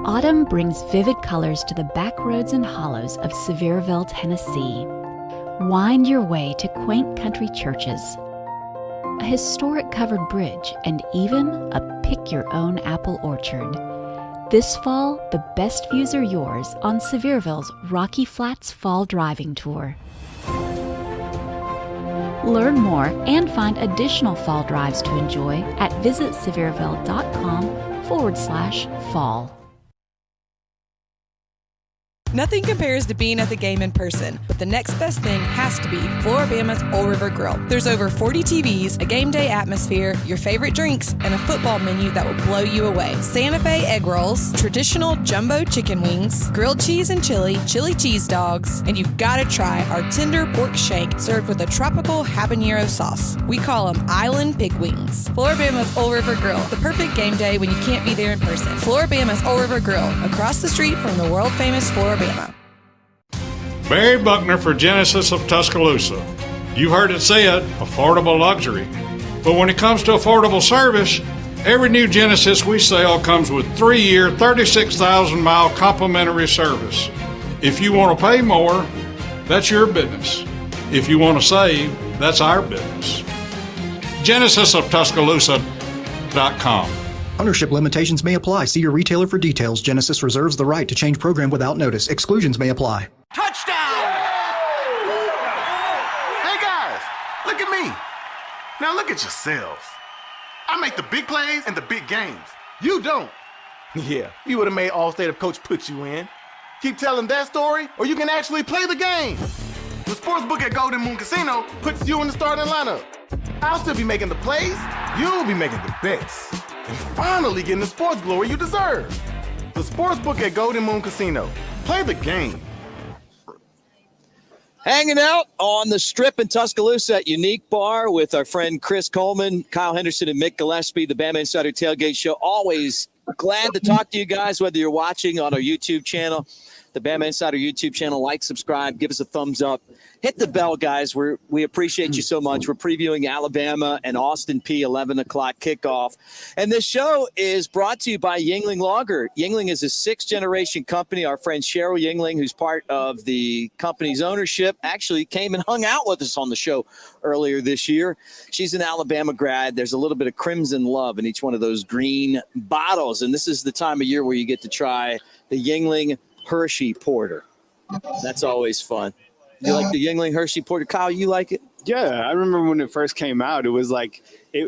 Autumn brings vivid colors to the back roads and hollows of Sevierville, Tennessee. Wind your way to quaint country churches, a historic covered bridge, and even a pick-your-own apple orchard. This fall, the best views are yours on Sevierville's Rocky Flats Fall Driving Tour. Learn more and find additional fall drives to enjoy at visitsevierville.com/fall. Nothing compares to being at the game in person, but the next best thing has to be Floribama's Old River Grill. There's over 40 TVs, a game day atmosphere, your favorite drinks, and a football menu that will blow you away. Santa Fe egg rolls, traditional jumbo chicken wings, grilled cheese and chili cheese dogs, and you've got to try our tender pork shank served with a tropical habanero sauce. We call them Island Pig Wings. Floribama's Old River Grill, the perfect game day when you can't be there in person. Floribama's Old River Grill, across the street from the world-famous Floribama. Barry Buckner for Genesis of Tuscaloosa. You heard it said, affordable luxury. But when it comes to affordable service, every new Genesis we sell comes with 3-year, 36,000-mile complimentary service. If you want to pay more, that's your business. If you want to save, that's our business. GenesisofTuscaloosa.com. Ownership limitations may apply. See your retailer for details. Genesis reserves the right to change program without notice. Exclusions may apply. Touchdown! Hey guys, look at me. Now look at yourselves. I make the big plays and the big games. You don't. Yeah, you would have made All-State if Coach put you in. Keep telling that story, or you can actually play the game. The sportsbook at Golden Moon Casino puts you in the starting lineup. I'll still be making the plays. You'll be making the bets. And finally getting the sports glory you deserve. The sportsbook at Golden Moon Casino. Play the game. Hanging out on the Strip in Tuscaloosa at Unique Bar with our friend Chris Coleman, Kyle Henderson, and Mick Gillispie, the Bama Insider Tailgate Show. Always glad to talk to you guys, whether you're watching on our YouTube channel, the Bama Insider YouTube channel. Like, subscribe, give us a thumbs up. Hit the bell, guys. We appreciate you so much. We're previewing Alabama and Austin Peay 11 o'clock kickoff. And this show is brought to you by Yuengling Lager. Yuengling is a 6th-generation company. Our friend Cheryl Yuengling, who's part of the company's ownership, actually came and hung out with us on the show earlier this year. She's an Alabama grad. There's a little bit of crimson love in each one of those green bottles. And this is the time of year where you get to try the Yuengling Hershey Porter. That's always fun. You like the Yuengling Hershey Porter? Kyle, you like it? Yeah, I remember when it first came out, it was like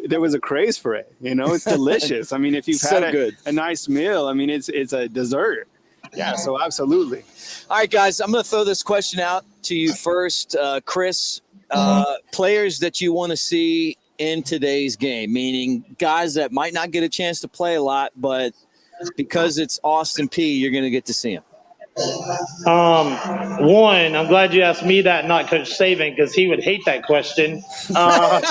there was a craze for it. You know, it's delicious. I mean, if you've had a nice meal, I mean, it's a dessert. Yeah, so absolutely. All right, guys, I'm going to throw this question out to you first. Chris, players that you want to see in today's game, meaning guys that might not get a chance to play a lot, but because it's Austin Peay, you're going to get to see them. One, I'm glad you asked me that, not Coach Saban, because he would hate that question. But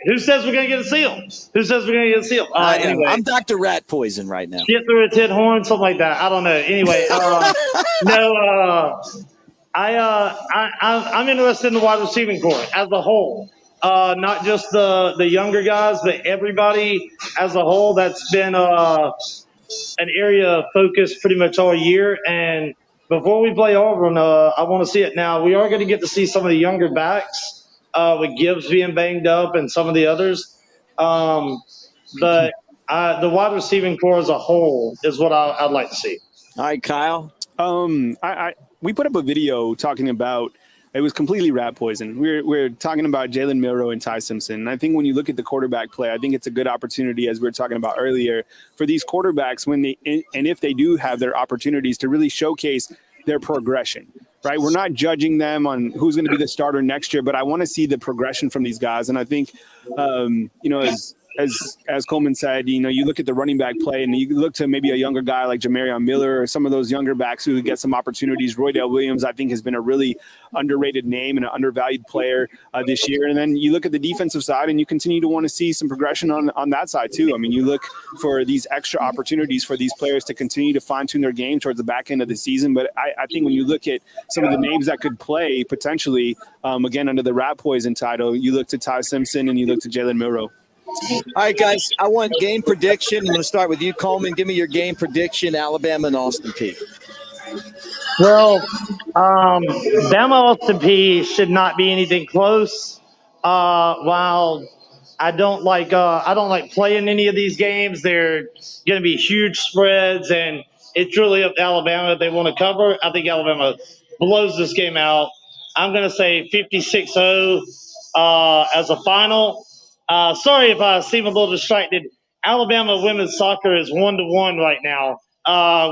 who says we're going to get to see him? Who says we're going to get to see him? Anyway, I'm Dr. Rat Poison right now. Shit through a tin horn, something like that. I don't know. Anyway, I'm interested in the wide receiving corps as a whole. Not just the younger guys, but everybody as a whole. That's been an area of focus pretty much all year. And before we play Auburn, I want to see it now. We are going to get to see some of the younger backs with Gibbs being banged up and some of the others. But The wide receiving core as a whole is what I'd like to see. All right, Kyle. We put up a video talking about it was completely rat poison. We're talking about Jalen Milroe and Ty Simpson. And I think when you look at the quarterback play, I think it's a good opportunity, as we were talking about earlier, for these quarterbacks and if they do have their opportunities to really showcase their progression. Right, we're not judging them on who's going to be the starter next year, but I want to see the progression from these guys. And I think, as Coleman said, you look at the running back play and you look to maybe a younger guy like Jamarion Miller or some of those younger backs who get some opportunities. Roydell Williams, I think, has been a really underrated name and an undervalued player this year. And then you look at the defensive side and you continue to want to see some progression on that side too. I mean, you look for these extra opportunities for these players to continue to fine-tune their game towards the back end of the season. But I think when you look at some of the names that could play potentially, again, under the rat poison title, you look to Ty Simpson and you look to Jalen Milroe. All right, guys, I want game prediction. I'm going to start with you, Coleman. Give me your game prediction, Alabama and Austin Peay. Well, Bama Austin Peay should not be anything close. While I don't like playing any of these games, they're going to be huge spreads, and it's really up to Alabama if they want to cover. I think Alabama blows this game out. I'm going to say 56-0 as a final. Sorry if I seem a little distracted. Alabama women's soccer is 1-1 right now.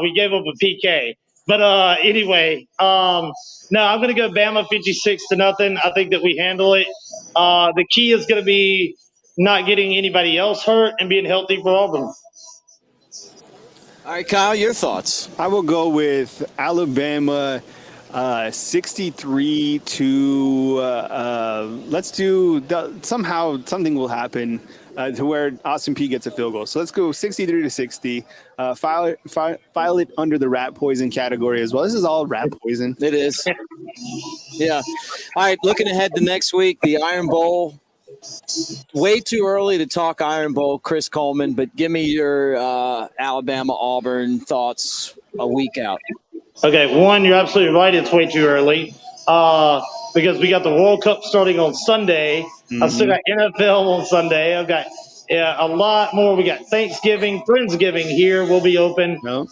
We gave up a PK. But anyway, no, I'm going to go Bama 56-0. I think that we handle it. The key is going to be not getting anybody else hurt and being healthy for Auburn. All right, Kyle, your thoughts. I will go with Alabama 63 to let's do somehow something will happen to where Austin Peay gets a field goal. So let's go 63-60. File it under the rat poison category as well. This is all rat poison. It is. Yeah. All right, looking ahead to next week, the Iron Bowl. Way too early to talk Iron Bowl, Chris Coleman, but give me your Alabama-Auburn thoughts a week out. Okay, one, you're absolutely right. It's way too early because we got the World Cup starting on Sunday. Mm-hmm. I've still got NFL on Sunday. I've got a lot more. We got Thanksgiving, Friendsgiving here. We'll be open. No.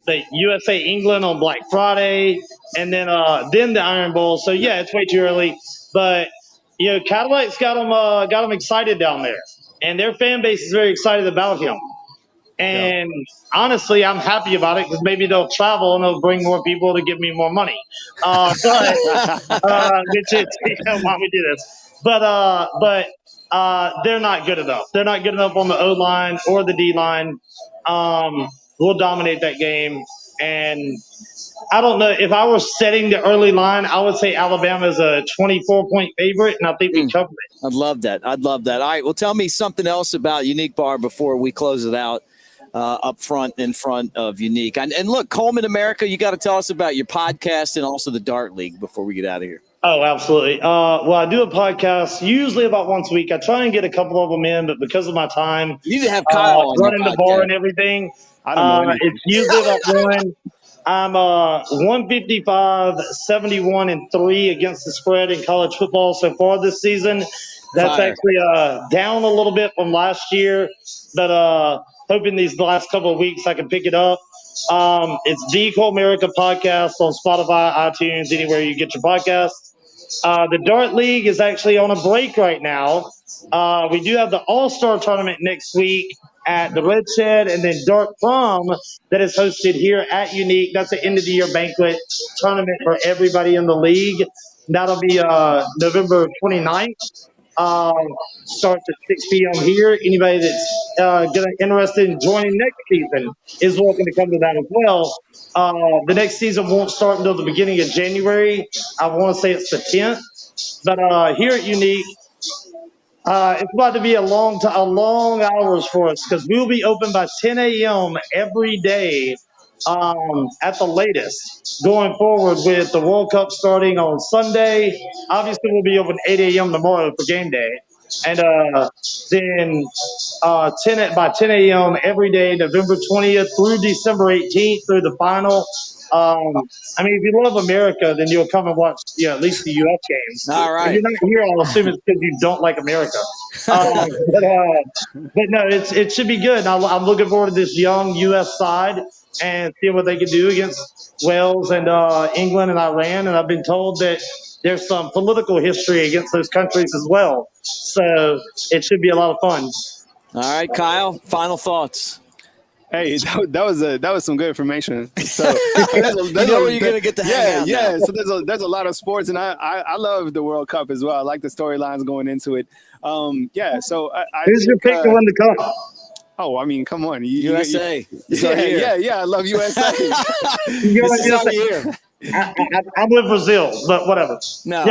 The USA England on Black Friday, and then the Iron Bowl. So yeah, it's way too early. But Cadillac's got them excited down there, and their fan base is very excited about him. And honestly, I'm happy about it because maybe they'll travel and they'll bring more people to give me more money. Which is why we do this. But they're not good enough. They're not good enough on the O line or the D line. We'll dominate that game. And I don't know if I was setting the early line, I would say Alabama is a 24-point favorite, and I think we cover it. I'd love that. All right. Well, tell me something else about Unique Bar before we close it out. Up front in front of Unique. And look, Coleman America, you got to tell us about your podcast and also the Dart League before we get out of here. Oh, absolutely. Well, I do a podcast usually about once a week. I try and get a couple of them in, but because of my time, you need to have Kyle running the bar and everything, it's usually about one. I'm 155, 71-3 against the spread in college football so far this season. That's actually down a little bit from last year, but hoping these last couple of weeks I can pick it up. It's the Cole America podcast on Spotify, iTunes, anywhere you get your podcasts. The Dart League is actually on a break right now. We do have the All-Star Tournament next week at the Red Shed, and then Dart Prom that is hosted here at Unique. That's an end-of-the-year banquet tournament for everybody in the league. That'll be November 29th. Starts at 6 p.m. here. Anybody that's interested in joining next season is welcome to come to that as well. The next season won't start until the beginning of January. I want to say it's the 10th. But here at Unique, it's about to be a long hours for us because we'll be open by 10 a.m. every day at the latest going forward with the World Cup starting on Sunday. Obviously, we'll be open 8 a.m. tomorrow for game day. And then by 10 a.m. every day, November 20th through December 18th through the final. I mean, if you love America, then you'll come and watch, at least the U.S. games. All right. If you're not here, I'll assume it's because you don't like America. But no, it should be good. I'm looking forward to this young U.S. side and seeing what they can do against Wales and England and Iran. And I've been told that there's some political history against those countries as well. So it should be a lot of fun. All right, Kyle, final thoughts. Hey, that was some good information. So you know where you're gonna get to hang out. Yeah. So there's a lot of sports, and I love the World Cup as well. I like the storylines going into it. So who's your pick to win the cup? Oh, I mean, come on, USA. Yeah. I love USA. This is our year. I'm with Brazil, but whatever. No,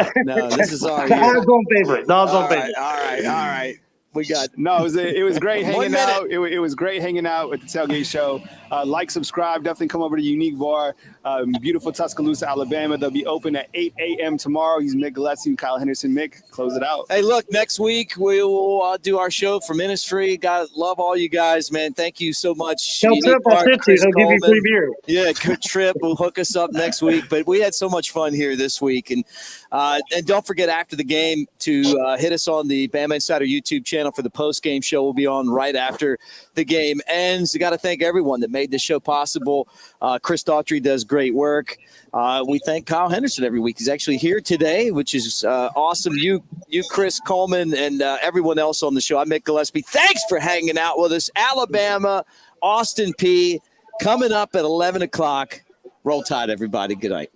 this is our year. Odds on favorite. Odds on favorite. All right. We got it was great hanging out. It was great hanging out at the Tailgate Show. Like, subscribe, definitely come over to Unique Bar, beautiful Tuscaloosa, Alabama. They'll be open at 8 a.m. tomorrow. He's Mick Gillispie, Kyle Henderson. Mick, close it out. Hey, look, next week we will do our show for ministry. God, love all you guys, man. Thank you so much. Tell Trip I'll fit you. He'll give you free beer. Yeah, good Trip will hook us up next week. But we had so much fun here this week. And don't forget after the game to hit us on the Bama Insider YouTube channel for the post-game show. We'll be on right after the game ends. You got to thank everyone that made this show possible. Chris Daughtry does great work. We thank Kyle Henderson every week. He's actually here today, which is awesome. You, Chris, Coleman, and everyone else on the show. I'm Mick Gillispie. Thanks for hanging out with us. Alabama, Austin Peay, coming up at 11 o'clock. Roll Tide, everybody. Good night.